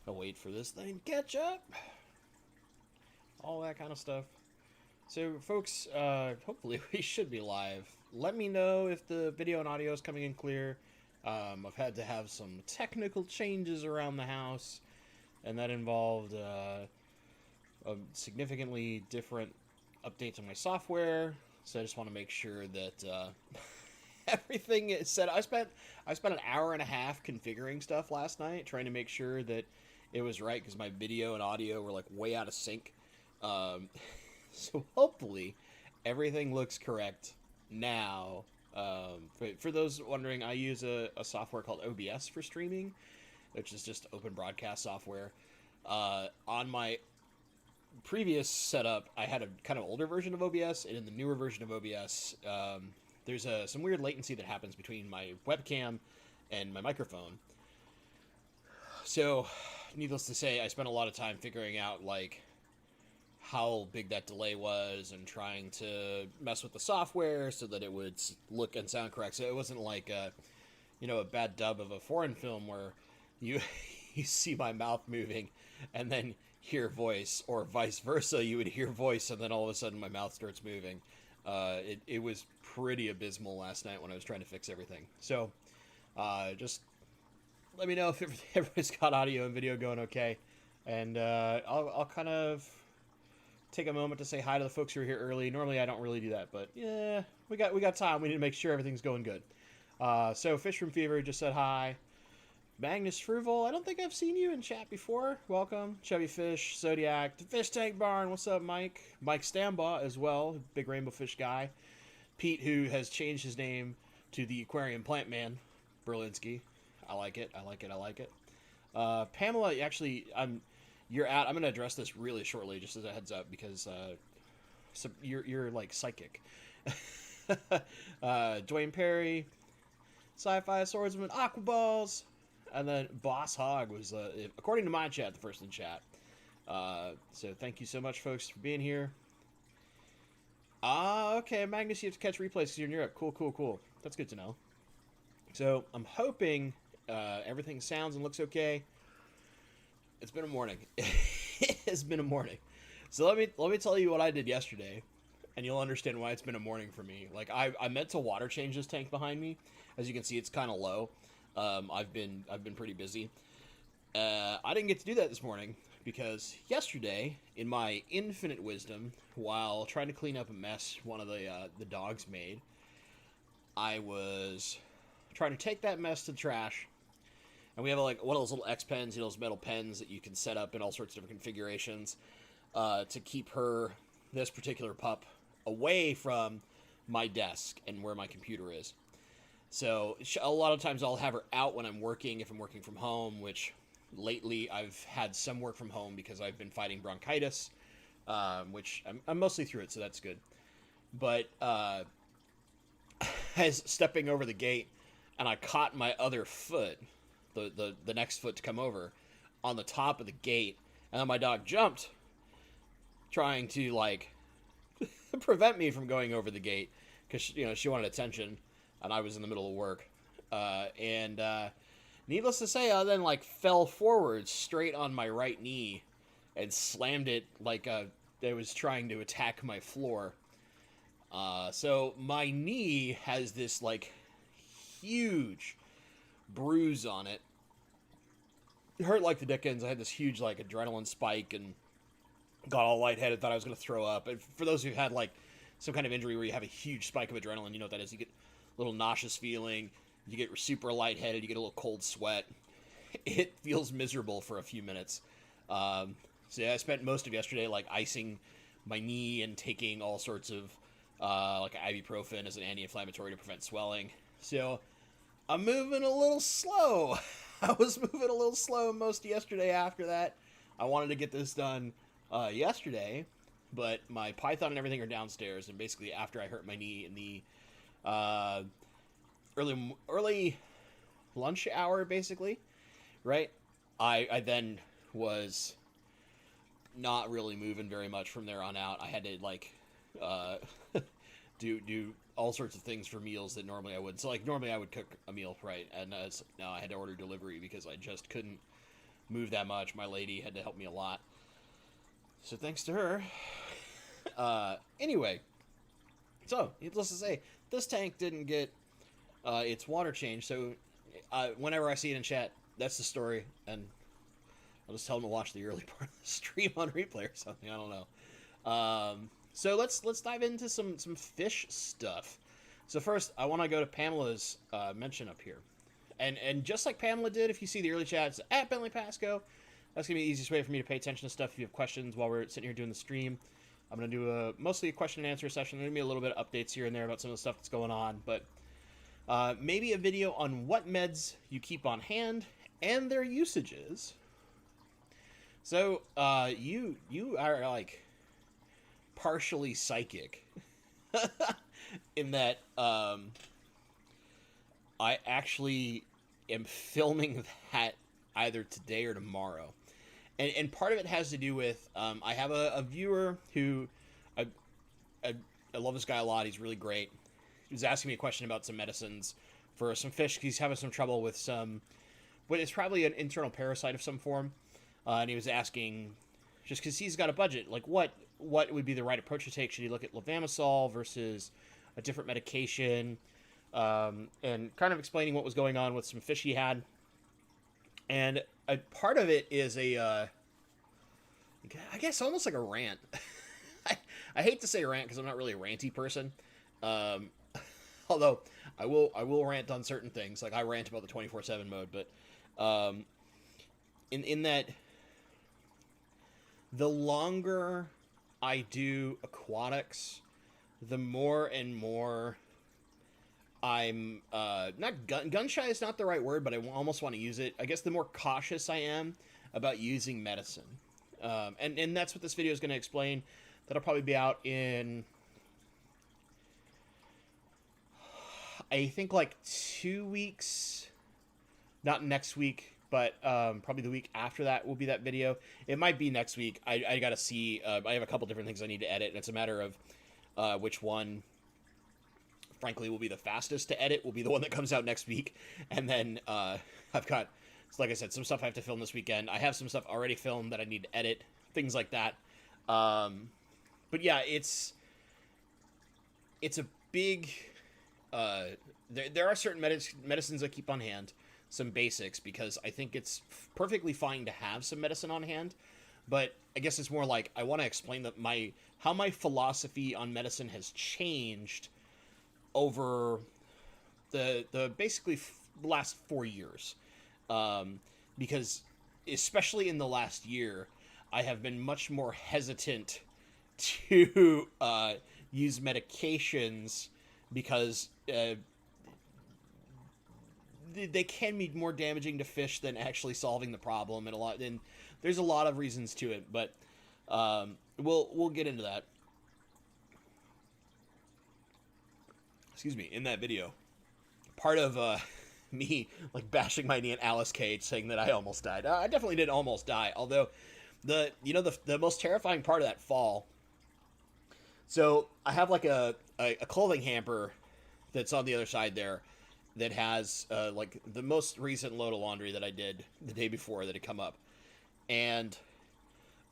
I'll wait for this thing to catch up. All that kind of stuff. So, folks, hopefully we should be live. Let me know if the video and audio is coming in clear. I've had to have some technical changes around the house, and that involved a significantly different updates on my software. So I just want to make sure that everything is set. I spent an hour and a half configuring stuff last night, trying to make sure that it was right because my video and audio were like way out of sync. Um, so hopefully everything looks correct now. For those wondering, I use a software called OBS for streaming, which is just open broadcast software. On my previous setup, I had a kind of older version of OBS, and in the newer version of OBS, there's some weird latency that happens between my webcam and my microphone. So, needless to say, I spent a lot of time figuring out like how big that delay was and trying to mess with the software so that it would look and sound correct. So it wasn't like a bad dub of a foreign film where you you see my mouth moving and then hear voice, or vice versa. You would hear voice and then all of a sudden my mouth starts moving. It was pretty abysmal last night when I was trying to fix everything. So just let me know if everybody's got audio and video going okay, and I'll kind of take a moment to say hi to the folks who are here early. Normally I don't really do that, but yeah, we got time. We need to make sure everything's going good. So Fish from Fever just said hi. Magnus Fruval, I don't think I've seen you in chat before. Welcome. Chubby Fish, Zodiac, the Fish Tank Barn. What's up, Mike? Mike Stambaugh as well, big rainbow fish guy. Pete, who has changed his name to the Aquarium Plant Man, Berlinski. I like it. I like it. I like it. Pamela, actually, you're out. I'm going to address this really shortly, just as a heads up, because so you're like psychic. Dwayne Perry, Sci-Fi Swordsman, Aquaballs, and then Boss Hog was, according to my chat, the first in chat. So thank you so much, folks, for being here. Okay, Magnus, you have to catch replays because you're in Europe. Cool, cool, cool. That's good to know. So I'm hoping everything sounds and looks okay. It's been a morning. It's been a morning. So let me tell you what I did yesterday, and you'll understand why it's been a morning for me. Like I meant to water change this tank behind me. As you can see, it's kind of low. I've been pretty busy. I didn't get to do that this morning because yesterday, in my infinite wisdom, while trying to clean up a mess one of the dogs made, I was trying to take that mess to the trash. And we have like one of those little X pens, those metal pens that you can set up in all sorts of different configurations to keep this particular pup, away from my desk and where my computer is. So a lot of times I'll have her out when I'm working, if I'm working from home, which lately I've had some work from home because I've been fighting bronchitis, which I'm mostly through it, so that's good. But as stepping over the gate, and I caught my other foot, the next foot to come over, on the top of the gate, and then my dog jumped, trying to like prevent me from going over the gate because she wanted attention, and I was in the middle of work, and needless to say, I then like fell forward straight on my right knee and slammed it like it was trying to attack my floor. So my knee has this like huge bruise on it. It hurt like the dickens. I had this huge like adrenaline spike and got all lightheaded, thought I was going to throw up. And for those who've had like some kind of injury where you have a huge spike of adrenaline, you know what that is. You get a little nauseous feeling, you get super lightheaded, you get a little cold sweat. It feels miserable for a few minutes. So yeah, I spent most of yesterday like icing my knee and taking all sorts of like ibuprofen as an anti-inflammatory to prevent swelling. So I'm moving a little slow. I was moving a little slow most of yesterday after that. I wanted to get this done yesterday, but my Python and everything are downstairs, and basically after I hurt my knee in the early lunch hour, basically, right? I then was not really moving very much from there on out. I had to like do all sorts of things for meals that normally I wouldn't. So like normally I would cook a meal, right? And now I had to order delivery because I just couldn't move that much. My lady had to help me a lot. So thanks to her. Anyway, so needless to say, this tank didn't get its water changed. So whenever I see it in chat, that's the story, and I'll just tell them to watch the early part of the stream on replay or something. I don't know. So let's dive into some fish stuff. So first, I want to go to Pamela's mention up here, and just like Pamela did, if you see the early chats at Bentley Pasco, that's gonna be the easiest way for me to pay attention to stuff. If you have questions while we're sitting here doing the stream, I'm gonna do mostly a question and answer session. There's gonna be a little bit of updates here and there about some of the stuff that's going on, but maybe a video on what meds you keep on hand and their usages. So you are like partially psychic in that I actually am filming that either today or tomorrow. And part of it has to do with I have a viewer who I love this guy a lot. He's really great. He was asking me a question about some medicines for some fish. He's having some trouble with some, but it's probably an internal parasite of some form. And he was asking, just because he's got a budget, like what would be the right approach to take? Should he look at levamisole versus a different medication? And kind of explaining what was going on with some fish he had. And a part of it is I guess almost like a rant. I hate to say rant because I'm not really a ranty person. Although I will rant on certain things. Like I rant about the 24/7 mode, but in that the longer I do aquatics, the more and more I'm not gun shy is not the right word, but I almost want to use it. I guess the more cautious I am about using medicine, and that's what this video is going to explain. That'll probably be out in, I think, like 2 weeks. Not next week, but probably the week after that will be that video. It might be next week. I gotta see. I have a couple different things I need to edit, and it's a matter of which one, frankly, will be the fastest to edit. Will be the one that comes out next week, and then I've got, like I said, some stuff I have to film this weekend. I have some stuff already filmed that I need to edit, things like that. But yeah, it's a big. There are certain medicines I keep on hand, some basics, because I think it's perfectly fine to have some medicine on hand. But I guess it's more like I want to explain that how my philosophy on medicine has changed over the basically the last 4 years, because especially in the last year, I have been much more hesitant to use medications because they can be more damaging to fish than actually solving the problem, and there's a lot of reasons to it, but we'll get into that. Excuse me. In that video, part of me like bashing my knee at Alice Cage, saying that I almost died. I definitely did almost die, although the most terrifying part of that fall. So I have like a clothing hamper that's on the other side there that has like the most recent load of laundry that I did the day before that had come up, and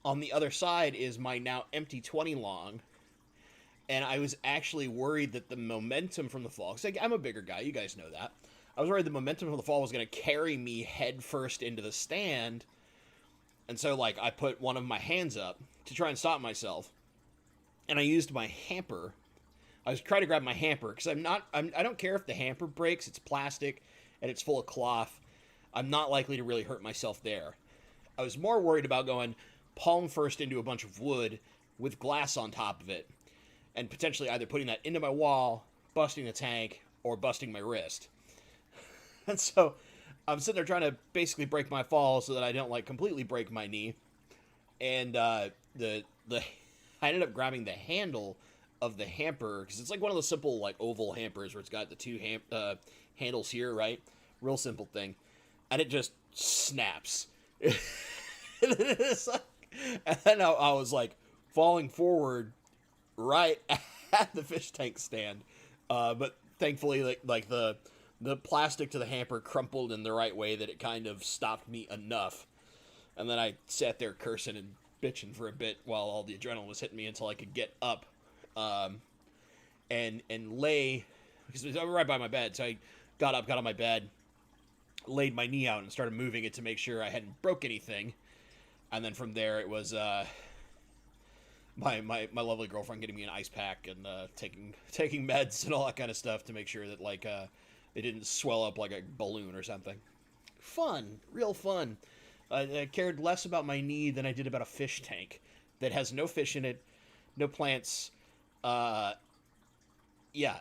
on the other side is my now empty 20 long. And I was actually worried that the momentum from the fall, because I'm a bigger guy, you guys know that. I was worried the momentum from the fall was going to carry me head first into the stand. And so, like, I put one of my hands up to try and stop myself. And I used my hamper. I was trying to grab my hamper, because I don't care if the hamper breaks. It's plastic, and it's full of cloth. I'm not likely to really hurt myself there. I was more worried about going palm first into a bunch of wood with glass on top of it, and potentially either putting that into my wall, busting the tank, or busting my wrist. And so I'm sitting there trying to basically break my fall so that I don't like completely break my knee. And I ended up grabbing the handle of the hamper, because it's like one of those simple like oval hampers where it's got the two handles here, right? Real simple thing. And it just snaps. And then I was like falling forward right at the fish tank stand, but thankfully like the plastic to the hamper crumpled in the right way that it kind of stopped me enough. And then I sat there cursing and bitching for a bit while all the adrenaline was hitting me until I could get up, and lay, because it was right by my bed. So I got up, got on my bed, laid my knee out, and started moving it to make sure I hadn't broke anything. And then from there, it was my lovely girlfriend getting me an ice pack and taking meds and all that kind of stuff to make sure that like it didn't swell up like a balloon or something. Fun, real fun. I cared less about my knee than I did about a fish tank that has no fish in it, no plants. Yeah.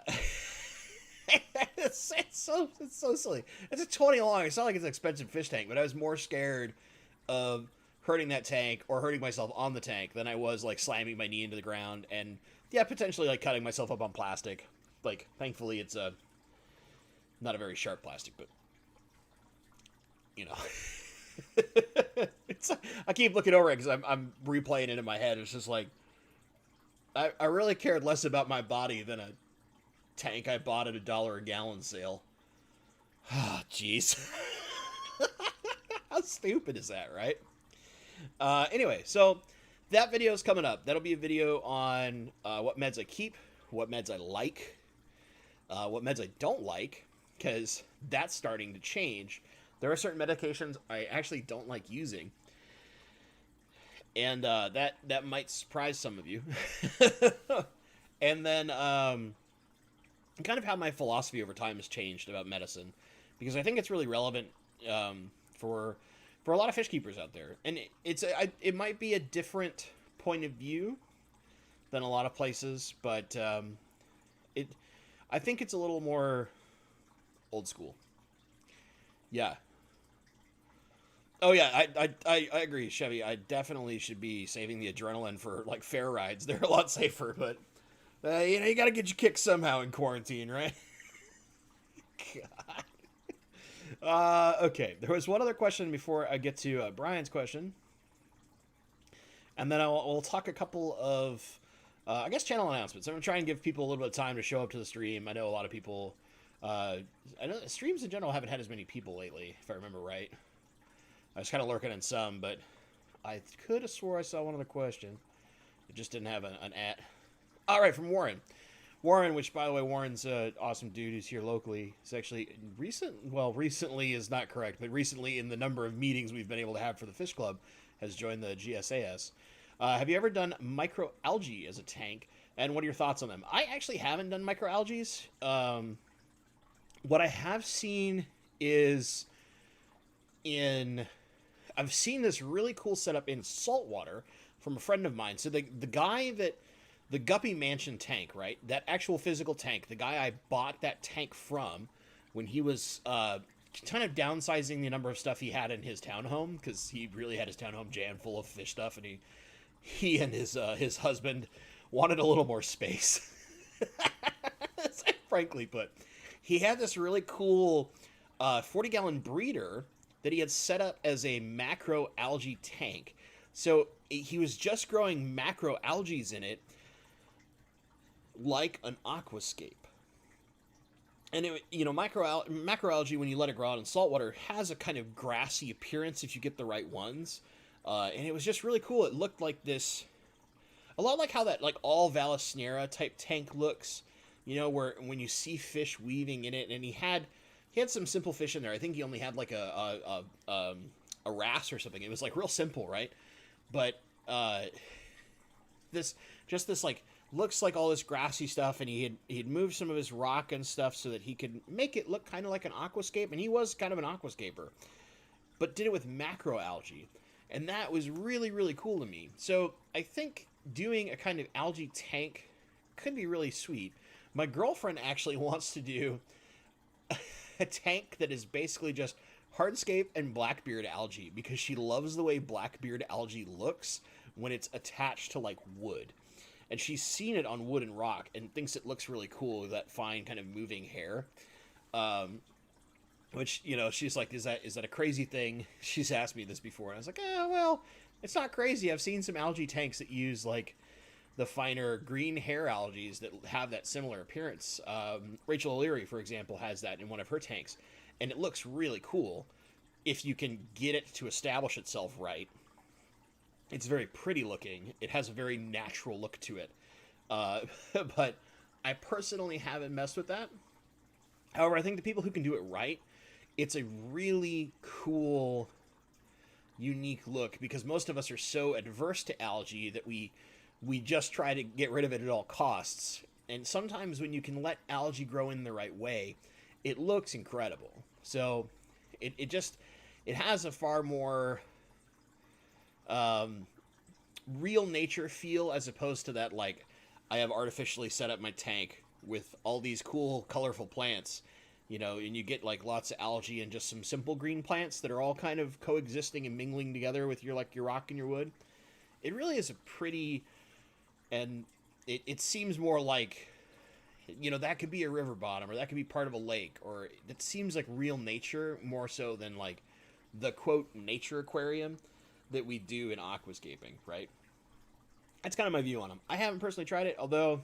it's so silly. It's a 20 long. It's not like it's an expensive fish tank, but I was more scared of hurting that tank or hurting myself on the tank than I was like slamming my knee into the ground and yeah, potentially like cutting myself up on plastic. Like, thankfully it's not a very sharp plastic, but you know. I keep looking over it because I'm replaying it in my head. It's just like I really cared less about my body than a tank I bought at $1 a gallon sale. Ah, jeez. How stupid is that, right? Anyway, so that video is coming up. That'll be a video on what meds I keep, what meds I like, what meds I don't like, because that's starting to change. There are certain medications I actually don't like using, and that might surprise some of you. And then kind of how my philosophy over time has changed about medicine, because I think it's really relevant for a lot of fish keepers out there, and it might be a different point of view than a lot of places, but I think it's a little more old school. Yeah. Oh yeah, I agree, Chevy. I definitely should be saving the adrenaline for like fair rides. They're a lot safer, but you got to get your kicks somehow in quarantine, right? God. Okay, there was one other question before I get to Brian's question, and then we'll talk a couple of, I guess, channel announcements. I'm gonna try and give people a little bit of time to show up to the stream. I know a lot of people. I know streams in general haven't had as many people lately, if I remember right. I was kind of lurking in some, but I could have swore I saw one other question. It just didn't have an at. All right, from Warren. Warren, which, by the way, Warren's an awesome dude who's here locally. He's actually recently is not correct, but recently in the number of meetings we've been able to have for the Fish Club, has joined the GSAS. Have you ever done microalgae as a tank? And what are your thoughts on them? I actually haven't done microalgaes. What I have seen is I've seen this really cool setup in saltwater from a friend of mine. So the guy that, the Guppy Mansion tank, right? That actual physical tank, the guy I bought that tank from when he was kind of downsizing the number of stuff he had in his townhome, because he really had his townhome jammed full of fish stuff, and he and his husband wanted a little more space. Frankly put. He had this really cool 40-gallon breeder that he had set up as a macroalgae tank. So he was just growing macroalgae in it like an aquascape. And macroalgae, when you let it grow out in saltwater, has a kind of grassy appearance if you get the right ones. And it was just really cool. It looked like this, a lot like how that like all Vallisnera type tank looks, where when you see fish weaving in it. And he had some simple fish in there. I think he only had like a wrasse or something. It was like real simple, right? But this like looks like all this grassy stuff, and he'd moved some of his rock and stuff so that he could make it look kind of like an aquascape, and he was kind of an aquascaper, but did it with macroalgae, and that was really, really cool to me. So I think doing a kind of algae tank could be really sweet. My girlfriend actually wants to do a tank that is basically just hardscape and blackbeard algae, because she loves the way blackbeard algae looks when it's attached to like wood. And she's seen it on wood and rock and thinks it looks really cool with that fine kind of moving hair. Which, she's like, is that a crazy thing? She's asked me this before, and I was like, well, it's not crazy. I've seen some algae tanks that use like the finer green hair algae that have that similar appearance. Rachel O'Leary, for example, has that in one of her tanks, and it looks really cool. if you can get it to establish itself right, it's very pretty looking. It has a very natural look to it. But I personally haven't messed with that. However, I think the people who can do it right, it's a really cool, unique look, because most of us are so adverse to algae that we just try to get rid of it at all costs. And sometimes when you can let algae grow in the right way, it looks incredible. So it has a far more real nature feel, as opposed to that, like, I have artificially set up my tank with all these cool, colorful plants, you know, and you get like lots of algae and just some simple green plants that are all kind of coexisting and mingling together with your rock and your wood. It really is a pretty, and it seems more like, you know, that could be a river bottom, or that could be part of a lake, or it seems like real nature more so than like the quote nature aquarium that we do in aquascaping, right? That's kind of my view on them. I haven't personally tried it, although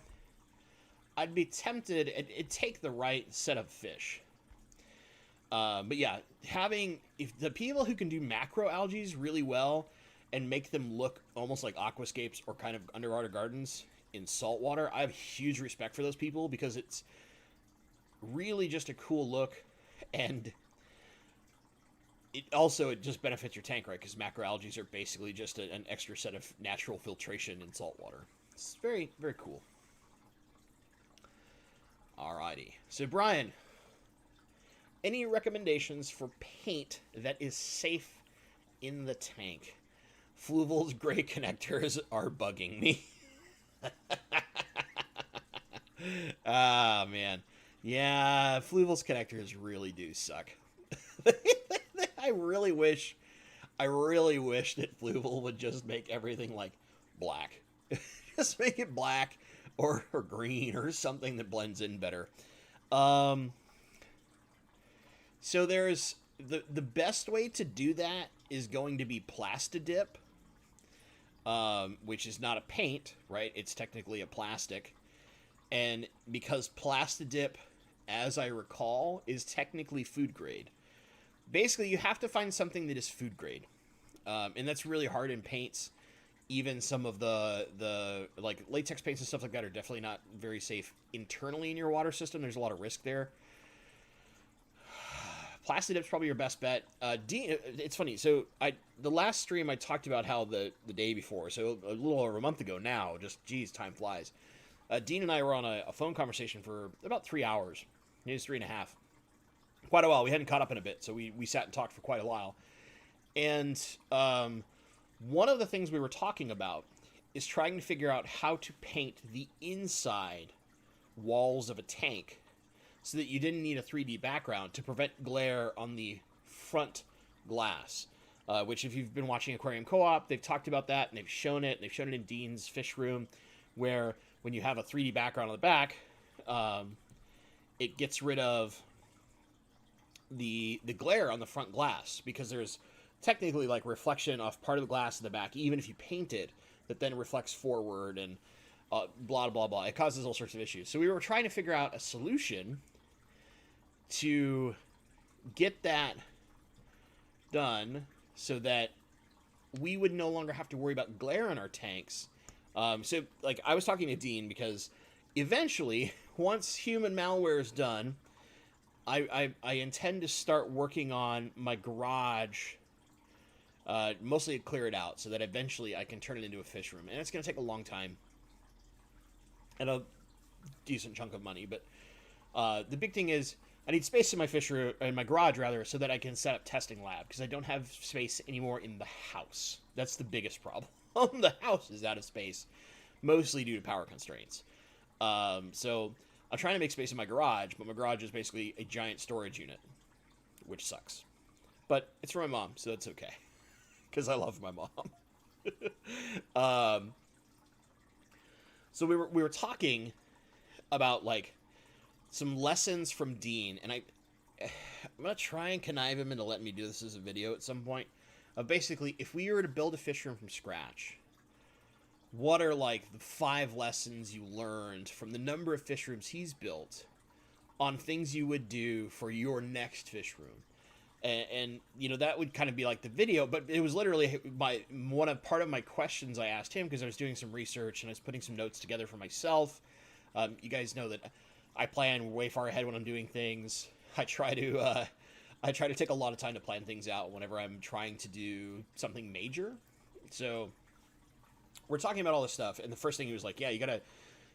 I'd be tempted. It'd take the right set of fish. But yeah, if the people who can do macroalgae really well and make them look almost like aquascapes or kind of underwater gardens in saltwater, I have huge respect for those people, because it's really just a cool look, and it just benefits your tank, right? Because macroalgae are basically just an extra set of natural filtration in saltwater. It's very, very cool. Alrighty. So, Brian, any recommendations for paint that is safe in the tank? Fluval's gray connectors are bugging me. Ah, man. Yeah, Fluval's connectors really do suck. I really wish that Fluval would just make everything like black. Just make it black or green or something that blends in better. So there's the best way to do that is going to be Plastidip, which is not a paint, right? It's technically a plastic. And because Plastidip, as I recall, is technically food grade. Basically, you have to find something that is food grade. And that's really hard in paints. Even some of the like latex paints and stuff like that are definitely not very safe internally in your water system. There's a lot of risk there. Plastidip's probably your best bet. It's funny. So the last stream I talked about how the day before, so a little over a month ago now, just geez, time flies. Dean and I were on a phone conversation for about 3 hours. It was 3.5. Quite a while. We hadn't caught up in a bit, so we sat and talked for quite a while. And one of the things we were talking about is trying to figure out how to paint the inside walls of a tank so that you didn't need a 3D background to prevent glare on the front glass. Which, if you've been watching Aquarium Co-op, they've talked about that, and they've shown it. They've shown it in Dean's fish room, where when you have a 3D background on the back, it gets rid of the glare on the front glass, because there's technically like reflection off part of the glass in the back, even if you paint it, that then reflects forward, and blah blah blah. It causes all sorts of issues. So we were trying to figure out a solution to get that done so that we would no longer have to worry about glare in our tanks. So like I was talking to Dean, because eventually, once Human Malware is done, I intend to start working on my garage, mostly to clear it out, so that eventually I can turn it into a fish room. And it's going to take a long time and a decent chunk of money. But the big thing is I need space in my fish room, in my garage rather, so that I can set up testing lab, because I don't have space anymore in the house. That's the biggest problem. The house is out of space, mostly due to power constraints. So I'm trying to make space in my garage, but my garage is basically a giant storage unit, which sucks. But it's for my mom, so it's okay, because I love my mom. So we were talking about like some lessons from Dean, and I'm gonna try and connive him into letting me do this as a video at some point. Basically, if we were to build a fish room from scratch, what are like the 5 lessons you learned from the number of fish rooms he's built on things you would do for your next fish room? And you know, that would kind of be like the video, but it was literally part of my questions I asked him, because I was doing some research and I was putting some notes together for myself. You guys know that I plan way far ahead when I'm doing things. I try to take a lot of time to plan things out whenever I'm trying to do something major. So we're talking about all this stuff, and the first thing he was like, yeah, you gotta,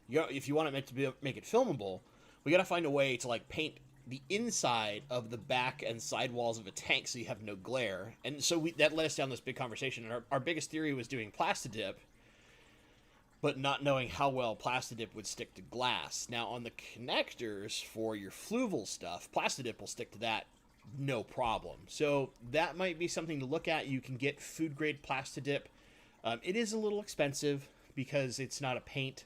if you want it to make it filmable, we gotta find a way to like paint the inside of the back and side walls of a tank so you have no glare. And so that led us down this big conversation. And our biggest theory was doing Plastidip, but not knowing how well Plastidip would stick to glass. Now, on the connectors for your fluval stuff, Plastidip will stick to that no problem. So that might be something to look at. You can get food-grade Plastidip. It is a little expensive because it's not a paint,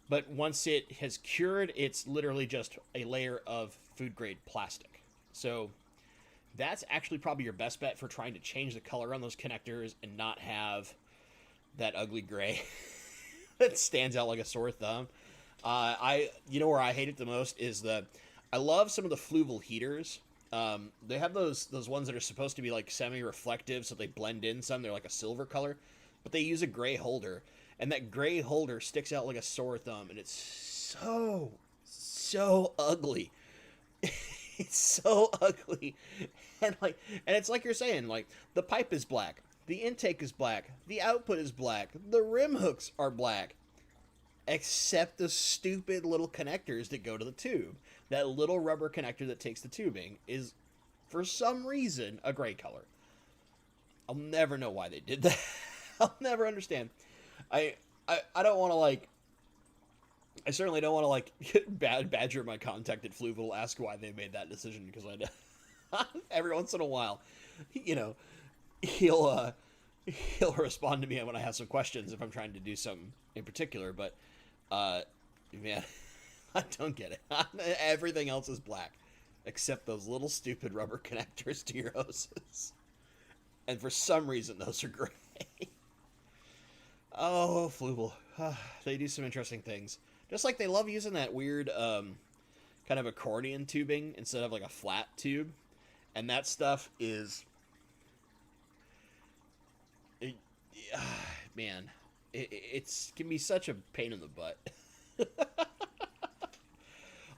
but once it has cured, it's literally just a layer of food-grade plastic. So that's actually probably your best bet for trying to change the color on those connectors and not have that ugly gray that stands out like a sore thumb. You know where I hate it the most is I love some of the fluval heaters. They have those ones that are supposed to be like semi-reflective, so they blend in some. They're like a silver color, but they use a gray holder, and that gray holder sticks out like a sore thumb, and it's so ugly. It's so ugly. And it's like you're saying, like, the pipe is black, the intake is black, the output is black, the rim hooks are black, except the stupid little connectors that go to the tube. That little rubber connector that takes the tubing is, for some reason, a gray color. I'll never know why they did that. I'll never understand. I don't want to, like, I certainly don't want to, like, badger my contact at Fluval, ask why they made that decision, because every once in a while, you know, he'll respond to me when I have some questions if I'm trying to do something in particular, but, man, I don't get it. Everything else is black, except those little stupid rubber connectors to your hoses. And for some reason, those are gray. Oh, Fluval. They do some interesting things. Just like they love using that weird kind of accordion tubing instead of like a flat tube. And that stuff is... man, it can be such a pain in the butt.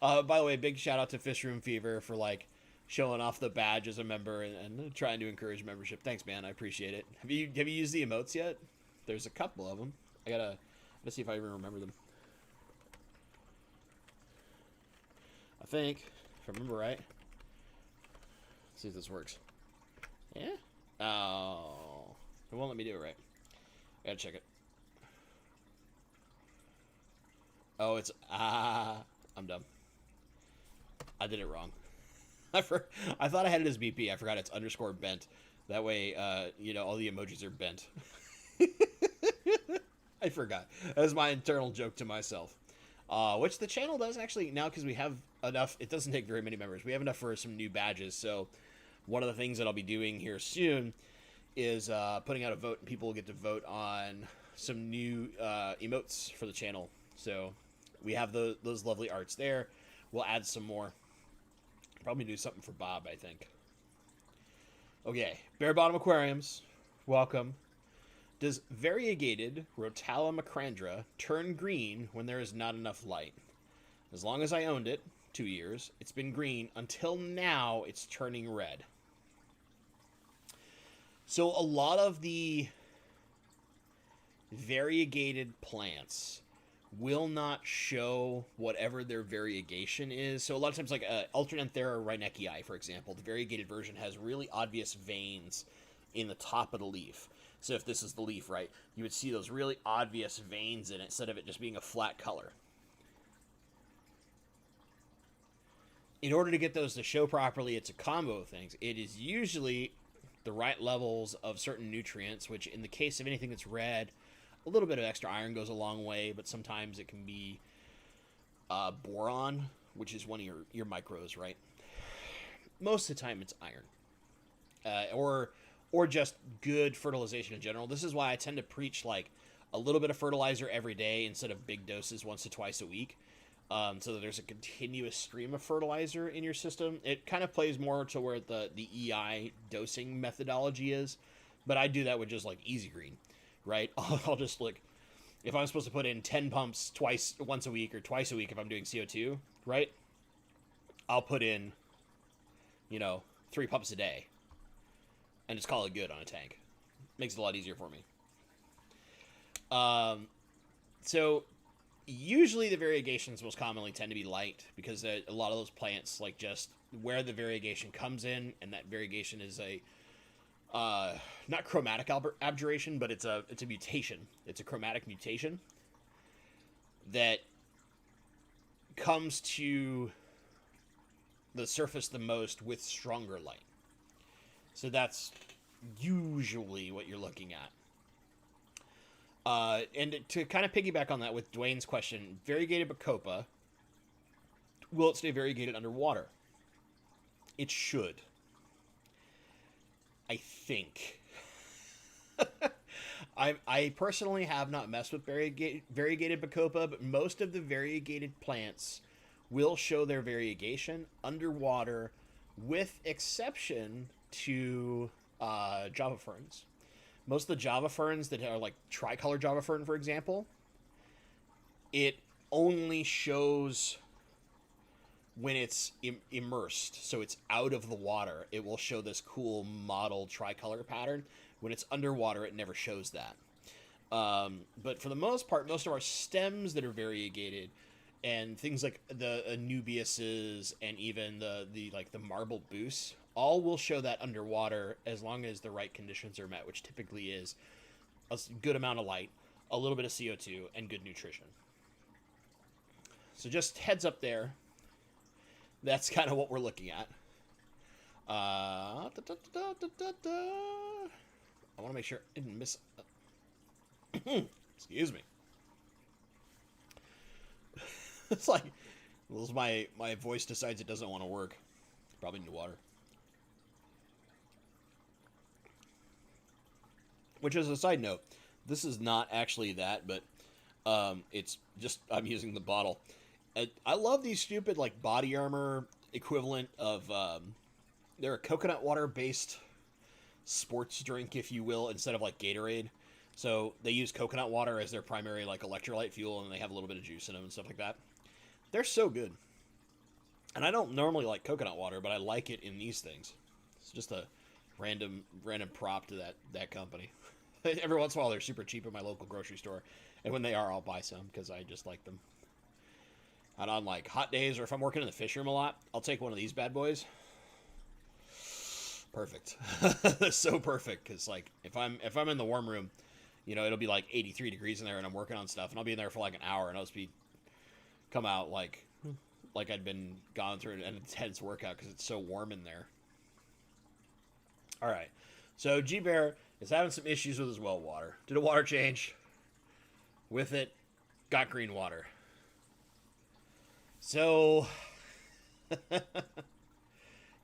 By the way, big shout out to Fish Room Fever for like showing off the badge as a member and trying to encourage membership. Thanks, man. I appreciate it. Have you used the emotes yet? There's a couple of them. Let's see if I even remember them. I think, if I remember right. Let's see if this works. Yeah? Oh. It won't let me do it right. I gotta check it. Oh, it's... I'm dumb. I did it wrong. I thought I had it as BP. I forgot it's underscore bent. That way, you know, all the emojis are bent. I forgot. That was my internal joke to myself. Which the channel does actually now, because we have enough. It doesn't take very many members. We have enough for some new badges. So one of the things that I'll be doing here soon is putting out a vote, and people will get to vote on some new emotes for the channel. So we have those lovely arts there. We'll add some more. Probably do something for Bob, I think. Okay, bare bottom aquariums. Welcome. Does variegated Rotala macrandra turn green when there is not enough light? As long as I owned it, 2 years, it's been green. Until now, it's turning red. So a lot of the variegated plants will not show whatever their variegation is. So a lot of times, like Alternanthera reinekii, for example, the variegated version has really obvious veins in the top of the leaf. So if this is the leaf, right, you would see those really obvious veins in it instead of it just being a flat color. In order to get those to show properly, it's a combo of things. It is usually the right levels of certain nutrients, which in the case of anything that's red, a little bit of extra iron goes a long way, but sometimes it can be boron, which is one of your micros, right? Most of the time it's iron. Or just good fertilization in general. This is why I tend to preach like a little bit of fertilizer every day instead of big doses once to twice a week. so that there's a continuous stream of fertilizer in your system. It kind of plays more to where the EI dosing methodology is, but I do that with just like Easy Green, right? I'll just like, if I'm supposed to put in 10 pumps once a week or twice a week if I'm doing CO2, right? I'll put in, 3 pumps a day and just call it good on a tank. Makes it a lot easier for me. So usually the variegations most commonly tend to be light because a lot of those plants, like just where the variegation comes in, and that variegation is a not chromatic abjuration, but it's a mutation. It's a chromatic mutation that comes to the surface the most with stronger light. So that's usually what you're looking at. And to kind of piggyback on that with Dwayne's question, variegated Bacopa, will it stay variegated underwater? It should. I think. I personally have not messed with variegated Bacopa, but most of the variegated plants will show their variegation underwater, with exception to Java ferns. Most of the Java ferns that are like tricolor Java fern, for example, it only shows when it's immersed, so it's out of the water. It will show this cool mottled tricolor pattern. When it's underwater, it never shows that. But for the most part, most of our stems that are variegated, and things like the Anubiuses and even the marble boosts, all will show that underwater as long as the right conditions are met, which typically is a good amount of light, a little bit of CO2, and good nutrition. So just heads up there. That's kind of what we're looking at. I want to make sure I didn't miss... Excuse me. It's like, well, my voice decides it doesn't want to work. Probably need water. Which, as a side note, this is not actually that, but it's just, I'm using the bottle. I love these stupid, like, body armor equivalent of, they're a coconut water-based sports drink, if you will, instead of, like, Gatorade. So they use coconut water as their primary, like, electrolyte fuel, and they have a little bit of juice in them and stuff like that. They're so good. And I don't normally like coconut water, but I like it in these things. It's just a random prop to that company. Every once in a while, they're super cheap at my local grocery store. And when they are, I'll buy some because I just like them. And on, like, hot days, or if I'm working in the fish room a lot, I'll take one of these bad boys. Perfect. So perfect, because, like, if I'm in the warm room, it'll be, like, 83 degrees in there, and I'm working on stuff, and I'll be in there for, like, an hour, and I'll just come out, like I'd been gone through an intense workout, because it's so warm in there. All right. So, G-Bear is having some issues with his well water. Did a water change. With it, got green water. So,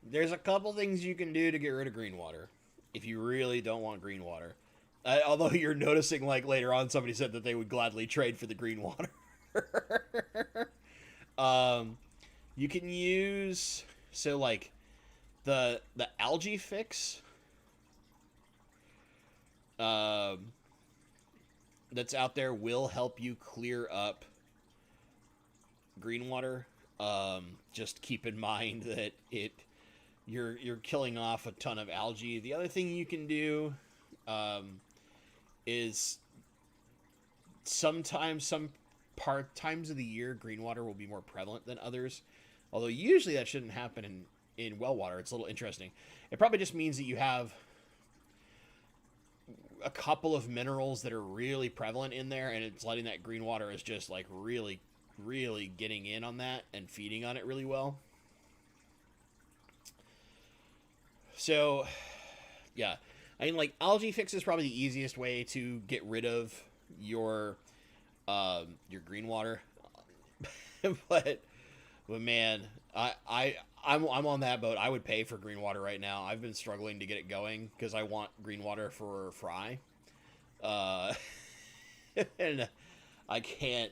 there's a couple things you can do to get rid of green water if you really don't want green water. Although you're noticing, like, later on somebody said that they would gladly trade for the green water. You can use, so, like, the algae fix that's out there will help you clear up green water. Just keep in mind that you're killing off a ton of algae. The other thing you can do is sometimes some times of the year green water will be more prevalent than others. Although usually that shouldn't happen in well water. It's a little interesting. It probably just means that you have a couple of minerals that are really prevalent in there, and it's letting that green water is just like really getting in on that and feeding on it really well. So, yeah. I mean, like, algae fix is probably the easiest way to get rid of your green water. but man, I'm on that boat. I would pay for green water right now. I've been struggling to get it going because I want green water for fry. And I can't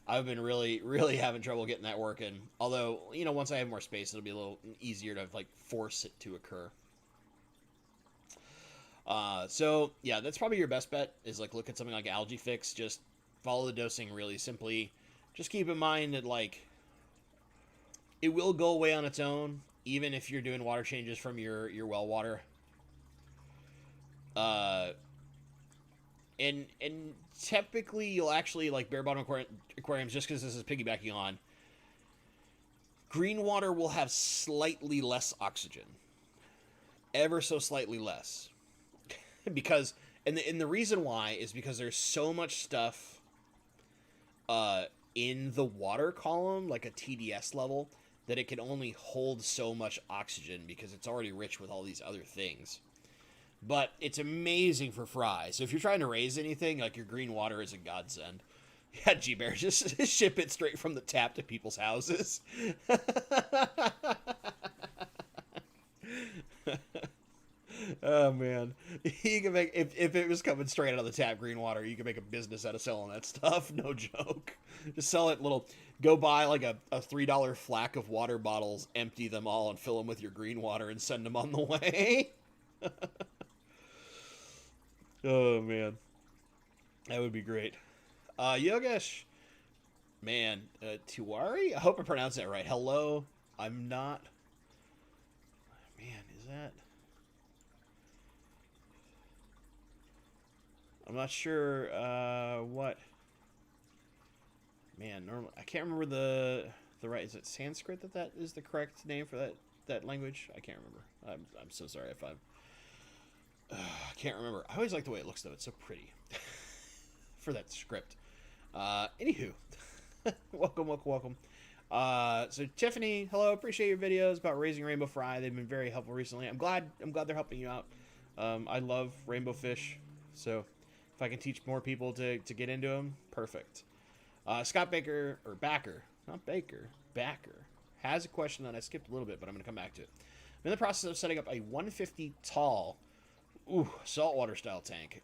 I've been really, really having trouble getting that working. Although, you know, once I have more space, it'll be a little easier to like force it to occur. So yeah, that's probably your best bet is like look at something like Algae Fix. Just follow the dosing really simply. Just keep in mind that like it will go away on its own, even if you're doing water changes from your well water. Uh, and typically you'll actually like bare bottom aquariums, just because this is piggybacking on. Green water will have slightly less oxygen, ever so slightly less, because and the reason why is because there's so much stuff in the water column, like a TDS level, that it can only hold so much oxygen because it's already rich with all these other things. But it's amazing for fry. So if you're trying to raise anything, like your green water is a godsend. Yeah, G-Bear, just ship it straight from the tap to people's houses. Oh man, you can make if it was coming straight out of the tap, green water, you can make a business out of selling that stuff. No joke. Just sell it little. Go buy like a $3 flack of water bottles, empty them all, and fill them with your green water, and send them on the way. Oh man, that would be great. Yogesh, man, Tiwari. I hope I pronounced that right. Hello, I'm not. Man, is that? I'm not sure what. Man, normally I can't remember the right. Is it Sanskrit that is the correct name for that language? I can't remember. I'm so sorry if I'm. I can't remember. I always like the way it looks though. It's so pretty for that script. Anywho, welcome. So Tiffany, hello. Appreciate your videos about raising rainbow fry. They've been very helpful recently. I'm glad they're helping you out. I love rainbow fish, so if I can teach more people to get into them, perfect. Scott Baker, or Backer, not Baker, Backer, has a question that I skipped a little bit, but I'm going to come back to it. I'm in the process of setting up a 150 tall, saltwater style tank.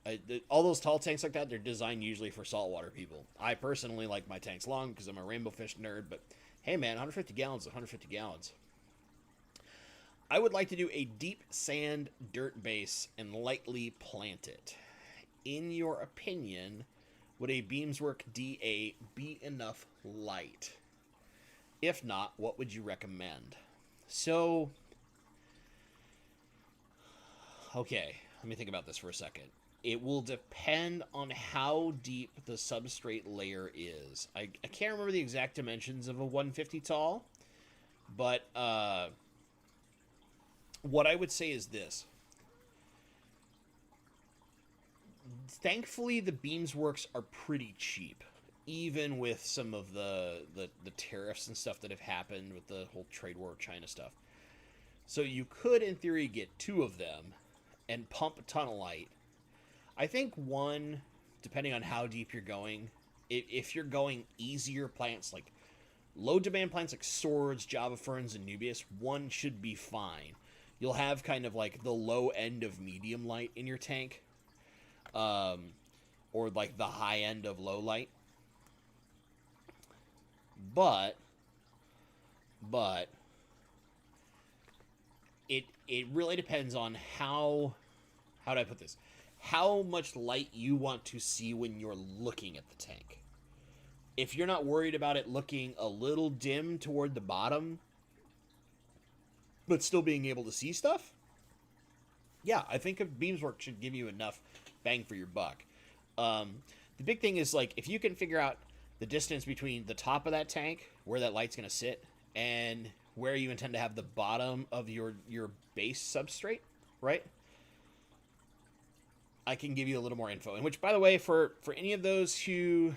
All those tall tanks like that, they're designed usually for saltwater people. I personally like my tanks long because I'm a rainbow fish nerd, but hey man, 150 gallons is 150 gallons. I would like to do a deep sand dirt base and lightly plant it. In your opinion, would a Beamswork DA be enough light? If not, what would you recommend? So, okay, let me think about this for a second. It will depend on how deep the substrate layer is. I can't remember the exact dimensions of a 150 tall, but what I would say is this. Thankfully, the Beamsworks are pretty cheap, even with some of the tariffs and stuff that have happened with the whole trade war with China stuff. So you could, in theory, get 2 of them and pump a ton of light. I think one, depending on how deep you're going, if you're going easier plants, like low demand plants like swords, Java ferns, and Nubius, one should be fine. You'll have kind of like the low end of medium light in your tank. Or like the high end of low light. But it really depends on how do I put this? How much light you want to see when you're looking at the tank. If you're not worried about it looking a little dim toward the bottom, but still being able to see stuff, yeah, I think a Beamswork should give you enough bang for your buck. The big thing is, like, if you can figure out the distance between the top of that tank, where that light's going to sit, and where you intend to have the bottom of your base substrate, right? I can give you a little more info. And which, by the way, for any of those who,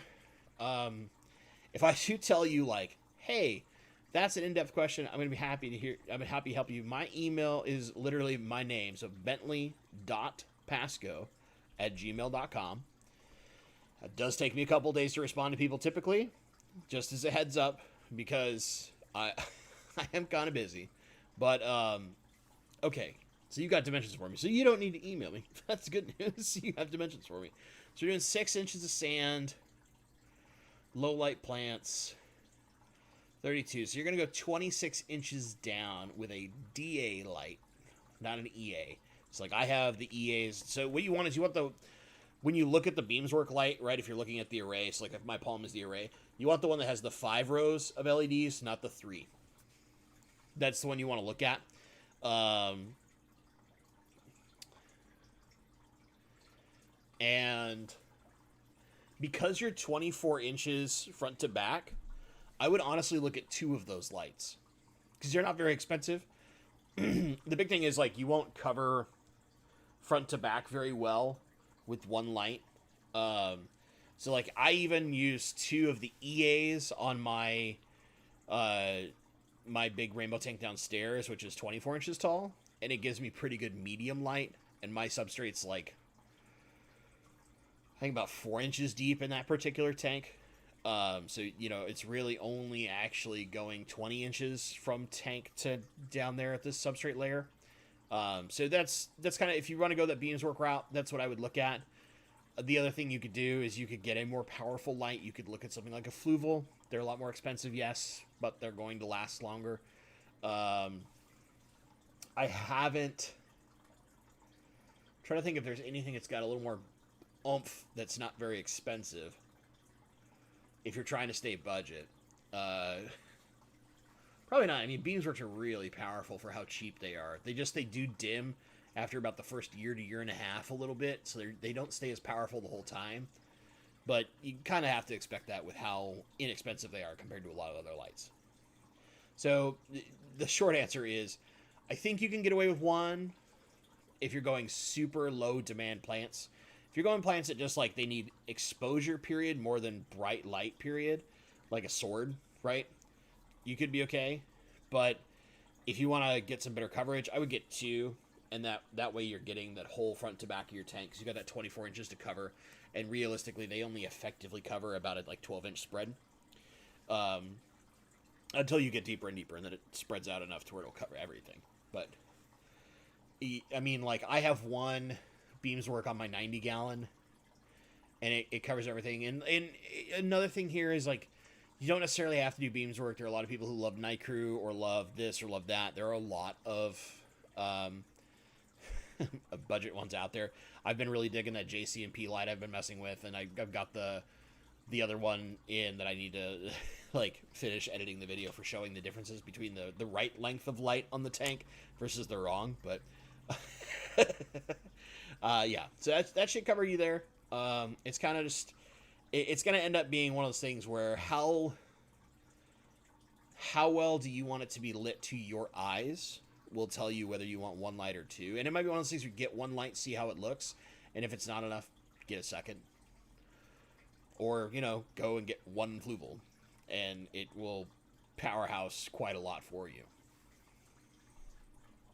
if I do tell you, like, hey, that's an in-depth question, I'm going to be happy to hear. I'm happy to help you. My email is literally my name, so bentley.pasco@gmail.com. It does take me a couple days to respond to people typically, just as a heads up, because I am kind of busy. But, okay, so you got dimensions for me. So you don't need to email me. That's good news. You have dimensions for me. So we're doing 6 inches of sand, Low light plants, 32. So you're going to go 26 inches down with a DA light, not an EA. It's like I have the EAs. So what you want is you want the, when you look at the Beamswork light, right, if you're looking at the array, so like if my palm is the array, you want the one that has the 5 rows of LEDs, not the 3. That's the one you want to look at. And because you're 24 inches front to back, I would honestly look at 2 of those lights because they're not very expensive. The big thing is, like, you won't cover front to back very well with one light. So, like, I even use 2 of the EAs on my my big rainbow tank downstairs, which is 24 inches tall, and it gives me pretty good medium light, and my substrate's, like, I think about 4 inches deep in that particular tank. So, you know, it's really only actually going 20 inches from tank to down there at this substrate layer. So that's kind of, if you want to go that Beamswork route, that's what I would look at. The other thing you could do is you could get a more powerful light. You could look at something like a Fluval. They're a lot more expensive, yes, but they're going to last longer. I haven't... I'm trying to think if there's anything that's got a little more oomph that's not very expensive. If you're trying to stay budget. Probably not. I mean, Beamsworks are really powerful for how cheap they are. They do dim after about the first year to year and a half a little bit, so they don't stay as powerful the whole time. But you kind of have to expect that with how inexpensive they are compared to a lot of other lights. So the short answer is, I think you can get away with 1 if you're going super low demand plants. If you're going plants that just, like, they need exposure period more than bright light period, like a sword, right? You could be okay. But if you want to get some better coverage, I would get 2, and that way you're getting that whole front to back of your tank, because you got that 24 inches to cover, and realistically they only effectively cover about a, like, 12-inch spread. Until you get deeper and deeper, and then it spreads out enough to where it'll cover everything. But, I mean, like, I have 1 Beamswork on my 90-gallon, and it covers everything. And another thing here is, like, you don't necessarily have to do Beamswork. There are a lot of people who love Night Crew or love this or love that. There are a lot of budget ones out there. I've been really digging that JCMP light I've been messing with, and I've got the other one in that I need to like finish editing the video for showing the differences between the right length of light on the tank versus the wrong. But yeah, so that should cover you there. It's kind of just, it's going to end up being one of those things where how well do you want it to be lit to your eyes will tell you whether you want 1 light or 2. And it might be one of those things where you get 1 light, see how it looks, and if it's not enough, get a second. Or, you know, go and get 1 Fluval, and it will powerhouse quite a lot for you.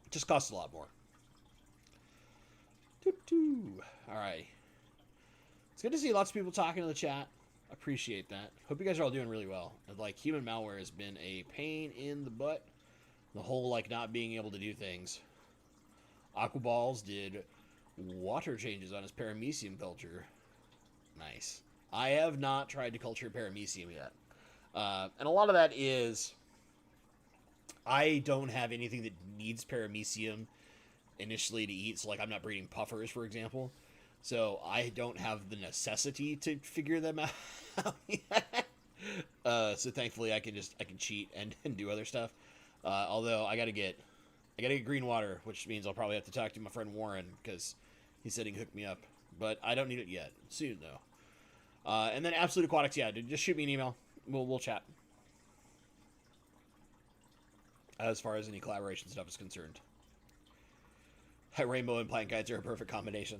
It just costs a lot more. Alright. It's good to see lots of people talking in the chat. Appreciate that. Hope you guys are all doing really well. Like, Human Malware has been a pain in the butt. The whole, like, not being able to do things. Aquaballs did water changes on his paramecium culture. Nice. I have not tried to culture paramecium yet. And a lot of that is I don't have anything that needs paramecium initially to eat. So, like, I'm not breeding puffers, for example. So I don't have the necessity to figure them out yet. So thankfully I can cheat and do other stuff. Although I gotta get green water, which means I'll probably have to talk to my friend Warren, because he said he can hook me up. But I don't need it yet. Soon though. And then Absolute Aquatics, yeah, dude, just shoot me an email. We'll chat. As far as any collaboration stuff is concerned. Rainbow and plant guides are a perfect combination.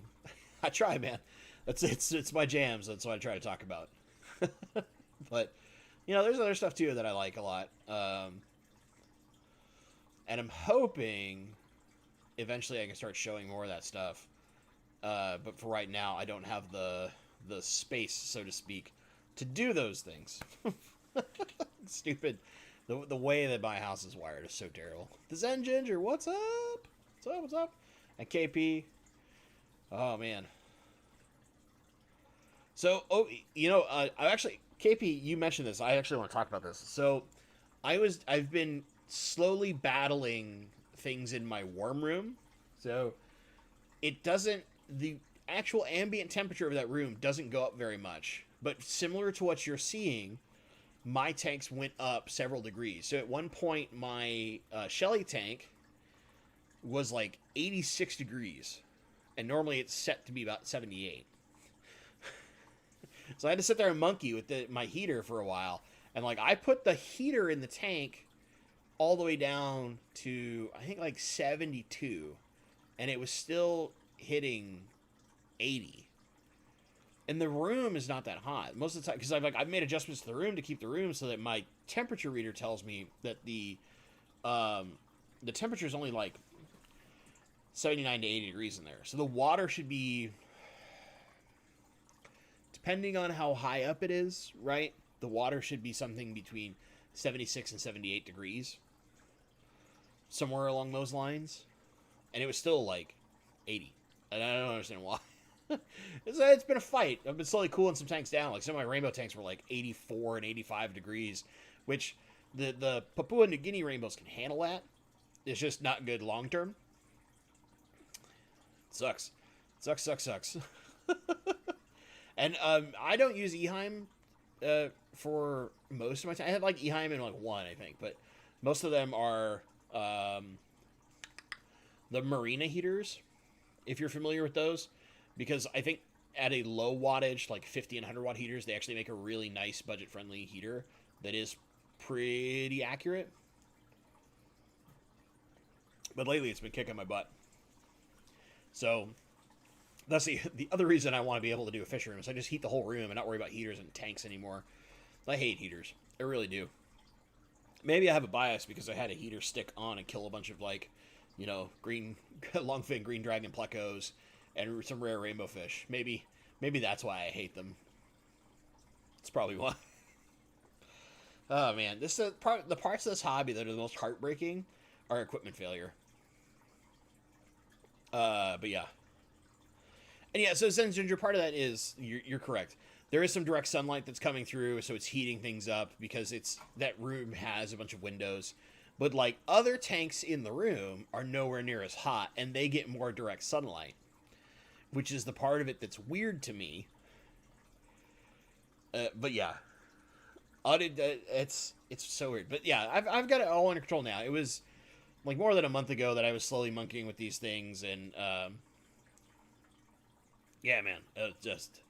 I try, man. It's my jams. That's what I try to talk about. But, you know, there's other stuff too that I like a lot. And I'm hoping eventually I can start showing more of that stuff. But for right now, I don't have the space, so to speak, to do those things. Stupid. The way that my house is wired is so terrible. The Zen Ginger, what's up? What's up? And KP. Oh, man. So, you know, I actually, KP, you mentioned this. I actually want to talk about this. So, I've been slowly battling things in my warm room. So, it doesn't the actual ambient temperature of that room doesn't go up very much. But similar to what you're seeing, my tanks went up several degrees. So at one point, my Shelly tank was like 86 degrees, and normally it's set to be about 78. So I had to sit there and monkey with my heater for a while, and like I put the heater in the tank all the way down to I think like 72, and it was still hitting 80. And the room is not that hot most of the time because I've made adjustments to the room to keep the room so that my temperature reader tells me that the temperature is only like 79 to 80 degrees in there. So the water should be, depending on how high up it is, right? The water should be something between 76 and 78 degrees, somewhere along those lines. And it was still like 80, and I don't understand why. It's been a fight. I've been slowly cooling some tanks down. Like some of my rainbow tanks were like 84 and 85 degrees, which the Papua New Guinea rainbows can handle that. It's just not good long term. Sucks. Sucks. And I don't use Eheim for most of my time. I have like Eheim in like one, I think, but most of them are the Marina heaters, if you're familiar with those. Because I think at a low wattage, like 50 and 100 watt heaters, they actually make a really nice budget-friendly heater that is pretty accurate. But lately it's been kicking my butt. So that's the other reason I want to be able to do a fish room is I just heat the whole room and not worry about heaters and tanks anymore. I hate heaters. I really do. Maybe I have a bias because I had a heater stick on and kill a bunch of like, green, longfin green dragon plecos and some rare rainbow fish. Maybe that's why I hate them. It's probably why. Oh man, the parts of this hobby that are the most heartbreaking are equipment failure. But yeah. And yeah, so Zen Ginger, part of that is you're correct. There is some direct sunlight that's coming through, so it's heating things up because that room has a bunch of windows. But like other tanks in the room are nowhere near as hot, and they get more direct sunlight, which is the part of it that's weird to me. But yeah, it's so weird. But yeah, I've got it all under control now. It was like more than a month ago that I was slowly monkeying with these things, and yeah, man, it just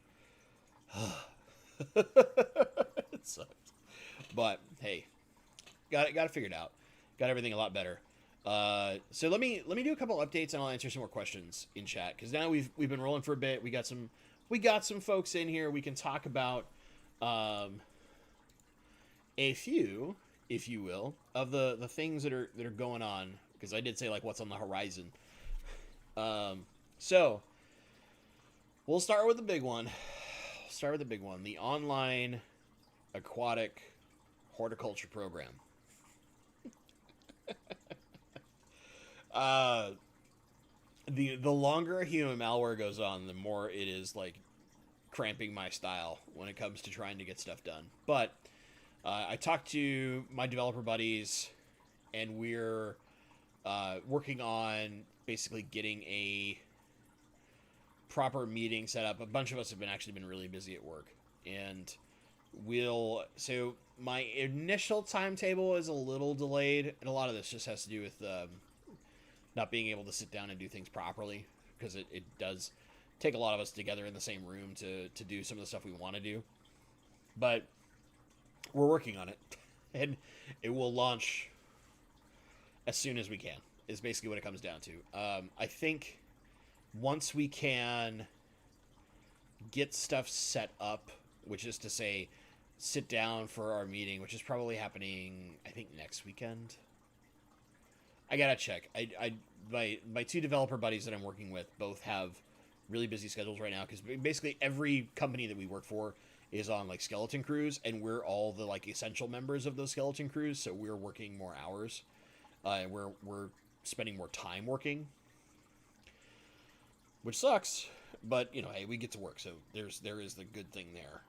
it sucks. But hey, got it figured out. Got everything a lot better. So let me do a couple updates and I'll answer some more questions in chat because now we've been rolling for a bit. We got some folks in here. We can talk about a few, if you will, of the things that are going on because I did say like what's on the horizon. So we'll start with the big one. The online aquatic horticulture program. The longer Human Malware goes on, the more it is like cramping my style when it comes to trying to get stuff done. But I talked to my developer buddies, and we're working on basically getting a proper meeting set up. A bunch of us have been really busy at work, and so my initial timetable is a little delayed, and a lot of this just has to do with not being able to sit down and do things properly, because it does take a lot of us together in the same room to do some of the stuff we want to do. But we're working on it, and it will launch as soon as we can, is basically what it comes down to. I think once we can get stuff set up, which is to say sit down for our meeting, which is probably happening, I think, next weekend. I gotta check. My two developer buddies that I'm working with both have really busy schedules right now because basically every company that we work for is on like skeleton crews, and we're all the like essential members of those skeleton crews, so we're working more hours, and we're spending more time working, which sucks. But hey, we get to work, so there is the good thing there.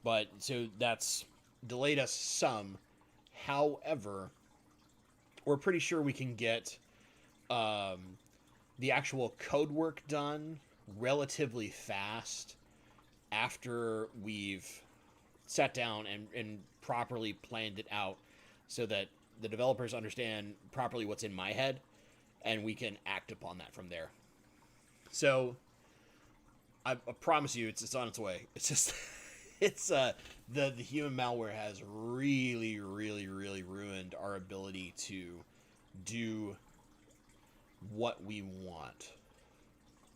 But so that's delayed us some. However, we're pretty sure we can get the actual code work done relatively fast after we've sat down and properly planned it out so that the developers understand properly what's in my head and we can act upon that from there. So I promise you it's on its way. It's just it's the human malware has really ruined our ability to do what we want.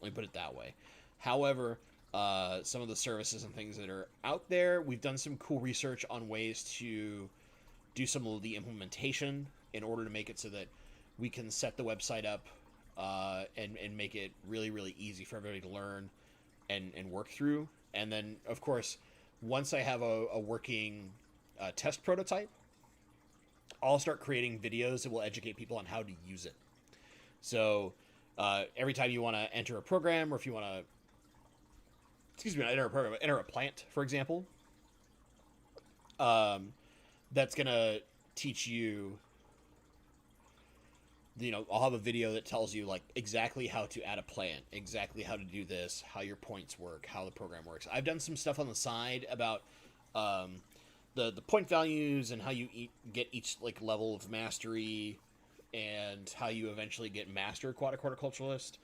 Let me put it that way. However, some of the services and things that are out there, we've done some cool research on ways to do some of the implementation in order to make it so that we can set the website up and make it really easy for everybody to learn and work through. And then, of course, once I have a working test prototype, I'll start creating videos that will educate people on how to use it. So every time you want to enter a program, or if you want to, enter a plant, for example, that's going to teach you, I'll have a video that tells you like exactly how to add a plant, exactly how to do this, how your points work, how the program works. I've done some stuff on the side about the point values and how you get each like level of mastery and how you eventually get master aquatic horticulturalist.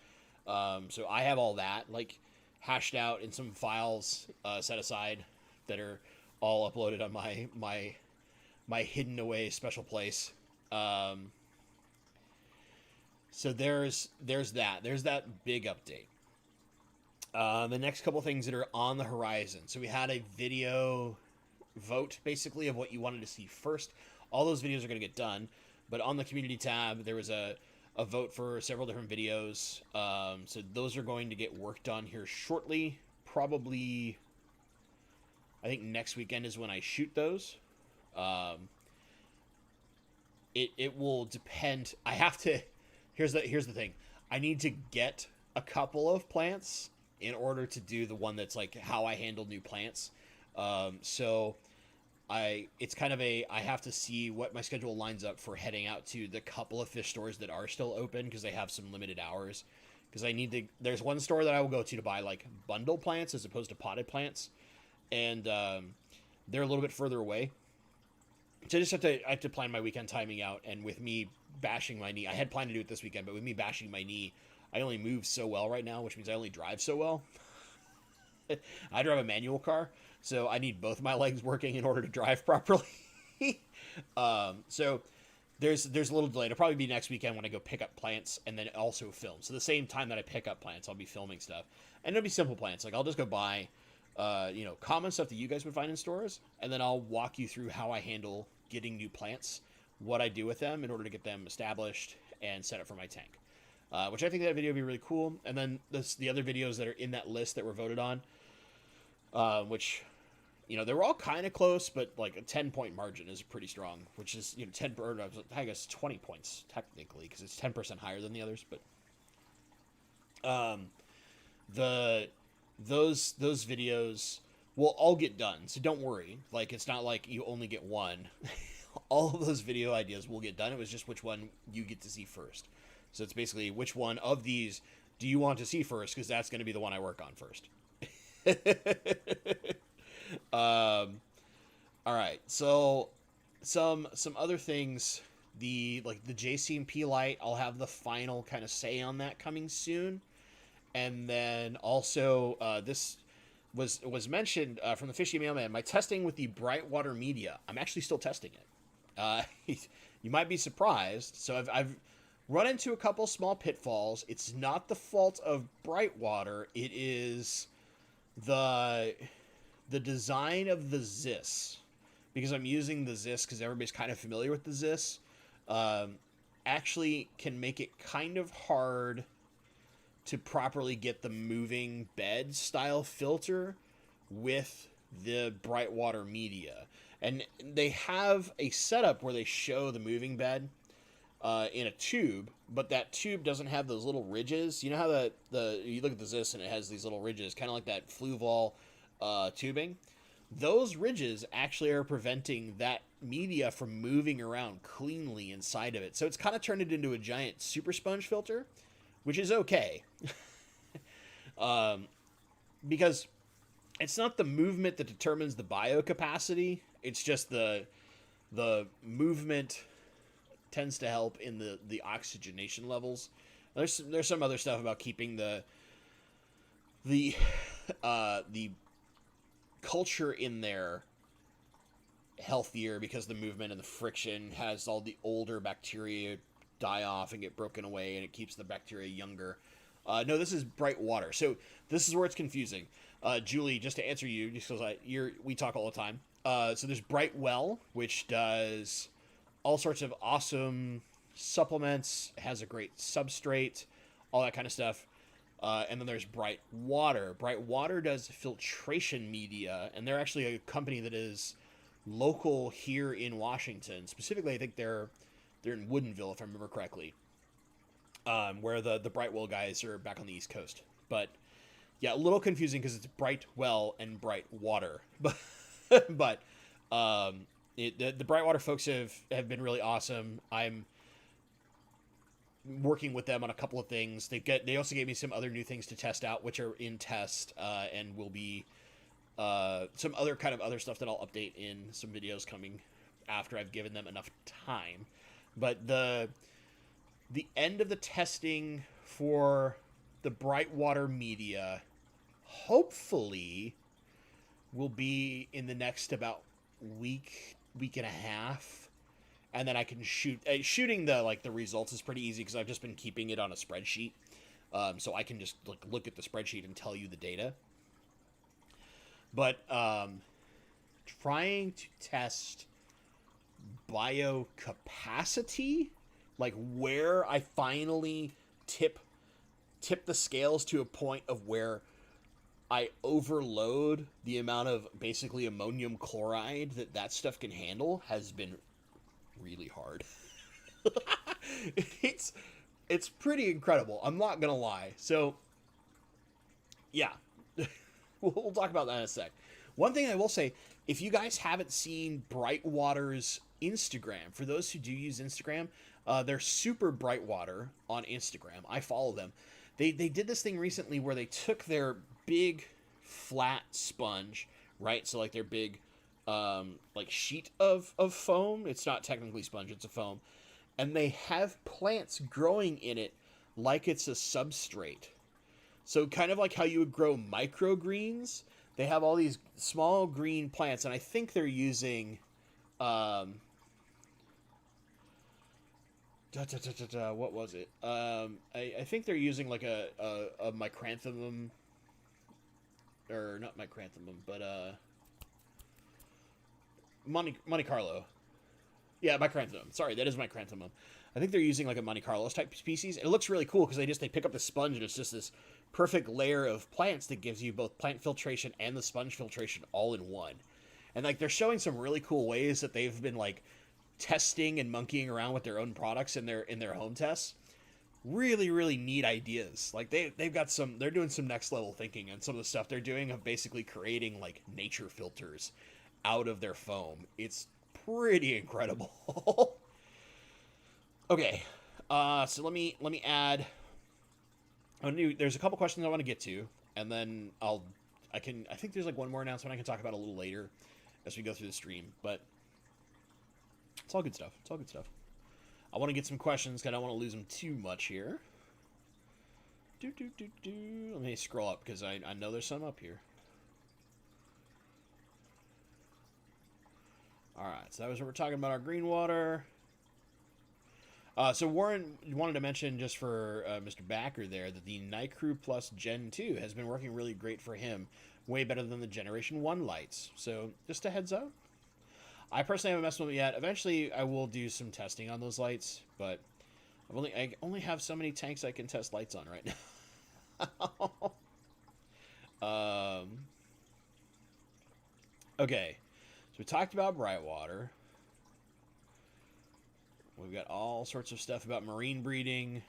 So I have all that like hashed out in some files set aside that are all uploaded on my hidden away special place. So there's that. There's that big update. The next couple things that are on the horizon. So we had a video vote, basically, of what you wanted to see first. All those videos are going to get done. But on the community tab, there was a vote for several different videos. So those are going to get worked on here shortly. Probably, I think next weekend is when I shoot those. It will depend. I have to... Here's the thing. I need to get a couple of plants in order to do the one that's like how I handle new plants. So it's kind of I have to see what my schedule lines up for heading out to the couple of fish stores that are still open because they have some limited hours. Because there's one store that I will go to buy like bundle plants as opposed to potted plants, and they're a little bit further away. So I have to plan my weekend timing out, and with me bashing my knee, I had planned to do it this weekend, but with me bashing my knee, I only move so well right now, which means I only drive so well. I drive a manual car, so I need both my legs working in order to drive properly. So there's a little delay. It'll probably be next weekend when I go pick up plants and then also film. So the same time that I pick up plants, I'll be filming stuff, and it'll be simple plants. Like I'll just go buy common stuff that you guys would find in stores, and then I'll walk you through how I handle getting new plants, what I do with them in order to get them established and set up for my tank. Which I think that video would be really cool. And then the other videos that are in that list that were voted on, which, they were all kind of close, but like a 10-point margin is pretty strong, which is, 10, or I guess 20 points technically, because it's 10% higher than the others. But those videos will all get done, so don't worry. Like, it's not like you only get one. All of those video ideas will get done. It was just which one you get to see first. So it's basically which one of these do you want to see first, because that's going to be the one I work on first. All right, so some other things. The JCMP light, I'll have the final kind of say on that coming soon. And then also this was mentioned from the Fishy Mailman. My testing with the Brightwater media, I'm actually still testing it. You might be surprised. So I've run into a couple small pitfalls. It's not the fault of Brightwater. It is the design of the Zis. Because I'm using the Zis because everybody's kind of familiar with the Zis. Actually can make it kind of hard to properly get the moving bed style filter with the Brightwater media. And they have a setup where they show the moving bed in a tube, but that tube doesn't have those little ridges. You know how you look at the Zis and it has these little ridges, kind of like that Fluval tubing. those ridges actually are preventing that media from moving around cleanly inside of it. So it's kind of turned it into a giant super sponge filter, which is okay. Because it's not the movement that determines the biocapacity. It's just the movement tends to help in the oxygenation levels. There's some other stuff about keeping the culture in there healthier, because the movement and the friction has all the older bacteria die off and get broken away, and it keeps the bacteria younger. No, this is bright water. So this is where it's confusing. Julie, just to answer you, just because we talk all the time. So there's Bright Well, which does all sorts of awesome supplements, has a great substrate, all that kind of stuff. And then there's Bright Water. Bright Water does filtration media, and they're actually a company that is local here in Washington. Specifically, I think they're in Woodinville, if I remember correctly, where the Bright Well guys are back on the East Coast. But yeah, a little confusing because it's Bright Well and Bright Water. But the Bright Water folks have been really awesome. I'm working with them on a couple of things. They also gave me some other new things to test out, which are in test, and will be some other stuff that I'll update in some videos coming after I've given them enough time. But the end of the testing for the Bright Water media hopefully will be in the next about week and a half. And then I can shooting the results is pretty easy because I've just been keeping it on a spreadsheet. So I can just look at the spreadsheet and tell you the data. But trying to test biocapacity, like where I finally tip the scales to a point of where I overload the amount of basically ammonium chloride that stuff can handle, has been really hard. It's pretty incredible. I'm not gonna lie. So yeah, we'll talk about that in a sec. One thing I will say, if you guys haven't seen Bright Water's Instagram, for those who do use Instagram, they're super Bright Water on Instagram. I follow them. They did this thing recently where they took their big flat sponge, right? So like their big sheet of foam. It's not technically sponge, it's a foam. And they have plants growing in it like it's a substrate. So kind of like how you would grow microgreens, they have all these small green plants, and I think they're using what was it? I think they're using like a micranthemum, or not micranthemum, but Monte Carlo. Yeah, micranthemum. Sorry, that is micranthemum. I think they're using like a Monte Carlo type species. It looks really cool because they pick up the sponge and it's just this perfect layer of plants that gives you both plant filtration and the sponge filtration all in one. And like they're showing some really cool ways that they've been like testing and monkeying around with their own products in their home tests. Really, really neat ideas. Like they've got they're doing some next level thinking, and some of the stuff they're doing of basically creating like nature filters out of their foam. It's pretty incredible. Okay, so let me add. There's a couple questions I want to get to, and then I think there's like one more announcement I can talk about a little later as we go through the stream. But it's all good stuff. It's all good stuff. I want to get some questions because I don't want to lose them too much here. Let me scroll up because I know there's some up here. All right, so that was what we're talking about, our green water. So Warren wanted to mention, just for Mr. Backer there, that the Nicrew Plus Gen 2 has been working really great for him. Way better than the Generation 1 lights. So just a heads up. I personally haven't messed with them yet. Eventually, I will do some testing on those lights, but I only have so many tanks I can test lights on right now. Okay, so we talked about bright water. We've got all sorts of stuff about marine breeding.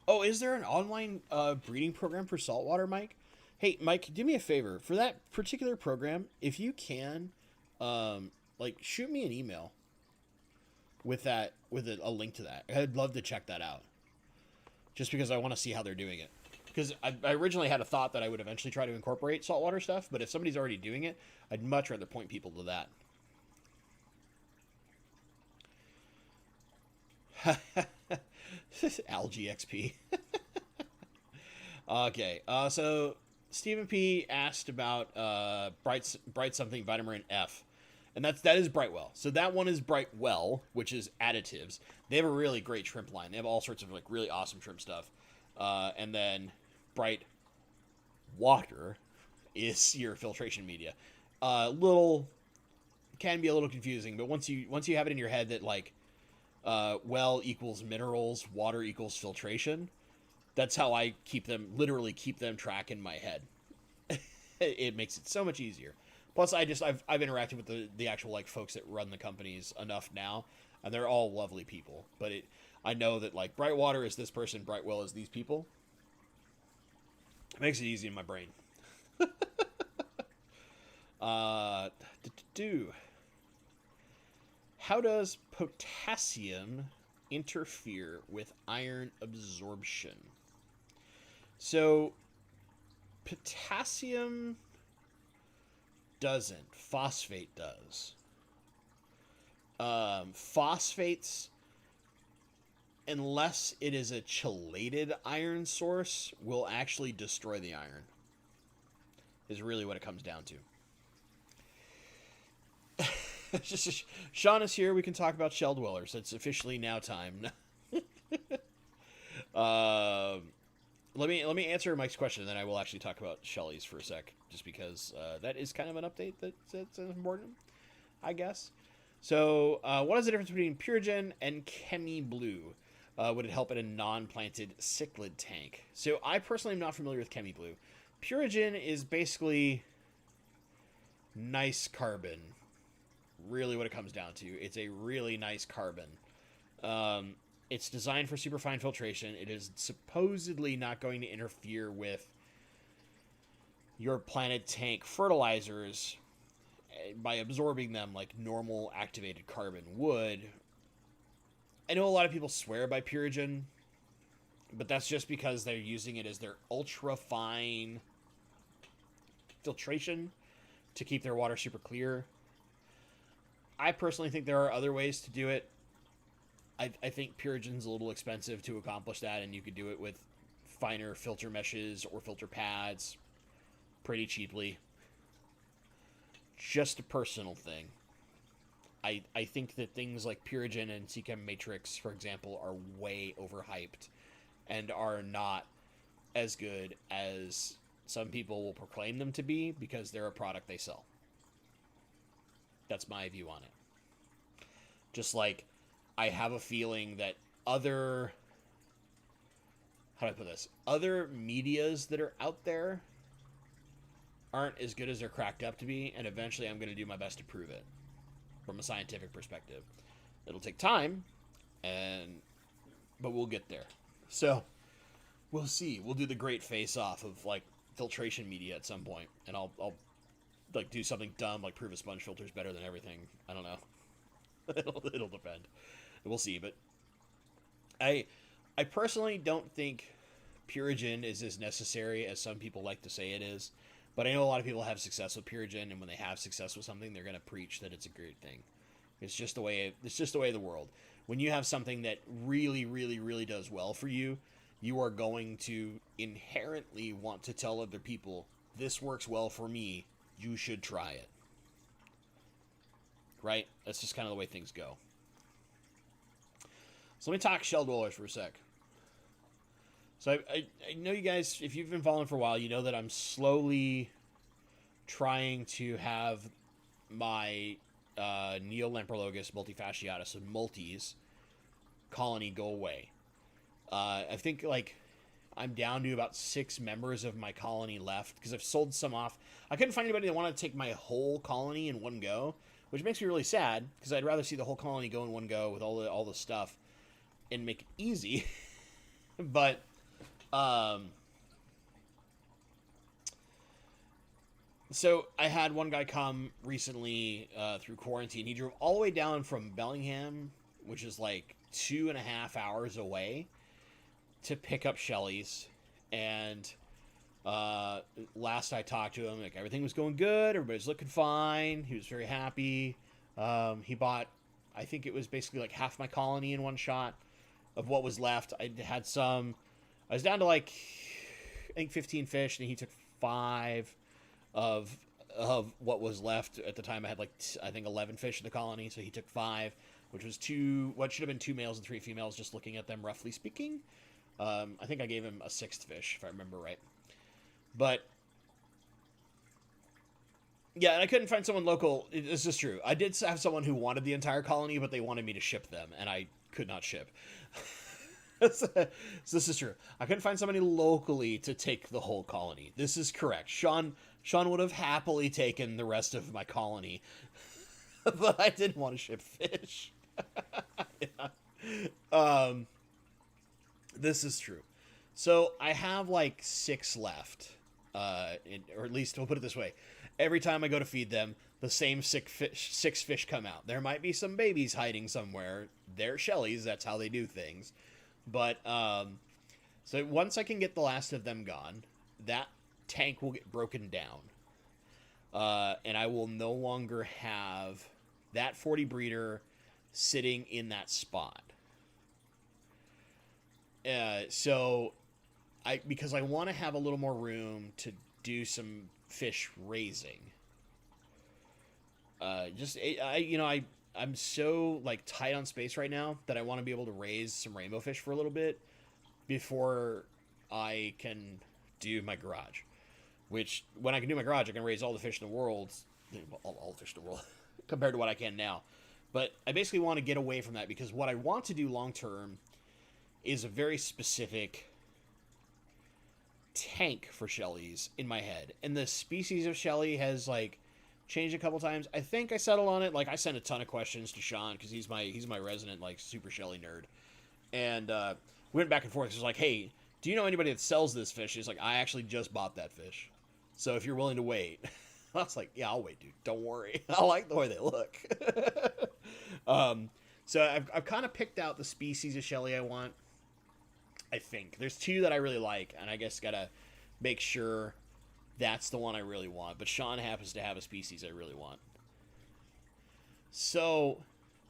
Oh, is there an online breeding program for saltwater, Mike? Hey, Mike, do me a favor. For that particular program, if you can, like, shoot me an email with that, with a link to that. I'd love to check that out. Just because I want to see how they're doing it. Because I originally had a thought that I would eventually try to incorporate saltwater stuff, but if somebody's already doing it, I'd much rather point people to that. Algae XP. Okay, so Stephen P asked about bright something vitamin F, and that is Brightwell. So that one is Brightwell, which is additives. They have a really great shrimp line. They have all sorts of like really awesome shrimp stuff, and then Bright Water is your filtration media. Little can be a little confusing, but once you have it in your head that like well equals minerals, water equals filtration. That's how I literally keep them track in my head. It makes it so much easier. Plus, I've interacted with the actual like folks that run the companies enough now, and they're all lovely people. But I know that like Brightwater is this person, Brightwell is these people. It makes it easy in my brain. How does potassium interfere with iron absorption? So, potassium doesn't. Phosphate does. Phosphates, unless it is a chelated iron source, will actually destroy the iron. Is really what it comes down to. Sean is here. We can talk about shell dwellers. It's officially now time. Let me answer Mike's question, and then I will actually talk about Shellies for a sec, just because that is kind of an update that's important, I guess. So, what is the difference between Purigen and Chemi Blue? Would it help in a non-planted cichlid tank? So, I personally am not familiar with Chemi Blue. Purigen is basically nice carbon. Really what it comes down to. It's a really nice carbon. It's designed for superfine filtration. It is supposedly not going to interfere with your planted tank fertilizers by absorbing them like normal activated carbon would. I know a lot of people swear by Purigen, but that's just because they're using it as their ultra fine filtration to keep their water super clear. I personally think there are other ways to do it. I think Purigen's a little expensive to accomplish that, and you could do it with finer filter meshes or filter pads pretty cheaply. Just a personal thing. I think that things like Purigen and Seachem Matrix, for example, are way overhyped and are not as good as some people will proclaim them to be because they're a product they sell. That's my view on it. Just like I have a feeling that other medias that are out there aren't as good as they're cracked up to be, and eventually I'm going to do my best to prove it from a scientific perspective. It'll take time, but we'll get there. So we'll see. We'll do the great face-off of like filtration media at some point, and I'll like do something dumb like prove a sponge filter is better than everything. I don't know. It'll depend. We'll see, but I personally don't think Purigen is as necessary as some people like to say it is. But I know a lot of people have success with Purigen, and when they have success with something, they're going to preach that it's a great thing. It's just the way of the world. When you have something that really, really, really does well for you, you are going to inherently want to tell other people, this works well for me, you should try it. Right? That's just kind of the way things go. So let me talk shell dwellers for a sec. So I know you guys, if you've been following for a while, you know that I'm slowly trying to have my Neolamprologus multifasciatus, so multis, colony go away. I think like I'm down to about 6 members of my colony left because I've sold some off. I couldn't find anybody that wanted to take my whole colony in one go, which makes me really sad because I'd rather see the whole colony go in one go with all the stuff and make it easy. But Um, so I had one guy come recently through quarantine. He drove all the way down from Bellingham, which is like 2.5 hours away, to pick up Shelly's. And last I talked to him, like everything was going good. Everybody's looking fine. He was very happy. He bought, I think it was basically like half my colony in one shot of what was left. I had some. I was down to like I think 15 fish, and he took 5 of what was left at the time. I had like I think 11 fish in the colony, so he took 5, which was what should have been 2 males and 3 females. Just looking at them, roughly speaking. I think I gave him a 6th fish, if I remember right. But yeah, and I couldn't find someone local. This is true. I did have someone who wanted the entire colony, but they wanted me to ship them, and I could not ship. So this is true. I couldn't find somebody locally to take the whole colony. This is correct. Sean would have happily taken the rest of my colony, but I didn't want to ship fish. Yeah. This is true. So I have like 6 left, or at least we'll put it this way: every time I go to feed them, the same 6 fish come out. There might be some babies hiding somewhere. They're Shelly's. That's how they do things. But so once I can get the last of them gone, that tank will get broken down, and I will no longer have that 40 breeder sitting in that spot. So because I want to have a little more room to do some fish raising. I'm so like tight on space right now that I want to be able to raise some rainbow fish for a little bit before I can do my garage. Which, when I can do my garage, I can raise all the fish in the world, all the fish in the world, compared to what I can now. But I basically want to get away from that, because what I want to do long term is a very specific tank for Shelly's in my head. And the species of Shelly has like changed a couple times. I think I settled on it. Like, I sent a ton of questions to Sean, because he's my resident like super Shelly nerd, and we went back and forth. He was like, "Hey, do you know anybody that sells this fish?" He's like, "I actually just bought that fish, so if you're willing to wait." I was like, "Yeah, I'll wait, dude. Don't worry. I like the way they look." So I've kind of picked out the species of Shelly I want. I think there's 2 that I really like, and I guess gotta make sure that's the one I really want. But Sean happens to have a species I really want. So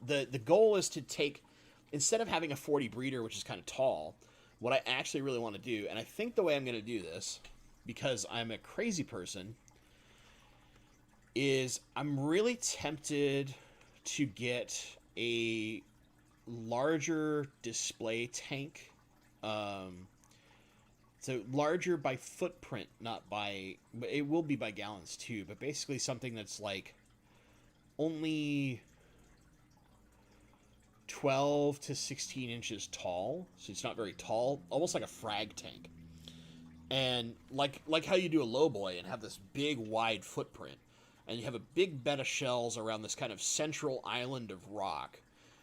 the goal is to take, instead of having a 40 breeder, which is kind of tall, what I actually really want to do, and I think the way I'm going to do this, because I'm a crazy person, is I'm really tempted to get a larger display tank. So larger by footprint, not by, it will be by gallons too, but basically something that's like only 12 to 16 inches tall. So it's not very tall, almost like a frag tank. And like how you do a lowboy and have this big wide footprint, and you have a big bed of shells around this kind of central island of rock.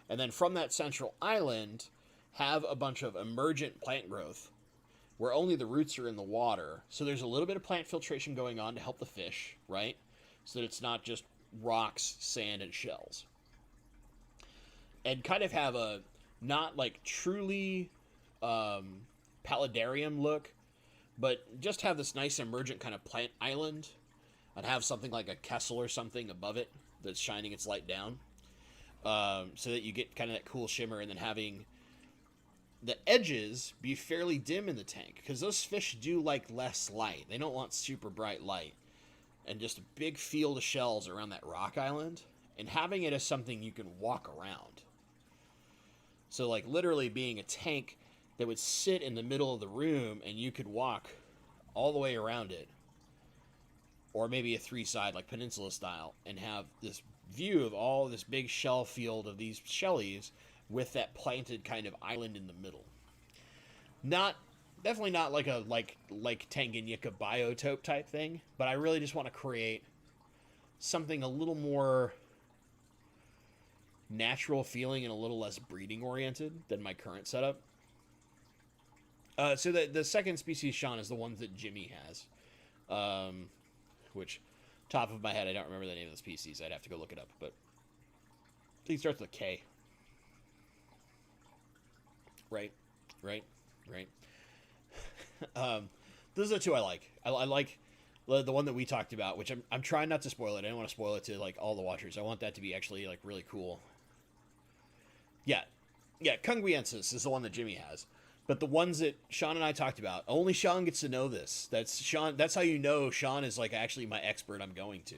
And then from that central island, have a bunch of emergent plant growth where only the roots are in the water. So there's a little bit of plant filtration going on to help the fish, right? So that it's not just rocks, sand, and shells. And kind of have a, not like truly paludarium look, but just have this nice emergent kind of plant island, and have something like a Kessel or something above it that's shining its light down, so that you get kind of that cool shimmer, and then having the edges be fairly dim in the tank, because those fish do like less light. They don't want super bright light. And just a big field of shells around that rock island, and having it as something you can walk around. So like literally being a tank that would sit in the middle of the room, and you could walk all the way around it. Or maybe a 3-side, like peninsula style, and have this view of all this big shell field of these Shellies with that planted kind of island in the middle. Definitely not like a like Tanganyika biotope type thing, but I really just want to create something a little more natural feeling and a little less breeding oriented than my current setup. So the second species, Sean, is the ones that Jimmy has. Which, top of my head, I don't remember the name of the species. I'd have to go look it up. But I think it starts with a K. Right. Those are the two I like. I like the one that we talked about, which I'm trying not to spoil it. I don't want to spoil it to like all the watchers. I want that to be actually like really cool. Yeah, Cunguiensis is the one that Jimmy has. But the ones that Sean and I talked about, only Sean gets to know this. That's Sean. That's how you know Sean is like actually my expert. I'm going to,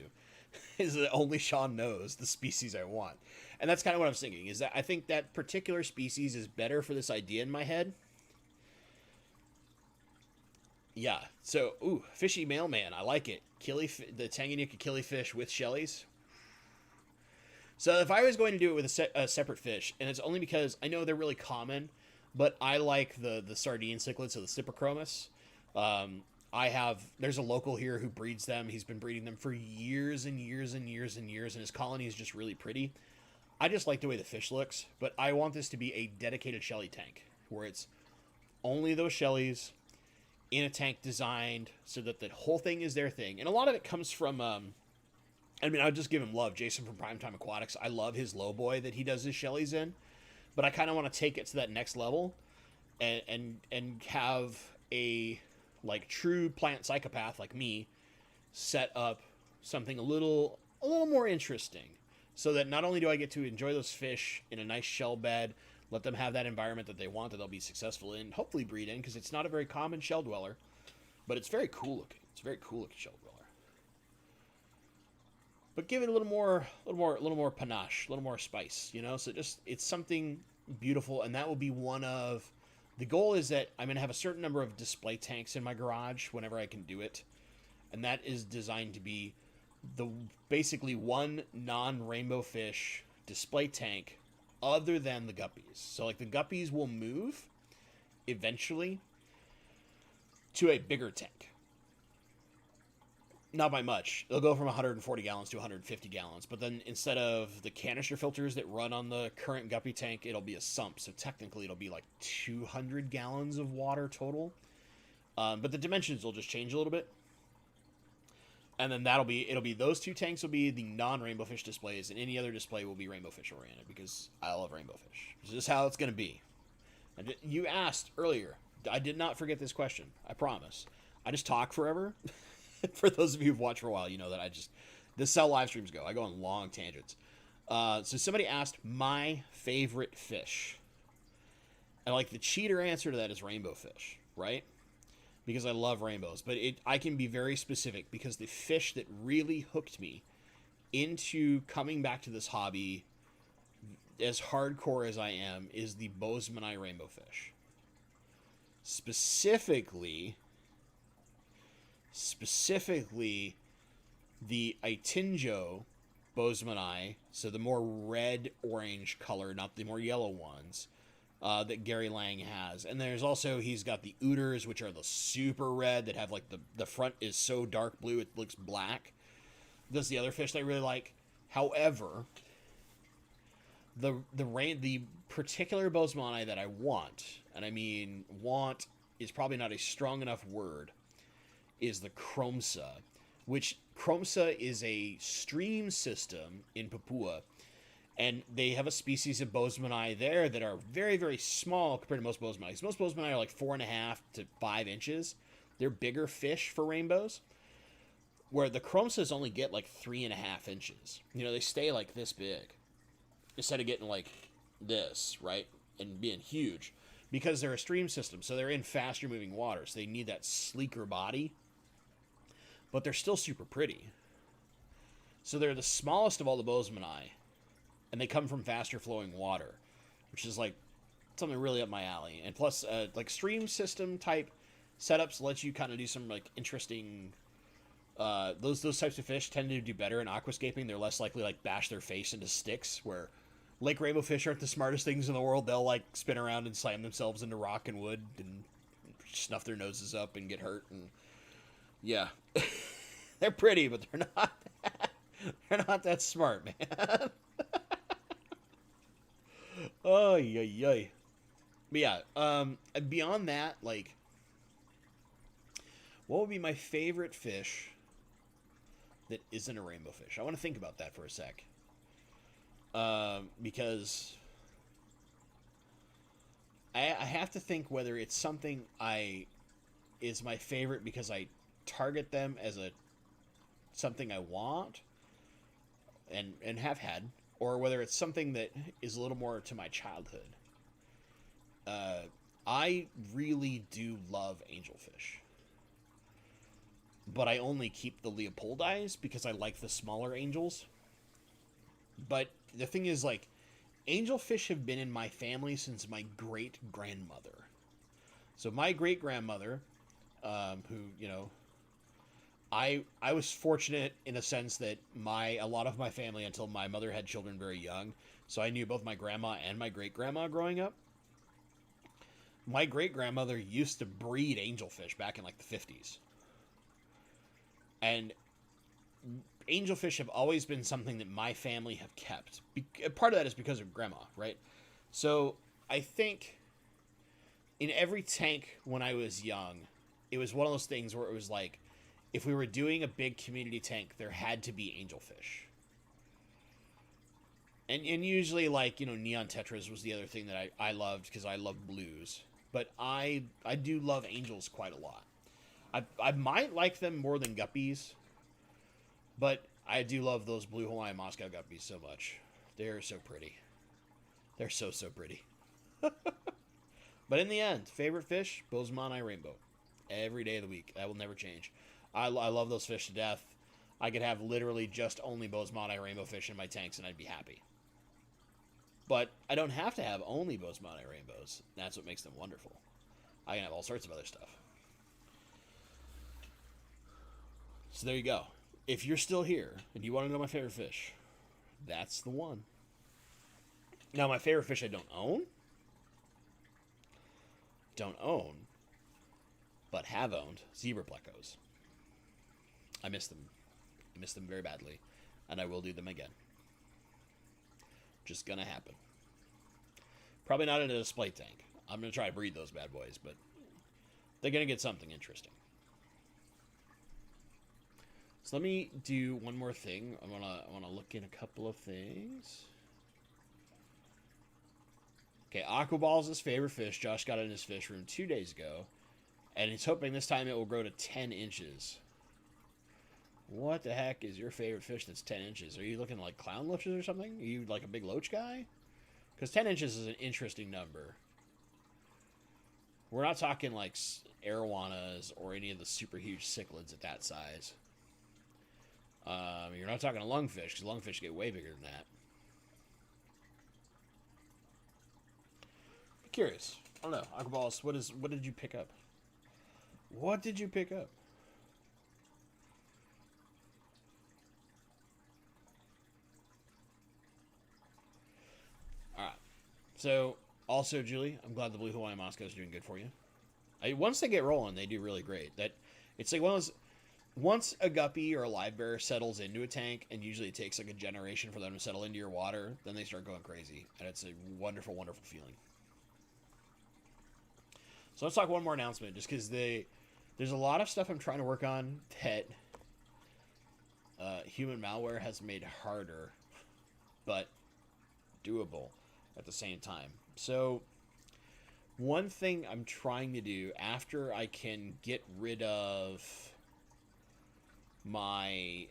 is that only Sean knows the species I want, and that's kind of what I'm thinking. Is that I think that particular species is better for this idea in my head. Yeah. So, fishy mailman. I like it. The Tanganyika killifish with shellies. So if I was going to do it with a separate fish, and it's only because I know they're really common, but I like the sardine cichlids, so the Cyprichromis. There's a local here who breeds them. He's been breeding them for years and years and years and years, and his colony is just really pretty. I just like the way the fish looks, but I want this to be a dedicated shelly tank, where it's only those shellies in a tank designed so that the whole thing is their thing. And a lot of it comes from, I'll just give him love. Jason from Primetime Aquatics. I love his low boy that he does his shellies in, but I kind of want to take it to that next level and have a like true plant psychopath like me set up something a little more interesting, so that not only do I get to enjoy those fish in a nice shell bed, let them have that environment that they want, that they'll be successful in, hopefully breed in, because it's not a very common shell dweller, but it's very cool looking. It's a very cool looking shell dweller. But give it a little more panache, a little more spice, you know. So it's something beautiful, and that will be one of the goal. Is that I'm gonna have a certain number of display tanks in my garage whenever I can do it, and that is designed to be the basically one non-rainbow fish display tank other than the guppies. So like the guppies will move eventually to a bigger tank. Not by much. They'll go from 140 gallons to 150 gallons. But then instead of the canister filters that run on the current guppy tank, it'll be a sump. So technically it'll be like 200 gallons of water total. But the dimensions will just change a little bit. And then it'll be those two tanks will be the non-rainbow fish displays, and any other display will be rainbow fish oriented, because I love rainbow fish. This is how it's going to be. And you asked earlier. I did not forget this question. I promise. I just talk forever. For those of you who've watched for a while, you know that this is how live streams go. I go on long tangents. So somebody asked my favorite fish. And like the cheater answer to that is rainbow fish, right? Because I love rainbows. But I can be very specific, because the fish that really hooked me into coming back to this hobby as hardcore as I am is the Bozemanite rainbow fish. Specifically the Itinjo Bozemanite, so the more red-orange color, not the more yellow ones, that Gary Lang has. And there's also, he's got the Ooters, which are the super red, that have like the front is so dark blue it looks black. That's the other fish that I really like. However, the particular Bozemanite that I want, and I mean want is probably not a strong enough word, is the Chromsa, which Chromsa is a stream system in Papua, and they have a species of Bozemanite there that are very, very small compared to most Bozemanite. Most Bozemanite are like 4.5 to 5 inches. They're bigger fish for rainbows, where the Chromsas only get like 3.5 inches. You know, they stay like this big instead of getting like this, right, and being huge, because they're a stream system, so they're in faster moving waters. They need that sleeker body, but they're still super pretty. So they're the smallest of all the Bozemanite, and they come from faster flowing water, which is like something really up my alley. And plus, like stream system type setups let you kind of do some like interesting. Those types of fish tend to do better in aquascaping. They're less likely like bash their face into sticks, where lake rainbow fish aren't the smartest things in the world. They'll like spin around and slam themselves into rock and wood and snuff their noses up and get hurt. And yeah, they're pretty, but they're not. They're not that smart, man. Oh, yay. But yeah, beyond that, like, what would be my favorite fish that isn't a rainbow fish? I want to think about that for a sec. Because I have to think whether it's something I is my favorite because I target them as a something I want and have had, or whether it's something that is a little more to my childhood. I really do love angelfish, but I only keep the Leopoldis because I like the smaller angels. But the thing is, like, angelfish have been in my family since my great grandmother. So my great grandmother, who I was fortunate in a sense that a lot of my family until my mother had children very young, so I knew both my grandma and my great grandma growing up. My great grandmother used to breed angelfish back in like the 50s, and angelfish have always been something that my family have kept. Part of that is because of grandma, right? So I think in every tank when I was young, it was one of those things where it was like, if we were doing a big community tank, there had to be angelfish. And usually, like, neon tetras was the other thing that I loved because I love blues. But I do love angels quite a lot. I might like them more than guppies, but I do love those blue Hawaiian Moscow guppies so much. They're so pretty. They're so, so pretty. But in the end, favorite fish, Bozeman rainbow. Every day of the week. That will never change. I love those fish to death. I could have literally just only Bozeman rainbow fish in my tanks and I'd be happy. But I don't have to have only Bozeman rainbows. That's what makes them wonderful. I can have all sorts of other stuff. So there you go. If you're still here and you want to know my favorite fish, that's the one. Now, my favorite fish I don't own, but have owned, zebra plecos. I miss them. I miss them very badly, and I will do them again. Just gonna happen. Probably not in a display tank. I'm gonna try to breed those bad boys, but they're gonna get something interesting. So let me do one more thing. I wanna look in a couple of things. Okay, Aquaball is his favorite fish. Josh got it in his fish room 2 days ago, and he's hoping this time it will grow to 10 inches. What the heck is your favorite fish that's 10 inches? Are you looking like clown loaches or something? Are you like a big loach guy? Because 10 inches is an interesting number. We're not talking like arowanas or any of the super huge cichlids at that size. You're not talking a lungfish, because lungfish get way bigger than that. I'm curious. I don't know. Aquaballs, what did you pick up? What did you pick up? Alright. So, also, Julie, I'm glad the Blue Hawaiian Moscow is doing good for you. Once they get rolling, they do really great. It's like one of those... Once a guppy or a live bear settles into a tank, and usually it takes like a generation for them to settle into your water, then they start going crazy. And it's a wonderful, wonderful feeling. So let's talk one more announcement, just because there's a lot of stuff I'm trying to work on that Human Malware has made harder, but doable at the same time. So one thing I'm trying to do after I can get rid of my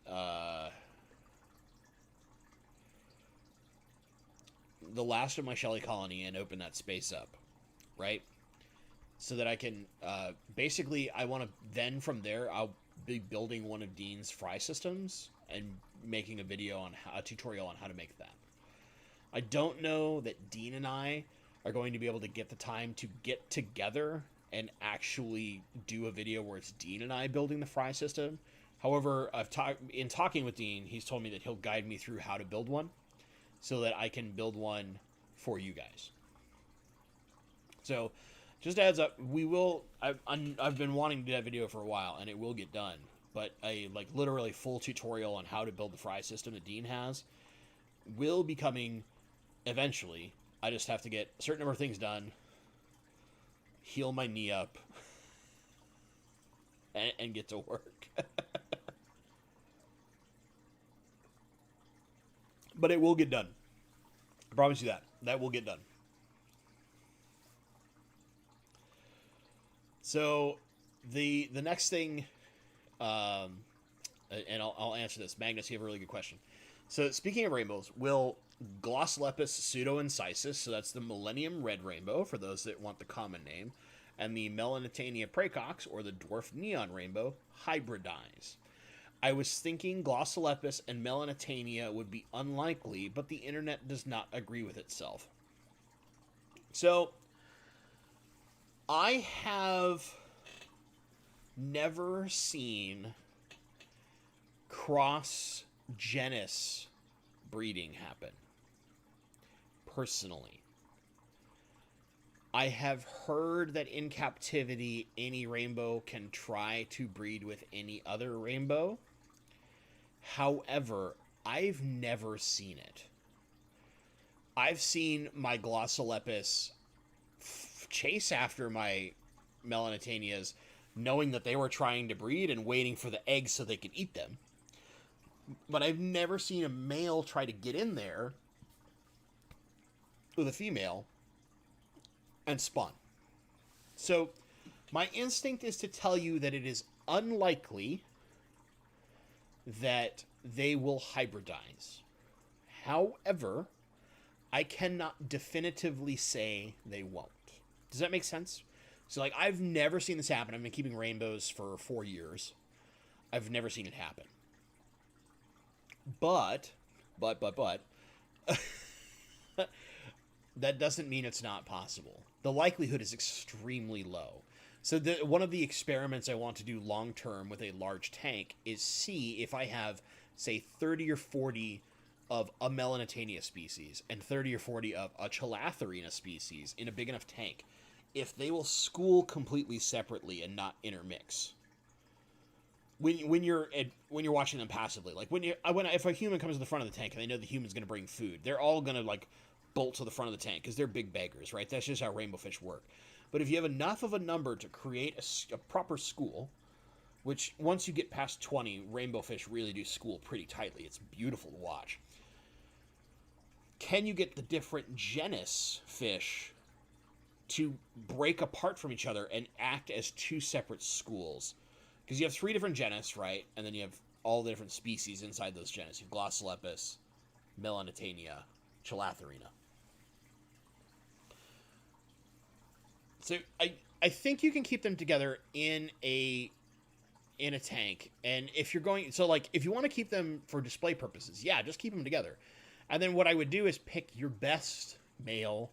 the last of my Shelly colony and open that space up, right? So that I can basically, I want to then from there I'll be building one of Dean's fry systems and making a video on a tutorial on how to make that. I don't know that Dean and I are going to be able to get the time to get together and actually do a video where it's Dean and I building the fry system. However, in talking with Dean, he's told me that he'll guide me through how to build one so that I can build one for you guys. So, just a heads up, we will... I've been wanting to do that video for a while, and it will get done. But a literally full tutorial on how to build the fry system that Dean has will be coming eventually. I just have to get a certain number of things done, heal my knee up, and get to work. But it will get done. I promise you that. That will get done. So, the next thing, and I'll answer this. Magnus, you have a really good question. So, speaking of rainbows, will Glossolepis pseudoincisus, so that's the Millennium Red Rainbow, for those that want the common name, and the Melanitania praecox, or the Dwarf Neon Rainbow, hybridize? I was thinking Glossolepis and Melanitania would be unlikely, but the internet does not agree with itself. So, I have never seen cross-genus breeding happen, personally. I have heard that in captivity, any rainbow can try to breed with any other rainbow. However, I've never seen it. I've seen my Glossolepis chase after my Melanitanias, knowing that they were trying to breed and waiting for the eggs so they could eat them. But I've never seen a male try to get in there with a female and spawn. So, my instinct is to tell you that it is unlikely that they will hybridize. However, I cannot definitively say they won't. Does that make sense? So, like, I've never seen this happen. I've been keeping rainbows for 4 years. I've never seen it happen. But, that doesn't mean it's not possible. The likelihood is extremely low. So one of the experiments I want to do long term with a large tank is see if I have, say, 30 or 40 of a Melanitania species and 30 or 40 of a Chalatherina species in a big enough tank, if they will school completely separately and not intermix. When you're watching them passively, like if a human comes to the front of the tank and they know the human's going to bring food, they're all going to like bolt to the front of the tank because they're big beggars, right? That's just how rainbow fish work. But if you have enough of a number to create a proper school, which once you get past 20, rainbow fish really do school pretty tightly. It's beautiful to watch. Can you get the different genus fish to break apart from each other and act as two separate schools? Because you have 3 different genus, right? And then you have all the different species inside those genus. You have Glossolepis, Melanitania, Chalatherina. So I think you can keep them together in a tank. And if you're going, so like if you want to keep them for display purposes, yeah, just keep them together. And then what I would do is pick your best male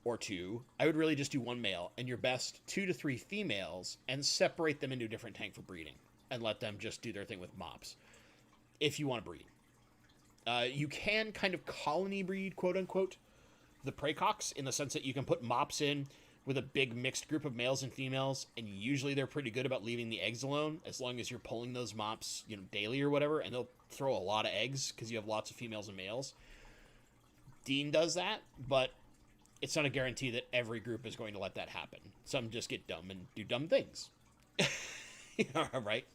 or 2. I would really just do 1 male and your best 2 to 3 females and separate them into a different tank for breeding and let them just do their thing with mops if you want to breed. You can kind of colony breed, quote unquote, the praecox in the sense that you can put mops in with a big mixed group of males and females, and usually they're pretty good about leaving the eggs alone as long as you're pulling those mops, daily or whatever, and they'll throw a lot of eggs because you have lots of females and males. Dean does that, but it's not a guarantee that every group is going to let that happen. Some just get dumb and do dumb things. Right?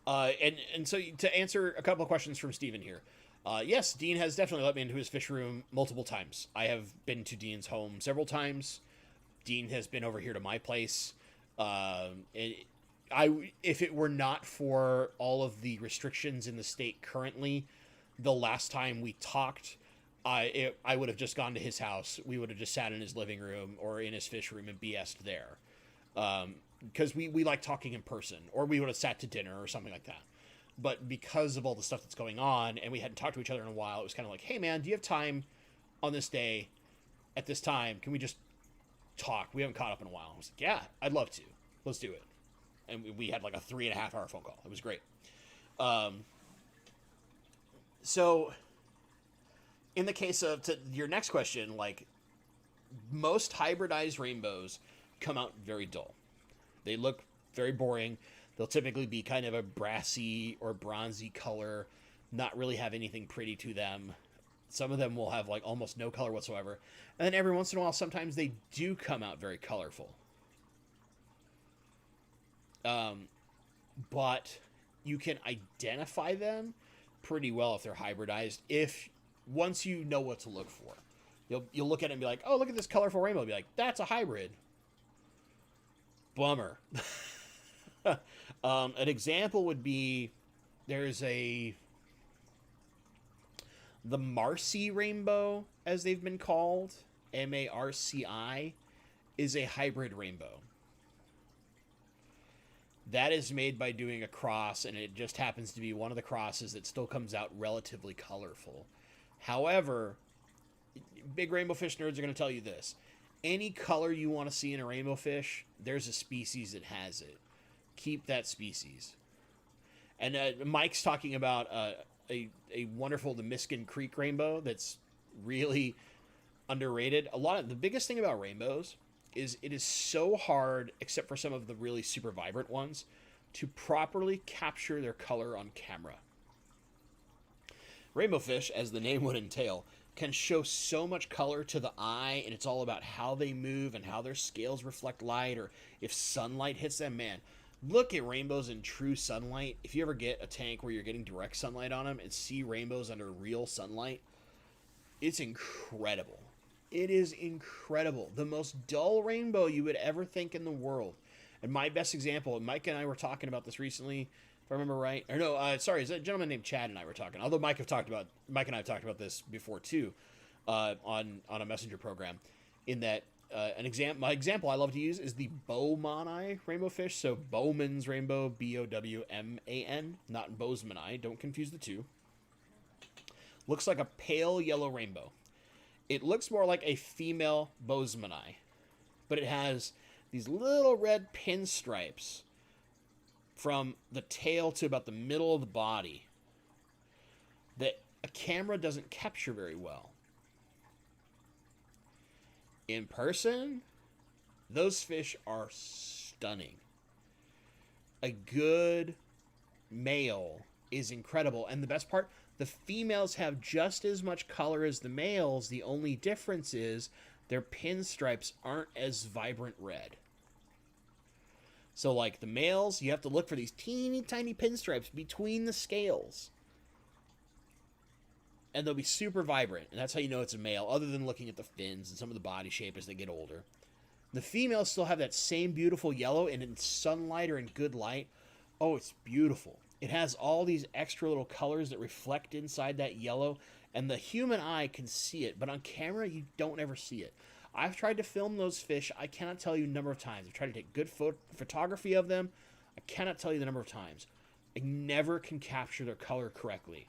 And so to answer a couple of questions from Steven here. Yes, Dean has definitely let me into his fish room multiple times. I have been to Dean's home several times. Dean has been over here to my place. If it were not for all of the restrictions in the state currently, the last time we talked, I would have just gone to his house. We would have just sat in his living room or in his fish room and BS'd there. Because we like talking in person, or we would have sat to dinner or something like that. But because of all the stuff that's going on, and we hadn't talked to each other in a while, it was kind of like, hey man, do you have time on this day, at this time? Can we just talk? We haven't caught up in a while. I was like, yeah, I'd love to. Let's do it. And we had like a 3.5 hour phone call. It was great. So in the case of, to your next question, like most hybridized rainbows come out very dull. They look very boring. They'll typically be kind of a brassy or bronzy color, not really have anything pretty to them. Some of them will have like almost no color whatsoever. And then every once in a while, sometimes they do come out very colorful. But you can identify them pretty well if they're hybridized. If once you know what to look for, you'll look at it and be like, oh, look at this colorful rainbow. Be like, that's a hybrid. Bummer. An example would be there's the Marci rainbow, as they've been called, Marci, is a hybrid rainbow. That is made by doing a cross, and it just happens to be one of the crosses that still comes out relatively colorful. However, big rainbow fish nerds are going to tell you this. Any color you want to see in a rainbow fish, there's a species that has it. Keep that species. And Mike's talking about a wonderful Temiscan Creek rainbow that's really underrated. The biggest thing about rainbows is it is so hard, except for some of the really super vibrant ones, to properly capture their color on camera. Rainbow fish, as the name would entail, can show so much color to the eye, and it's all about how they move and how their scales reflect light, or if sunlight hits them. Man, look at rainbows in true sunlight. If you ever get a tank where you're getting direct sunlight on them and see rainbows under real sunlight, it's incredible. It is incredible. The most dull rainbow you would ever think in the world. And my best example, Mike and I were talking about this recently, if I remember right. Or no, sorry, is that a gentleman named Chad and I were talking. Although Mike and I have talked about this before too, on a messenger program. In that, my example I love to use is the Bowmani rainbow fish. So Bowman's rainbow, Bowman, not Bozeman. Don't confuse the two. Looks like a pale yellow rainbow. It looks more like a female Bozeman, but it has these little red pinstripes from the tail to about the middle of the body that a camera doesn't capture very well. In person, those fish are stunning. A good male is incredible, and the best part, the females have just as much color as the males. The only difference is their pinstripes aren't as vibrant red. So like the males, you have to look for these teeny tiny pinstripes between the scales. And they'll be super vibrant, and that's how you know it's a male, other than looking at the fins and some of the body shape as they get older. The females still have that same beautiful yellow, and in sunlight or in good light, oh, it's beautiful. It has all these extra little colors that reflect inside that yellow, and the human eye can see it, but on camera, you don't ever see it. I've tried to film those fish. I cannot tell you the number of times. I've tried to take good photography of them. I cannot tell you the number of times. I never can capture their color correctly.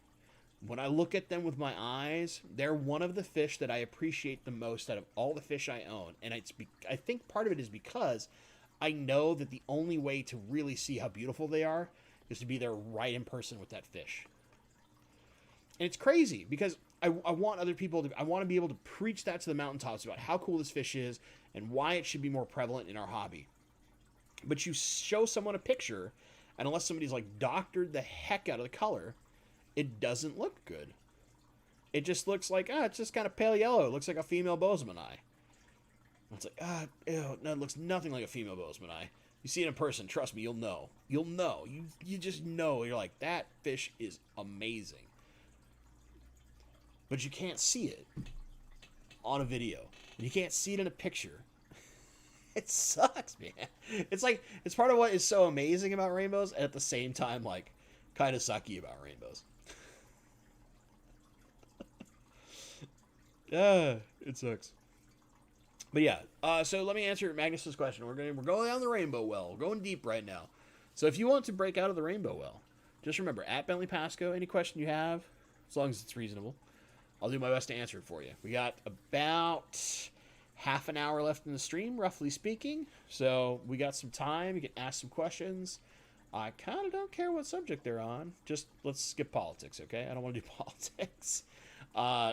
When I look at them with my eyes, they're one of the fish that I appreciate the most out of all the fish I own, and I think part of it is because I know that the only way to really see how beautiful they are is to be there right in person with that fish. And it's crazy because I want other people to, I want to be able to preach that to the mountaintops about how cool this fish is and why it should be more prevalent in our hobby. But you show someone a picture, and unless somebody's like doctored the heck out of the color, it doesn't look good. It just looks like, it's just kind of pale yellow. It looks like a female Bozeman. It's like, ew, no, it looks nothing like a female Bozeman. You see it in person, trust me, you'll know. You'll know. You just know. You're like, that fish is amazing. But you can't see it on a video. And you can't see it in a picture. It sucks, man. It's like, it's part of what is so amazing about rainbows, and at the same time, like, kind of sucky about rainbows. It sucks. But yeah, so let me answer Magnus's question. We're going down the rainbow well. We're going deep right now. So if you want to break out of the rainbow well, just remember, at Bentley Pasco, any question you have, as long as it's reasonable, I'll do my best to answer it for you. We got about half an hour left in the stream, roughly speaking. So we got some time. You can ask some questions. I kind of don't care what subject they're on. Just let's skip politics, okay? I don't want to do politics.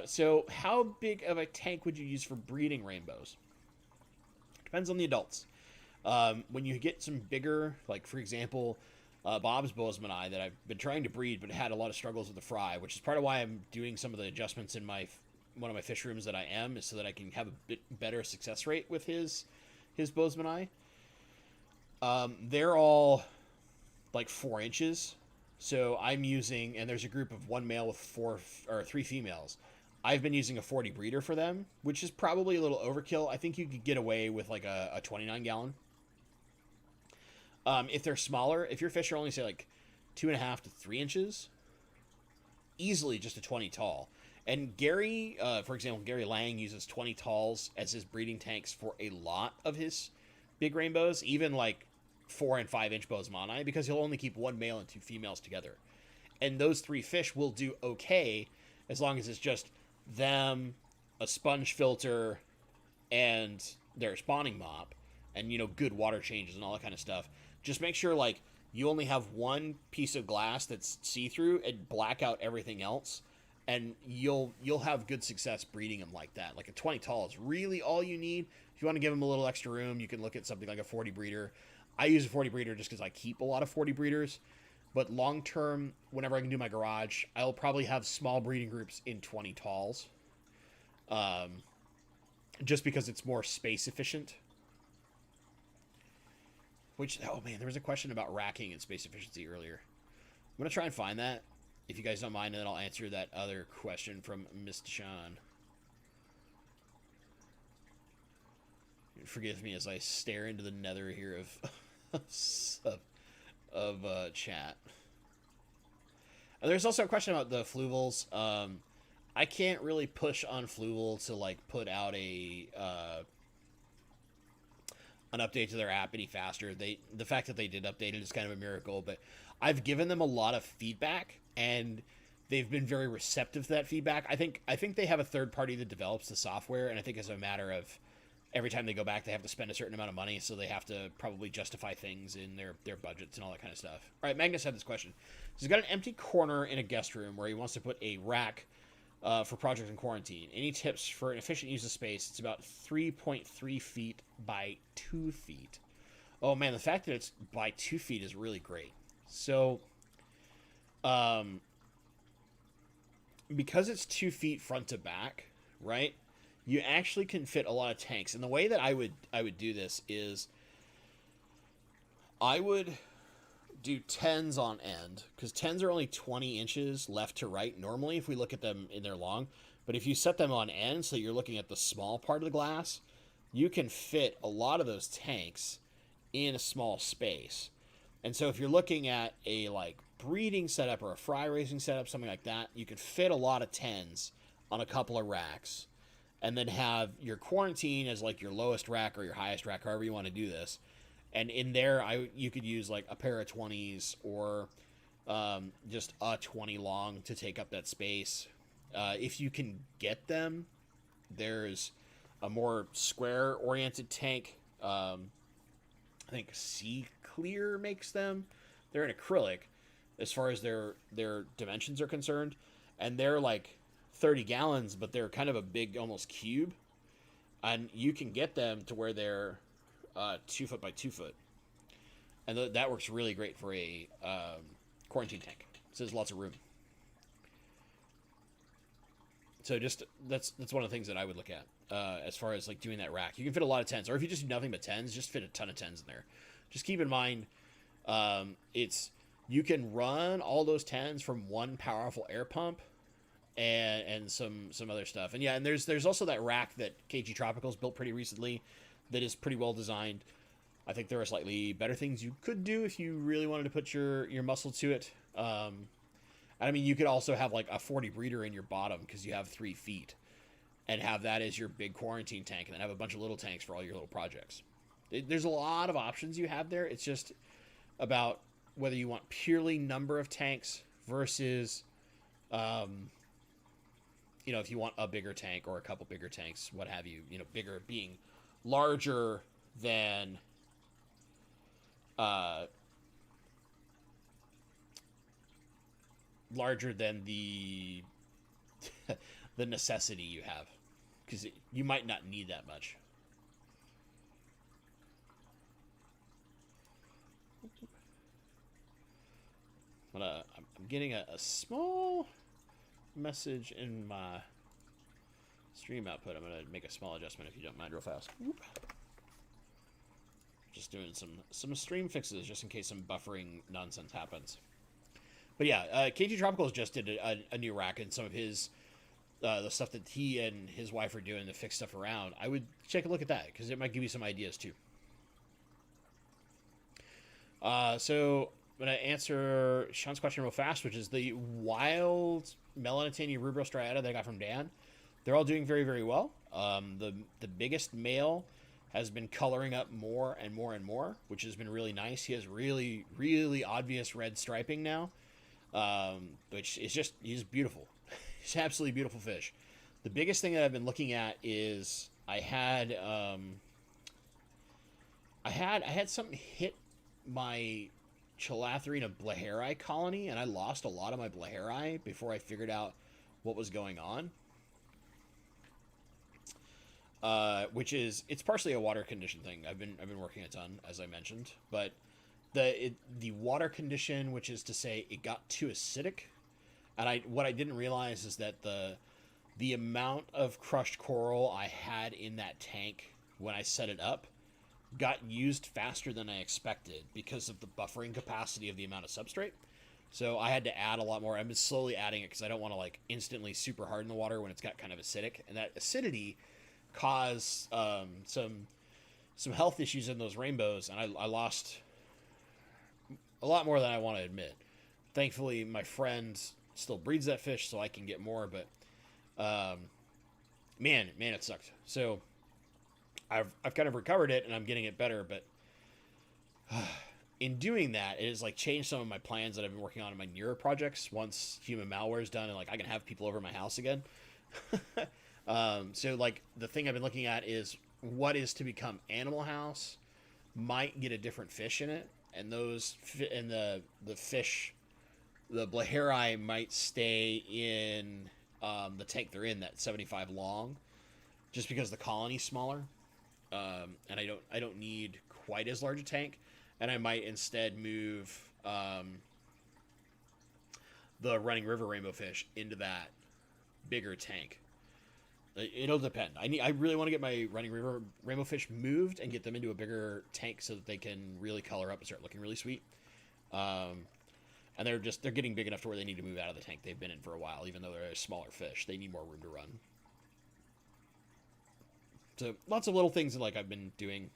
So how big of a tank would you use for breeding rainbows? Depends on the adults. When you get some bigger, like for example, Bob's Bozeman that I've been trying to breed, but had a lot of struggles with the fry, which is part of why I'm doing some of the adjustments in one of my fish rooms that I am, is so that I can have a bit better success rate with his Bozeman. They're all like 4 inches. So I'm using, and there's a group of 1 male with 3 females. I've been using a 40 breeder for them, which is probably a little overkill. I think you could get away with like a 29 gallon. If they're smaller, if your fish are only say like 2.5 to 3 inches, easily just a 20 tall. And Gary, for example, Gary Lang uses 20 talls as his breeding tanks for a lot of his big rainbows, even like 4 and 5 inch Bozeman, because he'll only keep 1 male and 2 females together. And those 3 fish will do okay as long as it's just them, a sponge filter, and their spawning mop, and, you know, good water changes and all that kind of stuff. Just make sure, like, you only have one piece of glass that's see-through and black out everything else, and you'll have good success breeding them like that. Like a 20 tall is really all you need. If you want to give them a little extra room, you can look at something like a 40 breeder. I use a 40 breeder just because I keep a lot of 40 breeders. But long term, whenever I can do my garage, I'll probably have small breeding groups in 20 talls. Just because it's more space efficient. Which, oh man, there was a question about racking and space efficiency earlier. I'm going to try and find that, if you guys don't mind, and then I'll answer that other question from Miss Deshawn. Forgive me as I stare into the nether here of chat. And there's also a question about the fluvels. I can't really push on Fluval to like put out an update to their app any faster. The fact that they did update it is kind of a miracle, but I've given them a lot of feedback and they've been very receptive to that feedback. I think they have a third party that develops the software, and I think it's a matter of every time they go back, they have to spend a certain amount of money, so they have to probably justify things in their budgets and all that kind of stuff. All right, Magnus had this question. He's got an empty corner in a guest room where he wants to put a rack for project in quarantine. Any tips for an efficient use of space? It's about 3.3 feet by 2 feet. Oh man, the fact that it's by 2 feet is really great. So, because it's 2 feet front to back, right? You actually can fit a lot of tanks. And the way that I would do this is I would do 10s on end, because 10s are only 20 inches left to right normally if we look at them in their long. But if you set them on end so you're looking at the small part of the glass, you can fit a lot of those tanks in a small space. And so if you're looking at a like breeding setup or a fry raising setup, something like that, you can fit a lot of 10s on a couple of racks, and then have your quarantine as like your lowest rack or your highest rack, however you want to do this. And in there, you could use like a pair of 20s or just a 20 long to take up that space. If you can get them, there's a more square-oriented tank. I think Sea Clear makes them. They're in acrylic as far as their dimensions are concerned. And they're like 30 gallons, but they're kind of a big, almost cube. And you can get them to where they're 2 foot by 2 foot. And that works really great for a quarantine tank. So there's lots of room. So just that's one of the things that I would look at as far as like doing that rack. You can fit a lot of 10s, or if you just do nothing but 10s, just fit a ton of 10s in there. Just keep in mind, you can run all those 10s from one powerful air pump and some other stuff. And yeah, and there's also that rack that KG Tropicals built pretty recently that is pretty well designed. I think there are slightly better things you could do if you really wanted to put your muscle to it. I mean, you could also have like a 40 breeder in your bottom because you have 3 feet, and have that as your big quarantine tank, and then have a bunch of little tanks for all your little projects. There's a lot of options you have there. It's just about whether you want purely number of tanks versus, if you want a bigger tank or a couple bigger tanks, what have you. Bigger being larger than the the necessity you have, because you might not need that much. getting a small message in my stream output. I'm going to make a small adjustment if you don't mind real fast. Whoop. Just doing some stream fixes just in case some buffering nonsense happens. But yeah, KG Tropicals just did a new rack, and some of his the stuff that he and his wife are doing to fix stuff around. I would take a look at that because it might give you some ideas too. So I'm going to answer Sean's question real fast, which is the wild Melanitania rubrostriata that I got from Dan. They're all doing very, very well. The biggest male has been coloring up more and more and more, which has been really nice. He has really, really obvious red striping now, which is just, he's beautiful. He's an absolutely beautiful fish. The biggest thing that I've been looking at is I had something hit my Chilatherina blaheri colony, and I lost a lot of my blaheri before I figured out what was going on. Which is, it's partially a water condition thing. I've been working a ton, as I mentioned, but the water condition, which is to say it got too acidic, and what I didn't realize is that the amount of crushed coral I had in that tank when I set it up got used faster than I expected because of the buffering capacity of the amount of substrate. So I had to add a lot more. I've been slowly adding it because I don't want to like instantly super harden the water when it's got kind of acidic, and that acidity caused some health issues in those rainbows, and I lost a lot more than I want to admit. Thankfully, my friend still breeds that fish, so I can get more. But man, it sucked. So I've kind of recovered it, and I'm getting it better. But in doing that, it has like changed some of my plans that I've been working on in my newer projects. Once Human Malware is done, and like I can have people over my house again. So like the thing I've been looking at is what is to become Animal House might get a different fish in it, and those and the fish, the blaheri might stay in the tank they're in, that 75 long, just because the colony's smaller, and I don't need quite as large a tank, and I might instead move the Running River rainbow fish into that bigger tank. It'll depend. I really want to get my Running River rainbow fish moved and get them into a bigger tank so that they can really color up and start looking really sweet. And they're getting big enough to where they need to move out of the tank they've been in for a while, even though they're a smaller fish. They need more room to run. So lots of little things that like I've been doing.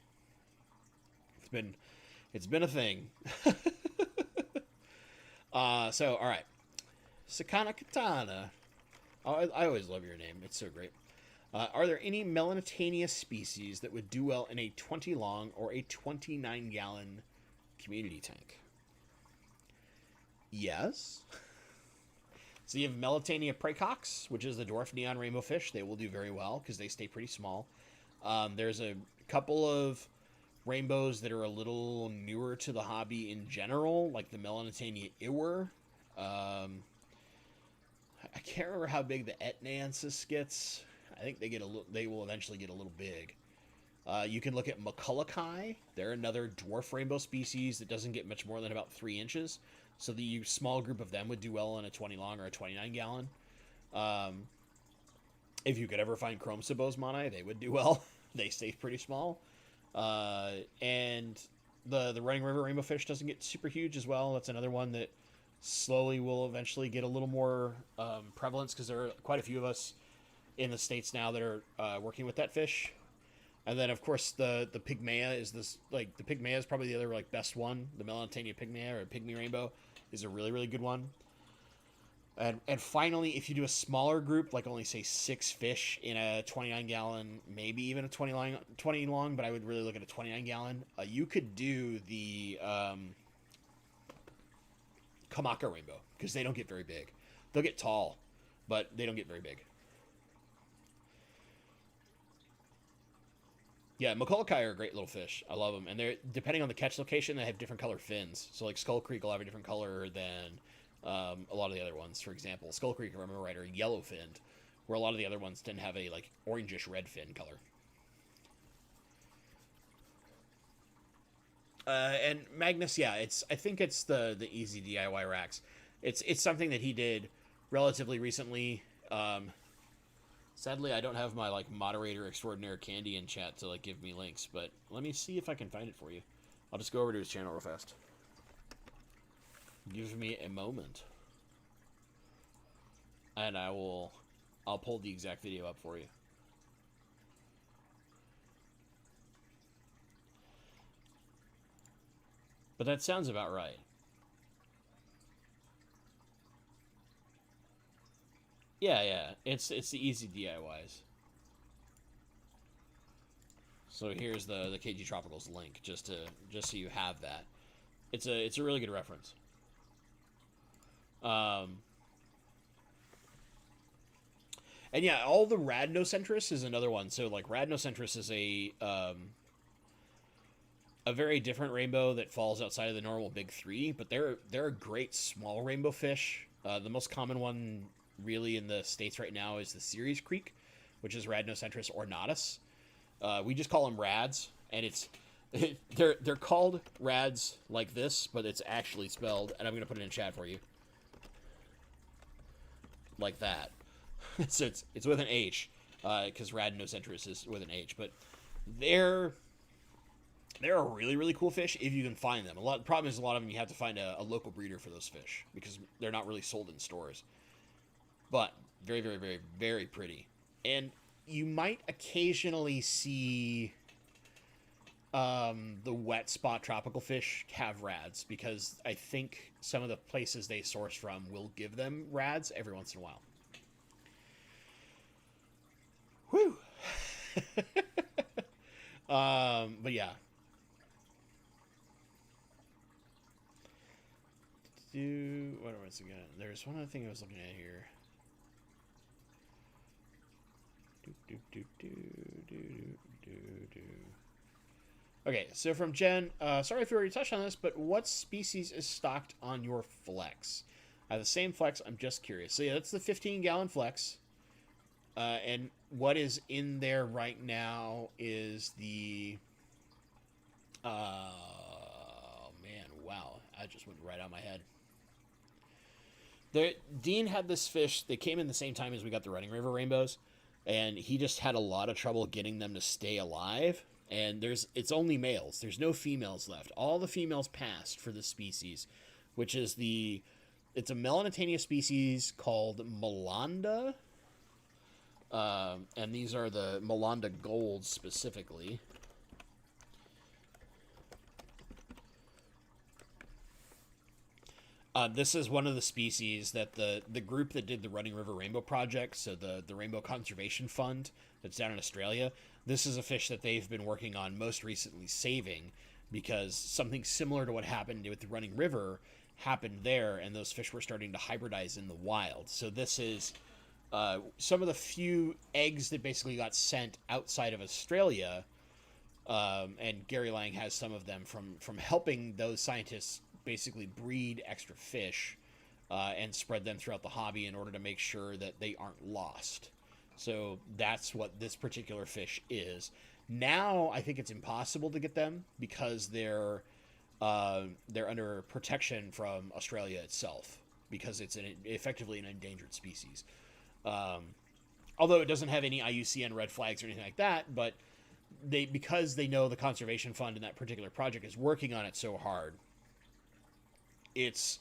It's been a thing. So all right, Sakana Katana. I always love your name. It's so great. Are there any Melanitania species that would do well in a 20 long or a 29 gallon community tank? Yes. So you have Melanitania praecox, which is the dwarf neon rainbow fish. They will do very well because they stay pretty small. There's a couple of rainbows that are a little newer to the hobby in general, like the Melanitania iwer. I can't remember how big the Etnansis gets. I think they will eventually get a little big. You can look at Macroalgae. They're another dwarf rainbow species that doesn't get much more than about 3 inches. So the small group of them would do well in a 20 long or a 29 gallon. If you could ever find Chrome Sibosmani, they would do well. They stay pretty small. And the Running River rainbow fish doesn't get super huge as well. That's another one that slowly will eventually get a little more prevalence because there are quite a few of us in the States now that are working with that fish. And then of course the Pygmea is this, like, the Pygmea is probably the other like best one. The Melanitania Pygmea or Pygmy Rainbow is a really, really good one. And finally, if you do a smaller group, like only say 6 fish in a 29 gallon, maybe even a 20 long, but I would really look at a 29 gallon. You could do the Kamaka Rainbow, because they don't get very big. They'll get tall, but they don't get very big. Yeah, Macroalgae are a great little fish. I love them. And they're, depending on the catch location, they have different color fins. So like Skull Creek will have a different color than a lot of the other ones. For example, Skull Creek, if I remember right, are yellow finned, where a lot of the other ones tend to have a like orangish red fin color. And Magnus, yeah, I think it's the easy DIY racks. It's something that he did relatively recently. Sadly, I don't have my like moderator extraordinaire Candy in chat to like give me links, but let me see if I can find it for you. I'll just go over to his channel real fast. Give me a moment, and I'll pull the exact video up for you. But that sounds about right. Yeah. It's the easy DIYs. So here's the KG Tropicals link, just so you have that. It's a really good reference. And yeah, all the Radnocentris is another one. So like Radnocentris is a very different rainbow that falls outside of the normal big three, but they're a great small rainbow fish. The most common one really in the States right now is the Ceres Creek, which is Radnocentris ornatus. We just call them rads, and it's they're called rads like this, but it's actually spelled, and I'm gonna put it in chat for you, like that. So it's with an H, because Radnocentris is with an H, but they're a really, really cool fish if you can find them. The problem is a lot of them you have to find a local breeder for those fish because they're not really sold in stores. But very, very, very, very pretty. And you might occasionally see the wet spot tropical fish have rads because I think some of the places they source from will give them rads every once in a while. Whew. But yeah. What was it again? There's one other thing I was looking at here. Okay, so from Jen, sorry if you already touched on this, but what species is stocked on your flex? I have the same flex, I'm just curious. So yeah, that's the 15-gallon flex. And what is in there right now is the... man, wow. I just went right out of my head. Dean had this fish. They came in the same time as we got the Running River rainbows, and he just had a lot of trouble getting them to stay alive. And it's only males. There's no females left. All the females passed for this species, which is it's a Melanitania species called Melanda. And these are the Melanda Golds specifically. This is one of the species that the group that did the Running River Rainbow Project, so the Rainbow Conservation Fund that's down in Australia, this is a fish that they've been working on most recently saving because something similar to what happened with the Running River happened there, and those fish were starting to hybridize in the wild. So this is some of the few eggs that basically got sent outside of Australia, and Gary Lang has some of them from helping those scientists basically breed extra fish and spread them throughout the hobby in order to make sure that they aren't lost. So that's what this particular fish is. Now I think it's impossible to get them because they're under protection from Australia itself because it's effectively an endangered species. Although it doesn't have any IUCN red flags or anything like that, but because they know the Conservation Fund and that particular project is working on it so hard, it's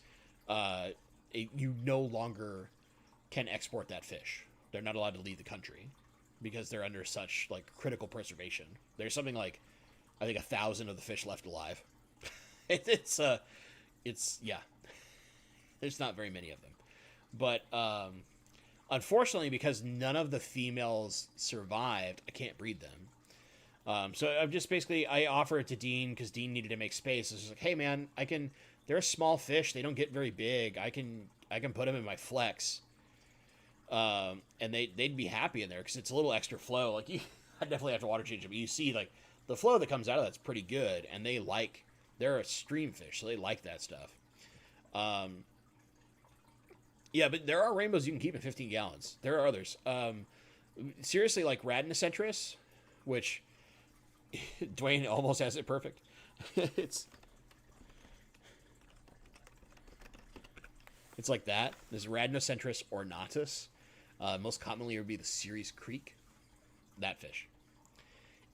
you no longer can export that fish. They're not allowed to leave the country because they're under such like critical preservation. There's something like I think 1,000 of the fish left alive. It's yeah. There's not very many of them, but unfortunately, because none of the females survived, I can't breed them. So I'm just basically I offer it to Dean because Dean needed to make space. It's like, hey man, they're a small fish. They don't get very big. I can put them in my flex, and they'd be happy in there because it's a little extra flow. Like I definitely have to water change them. You see, like the flow that comes out of that's pretty good, and they're a stream fish, so they like that stuff. Yeah, but there are rainbows you can keep in 15 gallons. There are others. Seriously, like Radnocentris, which Dwayne almost has it perfect. It's like that. There's Rhamnocentris ornatus. Most commonly, it would be the Ceres Creek. That fish.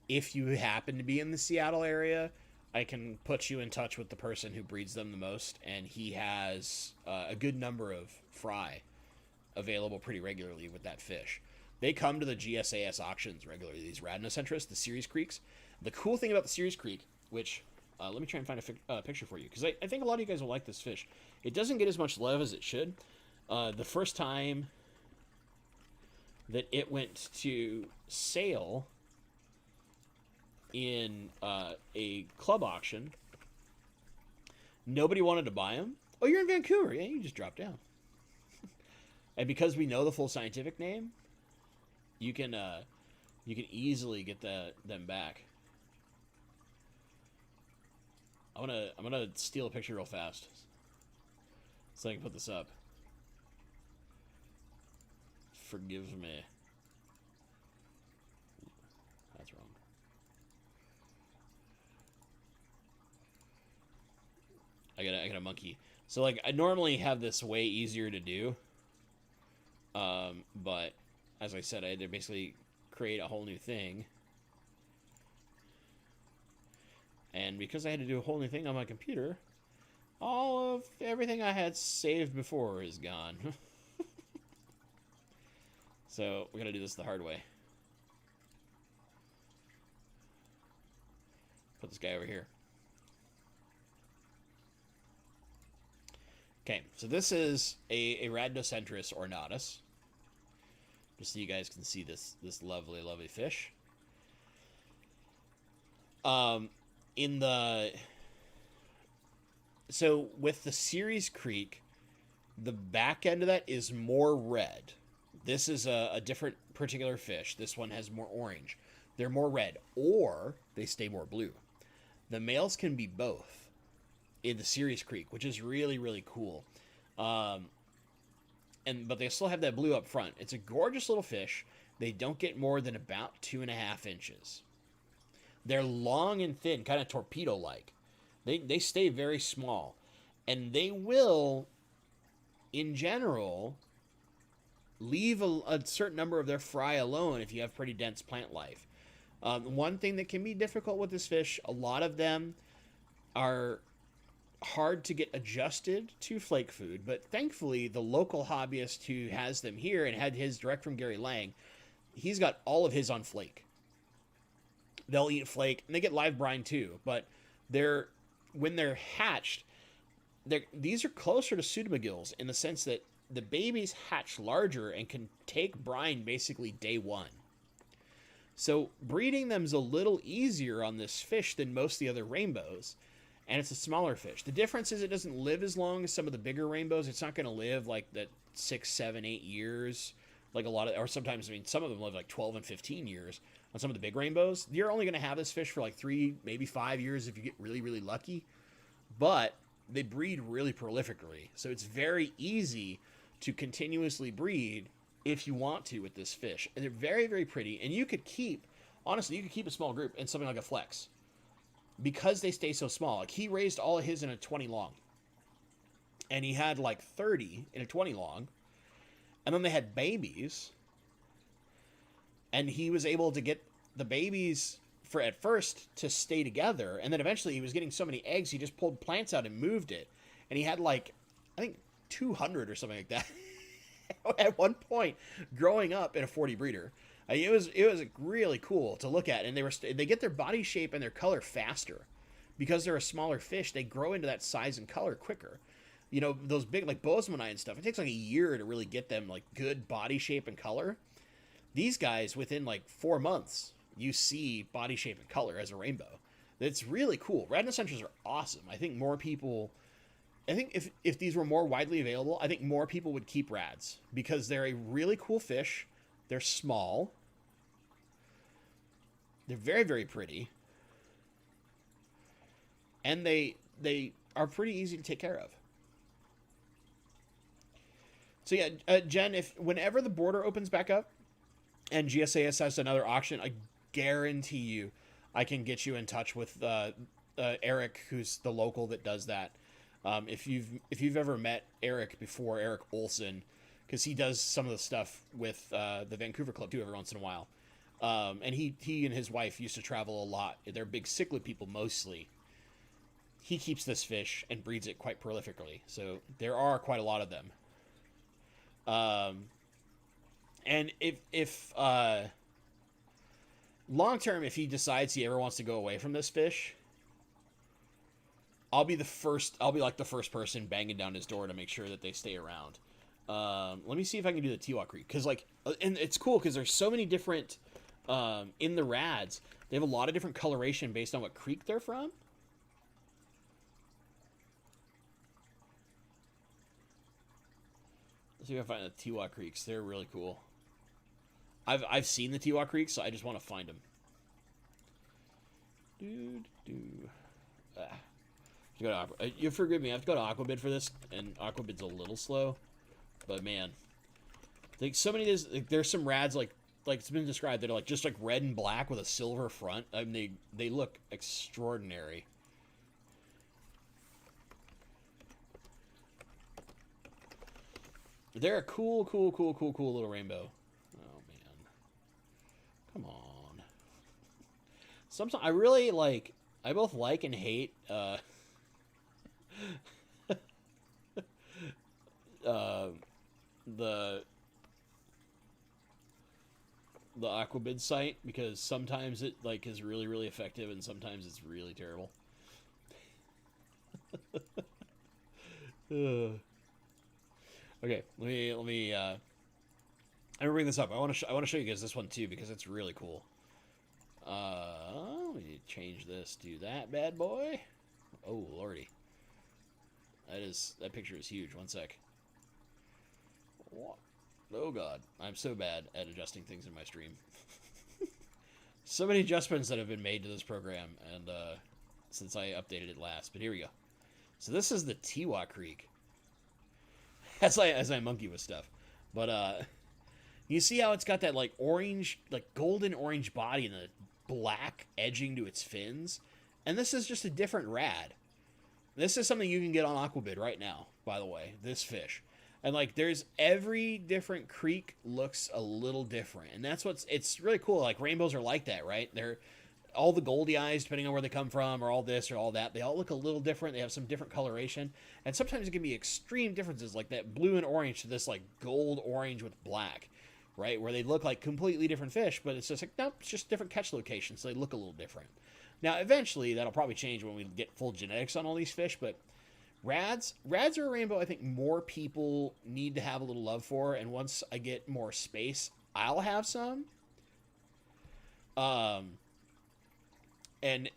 If you happen to be in the Seattle area, I can put you in touch with the person who breeds them the most, and he has a good number of fry available pretty regularly with that fish. They come to the GSAS auctions regularly, these Rhamnocentris, the Ceres Creeks. The cool thing about the Ceres Creek, which, let me try and find a picture for you, because I think a lot of you guys will like this fish. It doesn't get as much love as it should. The first time that it went to sale in a club auction, nobody wanted to buy them. Oh, you're in Vancouver. Yeah, you just dropped down. And because we know the full scientific name, you can easily get them back. I'm gonna steal a picture real fast so I can put this up. Forgive me. That's wrong. I got a monkey. So like I normally have this way easier to do. But as I said, I had to basically create a whole new thing. And because I had to do a whole new thing on my computer, all of everything I had saved before is gone. So we're gonna do this the hard way. Put this guy over here. Okay, so this is a Rhamnocentris ornatus. Just so you guys can see this lovely, lovely fish. So with the Ceres Creek, the back end of that is more red. This is a different particular fish. This one has more orange. They're more red, or they stay more blue. The males can be both in the Ceres Creek, which is really, really cool. But they still have that blue up front. It's a gorgeous little fish. They don't get more than about 2.5 inches. They're long and thin, kind of torpedo-like. They stay very small. And they will, in general, leave a certain number of their fry alone if you have pretty dense plant life. One thing that can be difficult with this fish, a lot of them are hard to get adjusted to flake food, but thankfully the local hobbyist who has them here and had his direct from Gary Lang, he's got all of his on flake. They'll eat flake, and they get live brine too, but when they're hatched, these are closer to pseudomagills in the sense that the babies hatch larger and can take brine basically day one. So breeding them is a little easier on this fish than most of the other rainbows, and it's a smaller fish. The difference is it doesn't live as long as some of the bigger rainbows. It's not going to live like that 6, 7, 8 years, like a lot of, or sometimes, I mean, some of them live like 12 and 15 years on some of the big rainbows. You're only going to have this fish for like 3, maybe 5 years if you get really, really lucky, but they breed really prolifically. So it's very easy to continuously breed if you want to with this fish. And they're very, very pretty. And you could keep, honestly, you could keep a small group in something like a flex because they stay so small. Like he raised all of his in a 20 long. And he had like 30 in a 20 long. And then they had babies. And he was able to get the babies at first to stay together. And then eventually he was getting so many eggs, he just pulled plants out and moved it. And he had like, I think 200 or something like that at one point growing up in a 40 breeder. It was really cool to look at. And they get their body shape and their color faster because they're a smaller fish. They grow into that size and color quicker. You know, those big like bozemanite and stuff, it takes like a year to really get them like good body shape and color. These guys, within like 4 months, you see body shape and color as a rainbow. It's really cool. Rhamnocentris are awesome. I think more people, if these were more widely available, I think more people would keep rads because they're a really cool fish. They're small. They're very, very pretty. And they are pretty easy to take care of. So yeah, Jen, whenever the border opens back up and GSAS has another auction, I guarantee you I can get you in touch with Eric, who's the local that does that. If you've ever met Eric before, Eric Olson, because he does some of the stuff with the Vancouver Club too every once in a while. And he and his wife used to travel a lot. They're big cichlid people mostly. He keeps this fish and breeds it quite prolifically, so there are quite a lot of them. And if long term, if he decides he ever wants to go away from this fish, I'll be like the first person banging down his door to make sure that they stay around. Let me see if I can do the Tiwa Creek, because and it's cool because there's so many different in the rads. They have a lot of different coloration based on what creek they're from. Let's see if I find the Tiwa Creeks. They're really cool. I've seen the Tiwa Creeks, so I just want to find them. You forgive me, I have to go to Aquabid for this, and Aquabid's a little slow, but man, like so many of these, there's some rads like it's been described that are just like red and black with a silver front. I mean, they look extraordinary. They're a cool little rainbow. Oh man, come on. Sometimes I really I both like and hate the Aquabid site, because sometimes it is really effective and sometimes it's really terrible. Okay, let me I'm gonna bring this up. I want to show you guys this one too, because it's really cool. Let me change this to that bad boy. Oh lordy, that picture is huge. One sec. What? Oh god, I'm so bad at adjusting things in my stream. So many adjustments that have been made to this program, and since I updated it last. But here we go. So this is the Tiwa Creek. As I monkey with stuff, but you see how it's got that orange, golden orange body and the black edging to its fins, and this is just a different rad. This is something you can get on Aquabid right now, by the way. This fish, and there's every different creek looks a little different, and it's really cool. Rainbows are like that, right? They're all the goldie eyes, depending on where they come from, or all this or all that. They all look a little different. They have some different coloration, and sometimes it can be extreme differences, like that blue and orange to this gold orange with black, right? Where they look like completely different fish, but it's just nope, it's just different catch locations, so they look a little different. Now, eventually, that'll probably change when we get full genetics on all these fish, but rads are a rainbow I think more people need to have a little love for, and once I get more space, I'll have some. And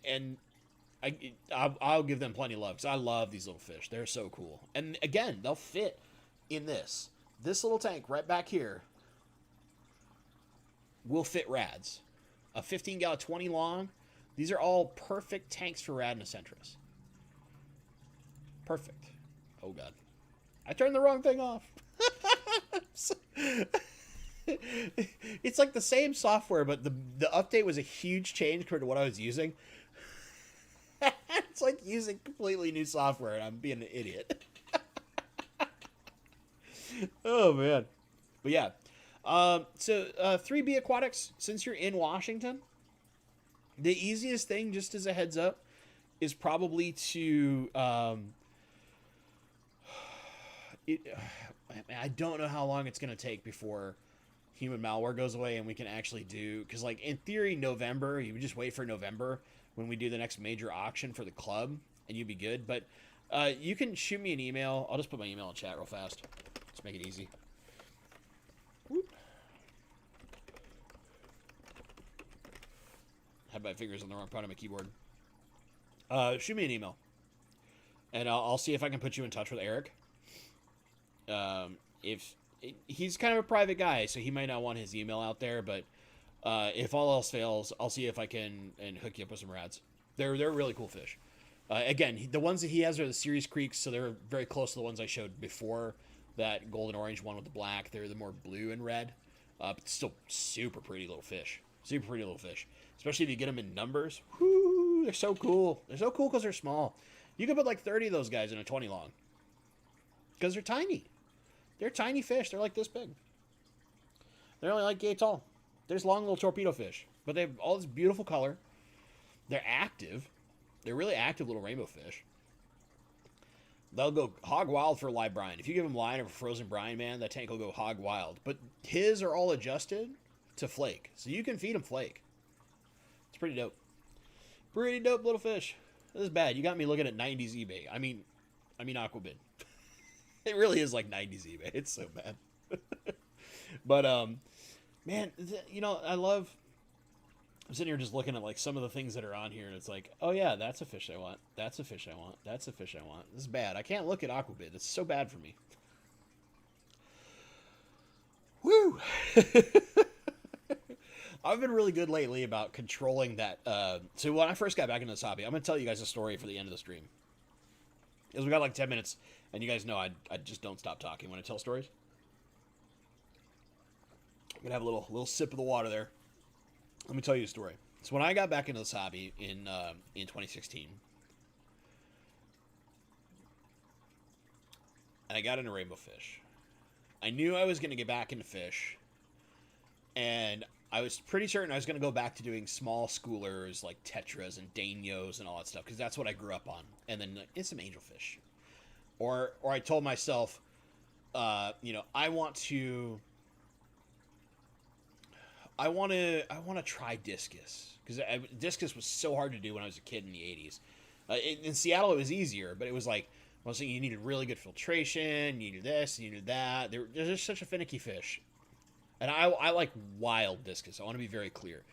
I'll give them plenty of love, because I love these little fish. They're so cool. And again, they'll fit in this little tank right back here will fit rads. A 15 gallon, 20 long. These are all perfect tanks for rad Nicentris. Perfect. Oh god, I turned the wrong thing off. It's like the same software, but the update was a huge change compared to what I was using. It's like using completely new software, and I'm being an idiot. Oh man, but yeah. So 3B Aquatics, since you're in Washington, the easiest thing, just as a heads up, is probably to I don't know how long it's going to take before Human Malware goes away and we can actually do, because in theory November, you would just wait for November when we do the next major auction for the club and you'd be good. But you can shoot me an email. I'll just put my email in chat real fast. Let's make it easy. Whoop. Had my fingers on the wrong part of my keyboard. Shoot me an email and I'll see if I can put you in touch with Eric. If he's kind of a private guy, so he might not want his email out there, but if all else fails, I'll see if I can hook you up with some rads. They're really cool fish. Again, the ones that he has are the Series Creeks, so they're very close to the ones I showed before. That golden orange one with the black, they're the more blue and red, but still super pretty little fish. Super pretty little fish, especially if you get them in numbers. Whoo, they're so cool. They're so cool because they're small. You can put like 30 of those guys in a 20 long. Because they're tiny. They're tiny fish. They're like this big. They're only like yay tall. There's long little torpedo fish. But they have all this beautiful color. They're active. They're really active little rainbow fish. They'll go hog wild for live brine. If you give them line or frozen brine, man, that tank will go hog wild. But his are all adjusted to flake. So you can feed them flake. It's pretty dope. Pretty dope little fish. This is bad. You got me looking at 90s eBay. I mean Aquabid. It really is like 90s eBay. It's so bad. But, man, you know, I'm sitting here just looking at like some of the things that are on here, and it's like, oh yeah, that's a fish I want. That's a fish I want. That's a fish I want. This is bad. I can't look at Aquabid. It's so bad for me. Woo! I've been really good lately about controlling that. So when I first got back into this hobby, I'm going to tell you guys a story for the end of the stream. Because we got like 10 minutes, and you guys know I just don't stop talking when I tell stories. I'm going to have a little sip of the water there. Let me tell you a story. So when I got back into this hobby in 2016, and I got into rainbow fish, I knew I was going to get back into fish, and I was pretty certain I was going to go back to doing small schoolers like tetras and danios and all that stuff, because that's what I grew up on. And then it's some angelfish. Or I told myself, you know, I want to try discus, because discus was so hard to do when I was a kid in the 80s. In Seattle, it was easier, but it was like, I was saying, you needed really good filtration, you needed this, you needed that. They're just such a finicky fish. And I like wild discus. I want to be very clear.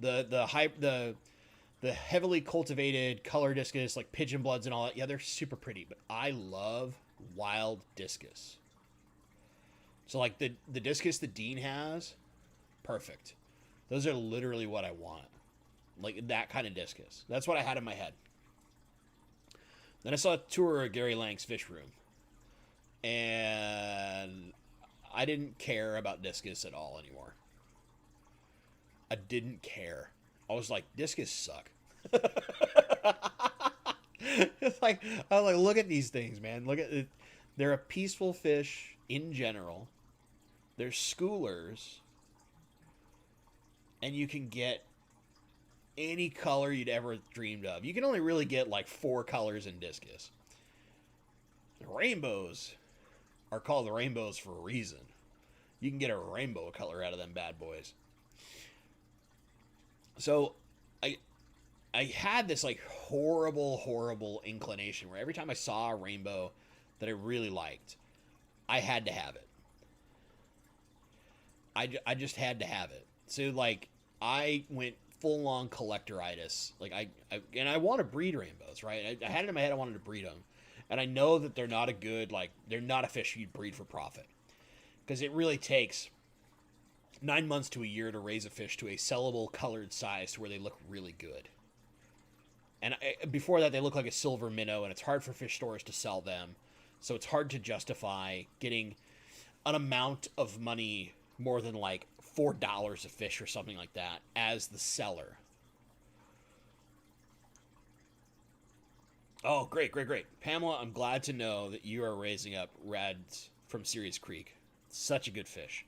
The heavily cultivated color discus, like pigeon bloods and all that, yeah, they're super pretty. But I love wild discus. So like the discus that Dean has, perfect. Those are literally what I want. Like that kind of discus. That's what I had in my head. Then I saw a tour of Gary Lang's fish room. And I didn't care about discus at all anymore. I didn't care. I was like, discus suck. It's like, I was like, look at these things, man. Look at it. They're a peaceful fish in general. They're schoolers. And you can get any color you'd ever dreamed of. You can only really get like 4 colors in discus. The rainbows are called the rainbows for a reason. You can get a rainbow color out of them bad boys. So I had this like horrible inclination where every time I saw a rainbow that I really liked, I had to have it. I just had to have it. So like I went full on collectoritis. Like I want to breed rainbows, right? I had it in my head I wanted to breed them. And I know that they're not they're not a fish you'd breed for profit. Because it really takes 9 months to a year to raise a fish to a sellable colored size to where they look really good. And before that, they look like a silver minnow, and it's hard for fish stores to sell them. So it's hard to justify getting an amount of money more than like $4 a fish or something like that as the seller. Oh, great. Pamela, I'm glad to know that you are raising up reds from Ceres Creek. Such a good fish.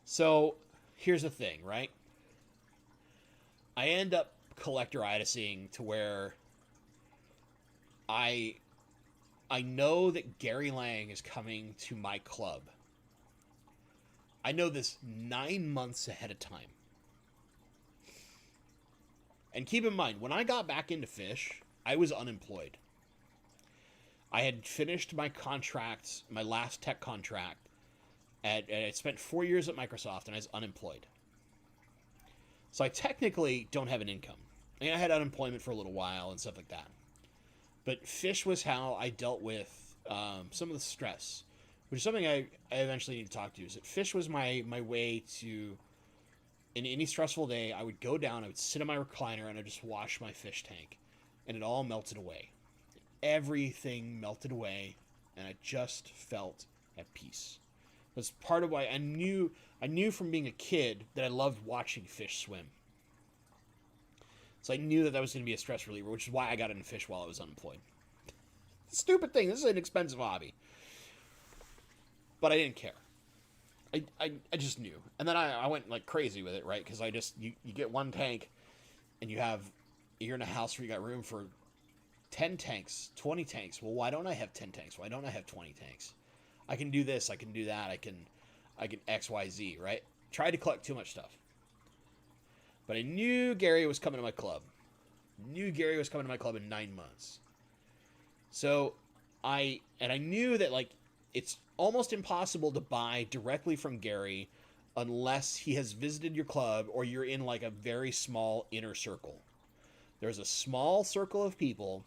So, here's the thing, right? I end up collectoritising to where I know that Gary Lang is coming to my club. I know this 9 months ahead of time. And keep in mind, when I got back into fish, I was unemployed. I had finished my contract, my last tech contract. And I spent 4 years at Microsoft, and I was unemployed. So I technically don't have an income. I mean, I had unemployment for a little while and stuff like that. But fish was how I dealt with some of the stress, which is something I eventually need to talk to you. Is that fish was my way to, in any stressful day, I would go down, I would sit in my recliner, and I'd just wash my fish tank. And it all melted away. Everything melted away, and I just felt at peace. That's part of why I knew from being a kid that I loved watching fish swim. So I knew that that was going to be a stress reliever, which is why I got into fish while I was unemployed. Stupid thing. This is an expensive hobby. But I didn't care. I just knew. And then I went like crazy with it, right? Because you get one tank and you're in a house where you got room for 10 tanks, 20 tanks. Well, why don't I have 10 tanks? Why don't I have 20 tanks? I can do this. I can do that. I can X, Y, Z, right? Tried to collect too much stuff. But I knew Gary was coming to my club. Knew Gary was coming to my club in 9 months. So I knew that like it's almost impossible to buy directly from Gary unless he has visited your club or you're in like a very small inner circle. There's a small circle of people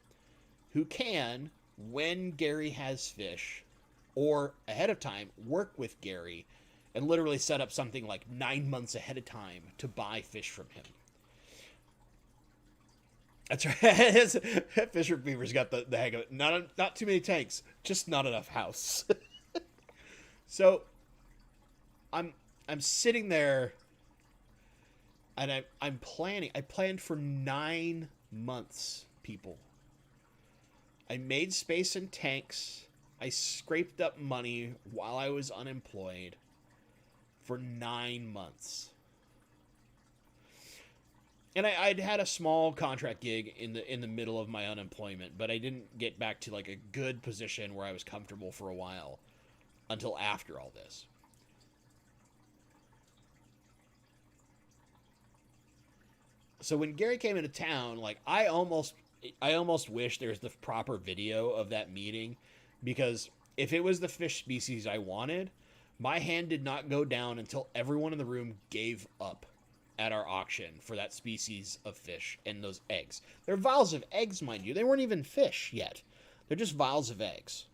who can, when Gary has fish, or ahead of time, work with Gary and literally set up something like 9 months ahead of time to buy fish from him. That's right. Fisher Beaver's got the hang of it. Not too many tanks, just not enough house. So I'm sitting there and I'm planning. I planned for 9 months, people. I made space in tanks. I scraped up money while I was unemployed for 9 months. And I'd had a small contract gig in the middle of my unemployment, but I didn't get back to like a good position where I was comfortable for a while until after all this. So when Gary came into town, like I almost wish there was the proper video of that meeting, because if it was the fish species I wanted, my hand did not go down until everyone in the room gave up at our auction for that species of fish and those eggs. They're vials of eggs, mind you. They weren't even fish yet. They're just vials of eggs.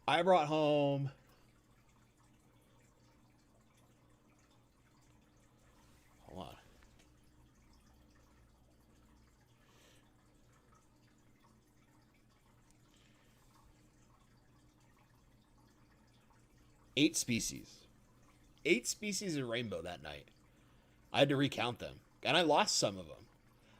I brought home... Hold on. Eight species of rainbow that night. I had to recount them, and I lost some of them.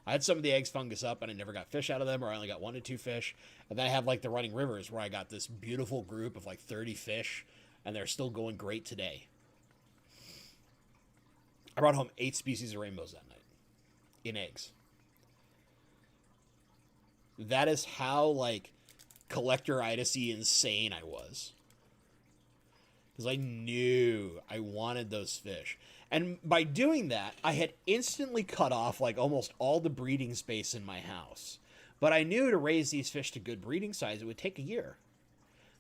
I had some of the eggs fungus up, and I never got fish out of them, or I only got 1 to 2 fish. And then I have like the running rivers, where I got this beautiful group of like 30 fish, and they're still going great today. I brought home 8 species of rainbows that night in eggs. That is how like collectoritis-y insane I was. Because I knew I wanted those fish. And by doing that, I had instantly cut off like almost all the breeding space in my house. But I knew to raise these fish to good breeding size, it would take a year.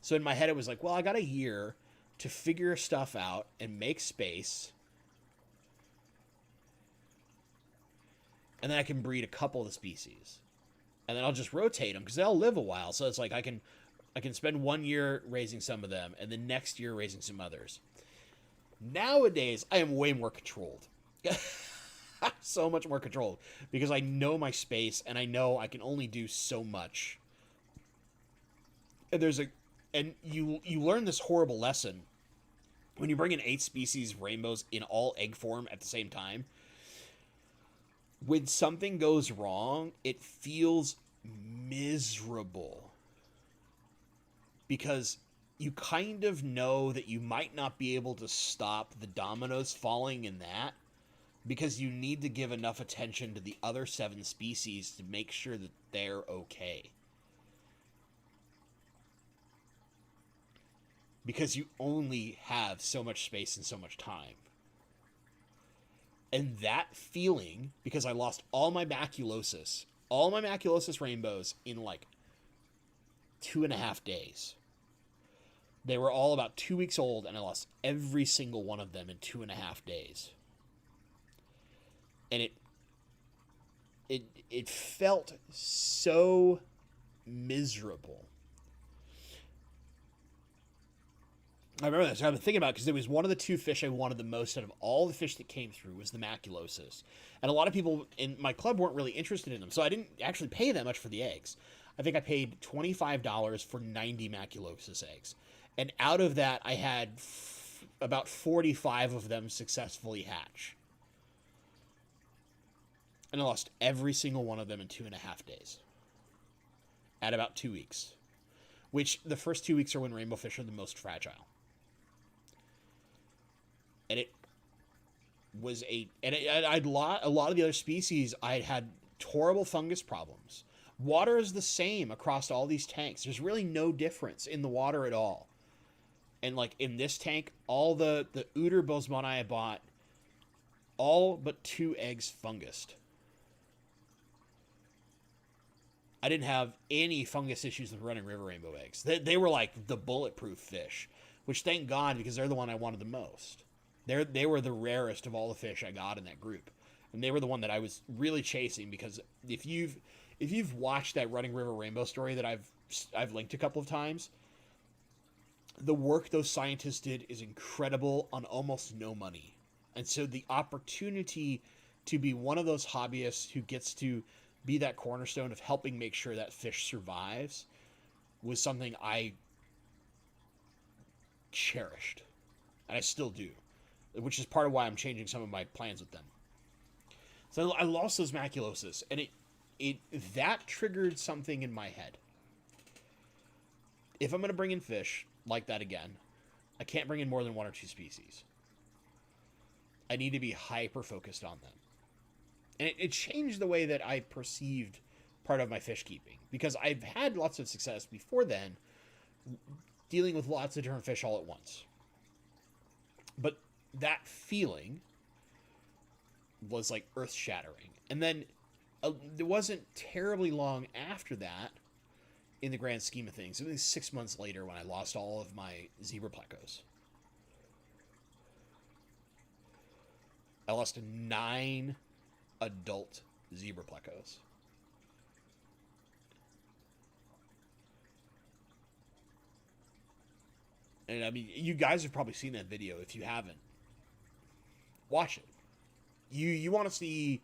So in my head, it was like, well, I got a year to figure stuff out and make space. And then I can breed a couple of the species. And then I'll just rotate them because they'll live a while. So it's like I can spend 1 year raising some of them and the next year raising some others. Nowadays, I am way more controlled. So much more controlled because I know my space and I know I can only do so much. And you learn this horrible lesson when you bring in 8 species rainbows in all egg form at the same time. When something goes wrong, it feels miserable. Because you kind of know that you might not be able to stop the dominoes falling in that, because you need to give enough attention to the other 7 species to make sure that they're okay. Because you only have so much space and so much time. And that feeling, because I lost all my maculosis rainbows in like 2.5 days. They were all about 2 weeks old, and I lost every single one of them in 2.5 days. And it felt so miserable. I remember this. I've been thinking about it because it was one of the 2 fish I wanted the most out of all the fish that came through was the maculosis. And a lot of people in my club weren't really interested in them, so I didn't actually pay that much for the eggs. I think I paid $25 for 90 maculosis eggs. And out of that, I had about 45 of them successfully hatch. And I lost every single one of them in 2.5 days. At about 2 weeks. Which, the first 2 weeks are when rainbow fish are the most fragile. And it was a lot of the other species, I'd had horrible fungus problems. Water is the same across all these tanks. There's really no difference in the water at all. And like in this tank, all the Uter Bosmani I bought, all but 2 eggs fungused. I didn't have any fungus issues with running river rainbow eggs. They were like the bulletproof fish, which thank God, because they're the one I wanted the most. They were the rarest of all the fish I got in that group, and they were the one that I was really chasing, because if you've watched that running river rainbow story that I've linked a couple of times, the work those scientists did is incredible on almost no money. And so the opportunity to be one of those hobbyists who gets to be that cornerstone of helping make sure that fish survives was something I cherished. And I still do. Which is part of why I'm changing some of my plans with them. So I lost those maculosis, and that triggered something in my head. If I'm going to bring in fish like that again, I can't bring in more than 1 or 2 species. I need to be hyper-focused on them. And it changed the way that I perceived part of my fish keeping. Because I've had lots of success before then, dealing with lots of different fish all at once. But that feeling was like earth-shattering. And then it wasn't terribly long after that, in the grand scheme of things. It was 6 months later when I lost all of my zebra plecos. I lost 9 adult zebra plecos. And I mean, you guys have probably seen that video. If you haven't, watch it. You want to see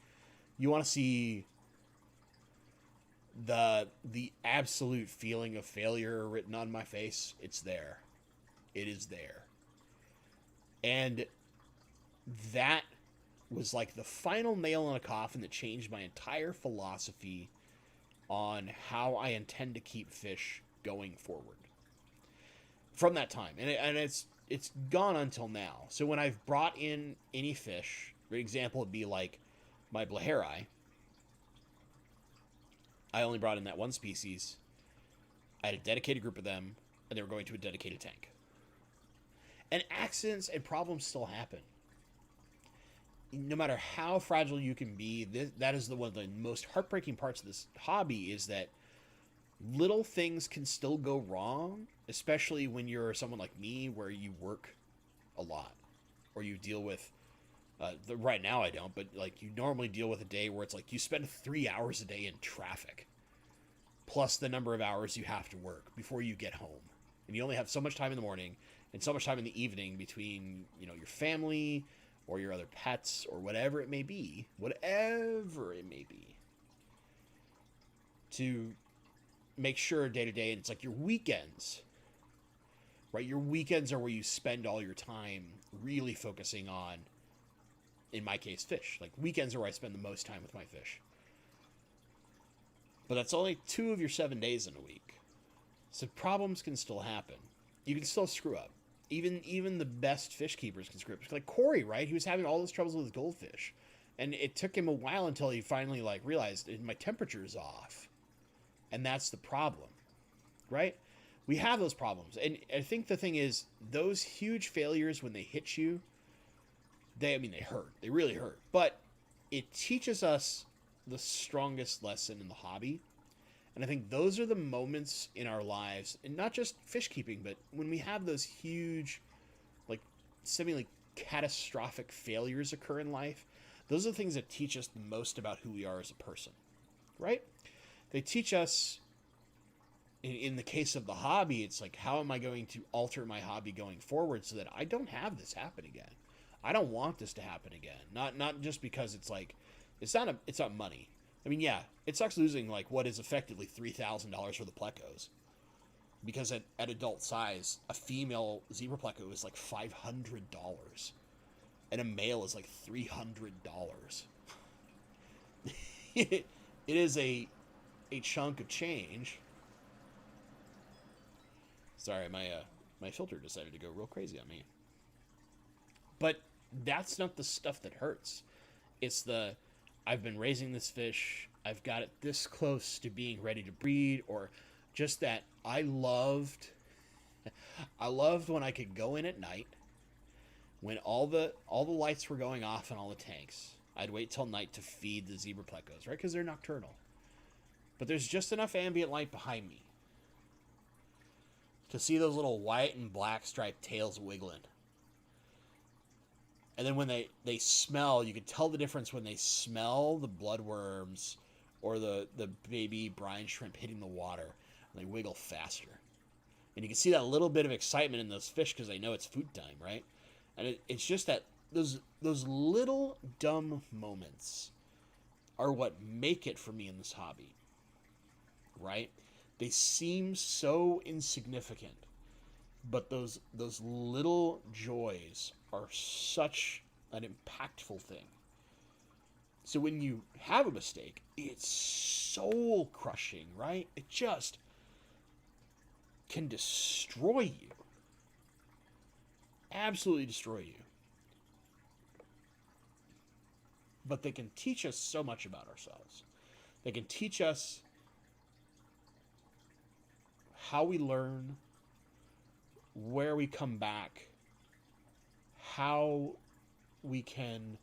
the absolute feeling of failure written on my face. It's there. It is there. And that was like the final nail in a coffin that changed my entire philosophy on how I intend to keep fish going forward. From that time. And it's gone until now. So when I've brought in any fish, for example, would be like my Blaheri. I only brought in that one species. I had a dedicated group of them, and they were going to a dedicated tank. And accidents and problems still happen. No matter how fragile you can be, that is one of the most heartbreaking parts of this hobby, is that little things can still go wrong, especially when you're someone like me where you work a lot, or you deal with right now I don't, but like you normally deal with a day where it's like you spend 3 hours a day in traffic, plus the number of hours you have to work before you get home, and you only have so much time in the morning and so much time in the evening between, you know, your family or your other pets or whatever it may be, to make sure day to day. And it's like your weekends, right? Your weekends are where you spend all your time really focusing on, in my case, fish. Like weekends are where I spend the most time with my fish. But that's only 2 of your 7 days in a week. So problems can still happen. You can still screw up. Even the best fish keepers can screw up. Like Corey, right? He was having all those troubles with his goldfish. And it took him a while until he finally like realized my temperature is off. And that's the problem, right? We have those problems. And I think the thing is, those huge failures, when they hit you, they hurt. They really hurt. But it teaches us the strongest lesson in the hobby. And I think those are the moments in our lives, and not just fish keeping, but when we have those huge, like, seemingly catastrophic failures occur in life, those are the things that teach us the most about who we are as a person, right? They teach us, in the case of the hobby, it's like, how am I going to alter my hobby going forward so that I don't have this happen again? I don't want this to happen again. Not just because it's like, it's not money. I mean, yeah, it sucks losing like what is effectively $3,000 for the plecos, because at adult size, a female zebra pleco is like $500, and a male is like $300. it is a chunk of change. Sorry, my filter decided to go real crazy on me. But that's not the stuff that hurts. It's the, I've been raising this fish, I've got it this close to being ready to breed, or just that I loved when I could go in at night when all the lights were going off in all the tanks. I'd wait till night to feed the zebra plecos, right? Because they're nocturnal. But there's just enough ambient light behind me to see those little white and black striped tails wiggling. And then when they smell, you can tell the difference when they smell the bloodworms or the baby brine shrimp hitting the water. And they wiggle faster. And you can see that little bit of excitement in those fish because they know it's food time, right? And it's just that those little dumb moments are what make it for me in this hobby, right? They seem so insignificant, but those little joys are such an impactful thing. So when you have a mistake, it's soul crushing, right? It just can destroy you. Absolutely destroy you. But they can teach us so much about ourselves. They can teach us how we learn, where we come back, how we can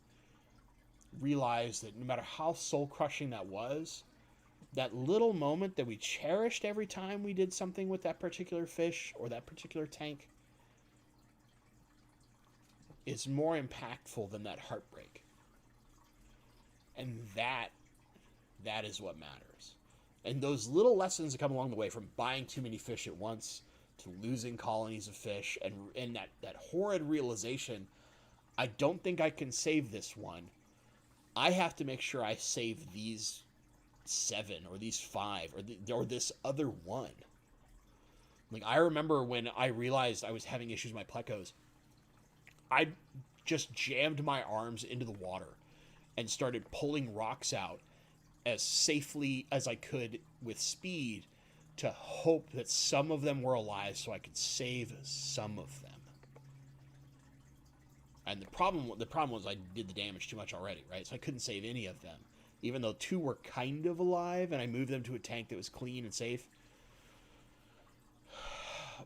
realize that no matter how soul-crushing that was, that little moment that we cherished every time we did something with that particular fish or that particular tank is more impactful than that heartbreak. And that is what matters. And those little lessons that come along the way, from buying too many fish at once to losing colonies of fish, and that horrid realization, I don't think I can save this one. I have to make sure I save these 7 or these 5 or this other one. Like, I remember when I realized I was having issues with my plecos, I just jammed my arms into the water and started pulling rocks out as safely as I could with speed to hope that some of them were alive so I could save some of them. And the problem was I did the damage too much already, right? So I couldn't save any of them. Even though 2 were kind of alive and I moved them to a tank that was clean and safe.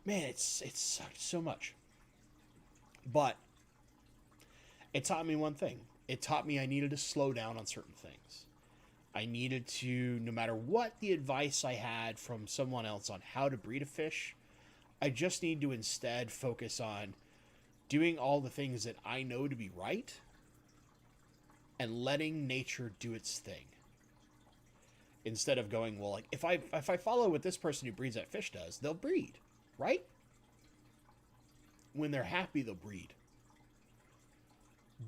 Man, it sucked so much. But it taught me one thing. It taught me I needed to slow down on certain things. I needed to, no matter what the advice I had from someone else on how to breed a fish, I just need to instead focus on doing all the things that I know to be right and letting nature do its thing. Instead of going, well, like, if I follow what this person who breeds that fish does, they'll breed, right? When they're happy, they'll breed.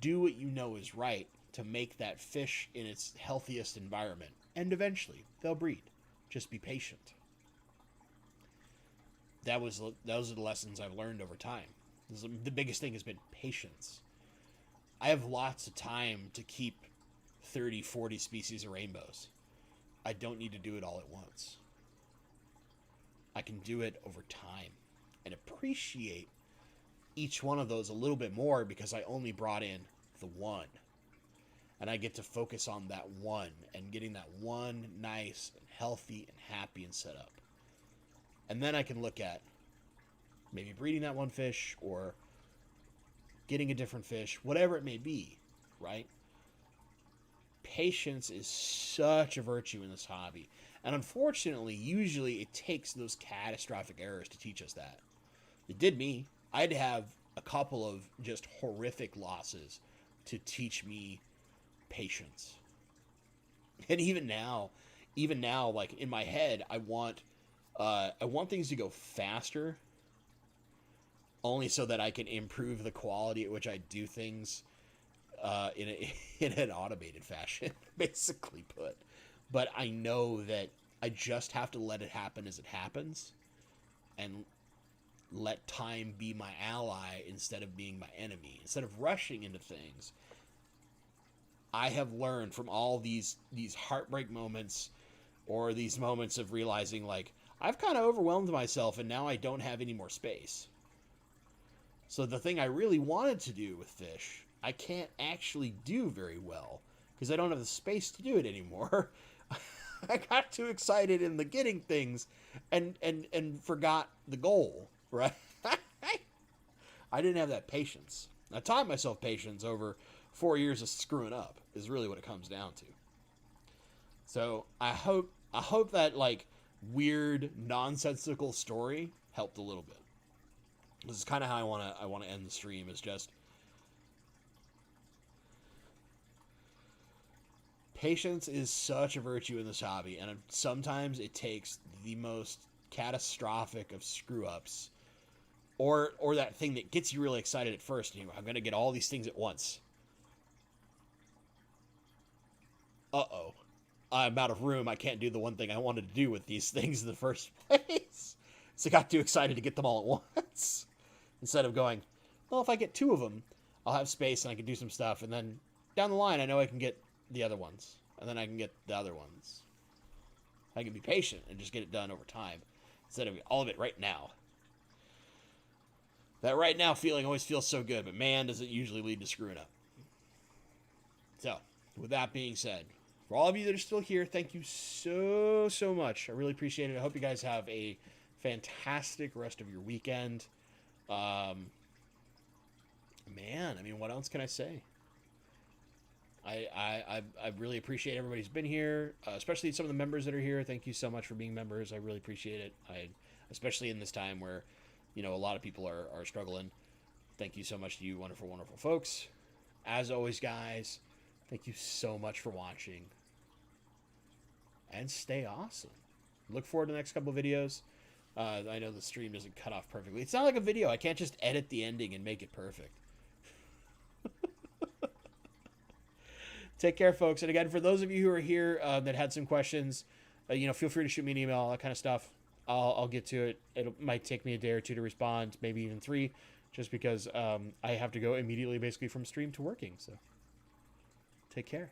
Do what you know is right to make that fish in its healthiest environment, and eventually they'll breed. Just be patient. Those are the lessons I've learned over time. The biggest thing has been patience. I have lots of time to keep 30, 40 species of rainbows. I don't need to do it all at once. I can do it over time and appreciate each one of those a little bit more because I only brought in the one. And I get to focus on that one and getting that one nice and healthy and happy and set up. And then I can look at maybe breeding that one fish or getting a different fish, whatever it may be, right? Patience is such a virtue in this hobby. And unfortunately, usually it takes those catastrophic errors to teach us that. It did me. I had to have a couple of just horrific losses to teach me patience. And even now, like in my head, I want things to go faster, only so that I can improve the quality at which I do things in an automated fashion, basically put. But I know that I just have to let it happen as it happens, and let time be my ally instead of being my enemy. Instead of rushing into things, I have learned from all these heartbreak moments, or these moments of realizing, like, I've kind of overwhelmed myself and now I don't have any more space. So the thing I really wanted to do with fish, I can't actually do very well because I don't have the space to do it anymore. I got too excited in the getting things and forgot the goal, right? I didn't have that patience. I taught myself patience over 4 years of screwing up is really what it comes down to. So I hope that, like, weird nonsensical story helped a little bit. This is kind of how I want to end the stream, is just patience is such a virtue in this hobby, and sometimes it takes the most catastrophic of screw ups, or that thing that gets you really excited at first. And I'm going to get all these things at once. Uh-oh. I'm out of room. I can't do the one thing I wanted to do with these things in the first place. So I got too excited to get them all at once. Instead of going, well, if I get 2 of them, I'll have space and I can do some stuff. And then down the line, I know I can get the other ones. And then I can get the other ones. I can be patient and just get it done over time. Instead of all of it right now. That right now feeling always feels so good, but man, does it usually lead to screwing up. So, with that being said, for all of you that are still here, thank you so much. I really appreciate it. I hope you guys have a fantastic rest of your weekend. Man, I mean, what else can I say? I really appreciate everybody's been here, especially some of the members that are here. Thank you so much for being members. I really appreciate it. Especially in this time where, a lot of people are struggling. Thank you so much to you wonderful, wonderful folks. As always, guys, thank you so much for watching. And stay awesome. Look forward to the next couple of videos. I know the stream doesn't cut off perfectly. It's not like a video. I can't just edit the ending and make it perfect. Take care, folks. And again, for those of you who are here that had some questions, feel free to shoot me an email, all that kind of stuff. I'll get to it. It might take me a day or 2 to respond, maybe even 3, just because I have to go immediately, basically, from stream to working. So take care.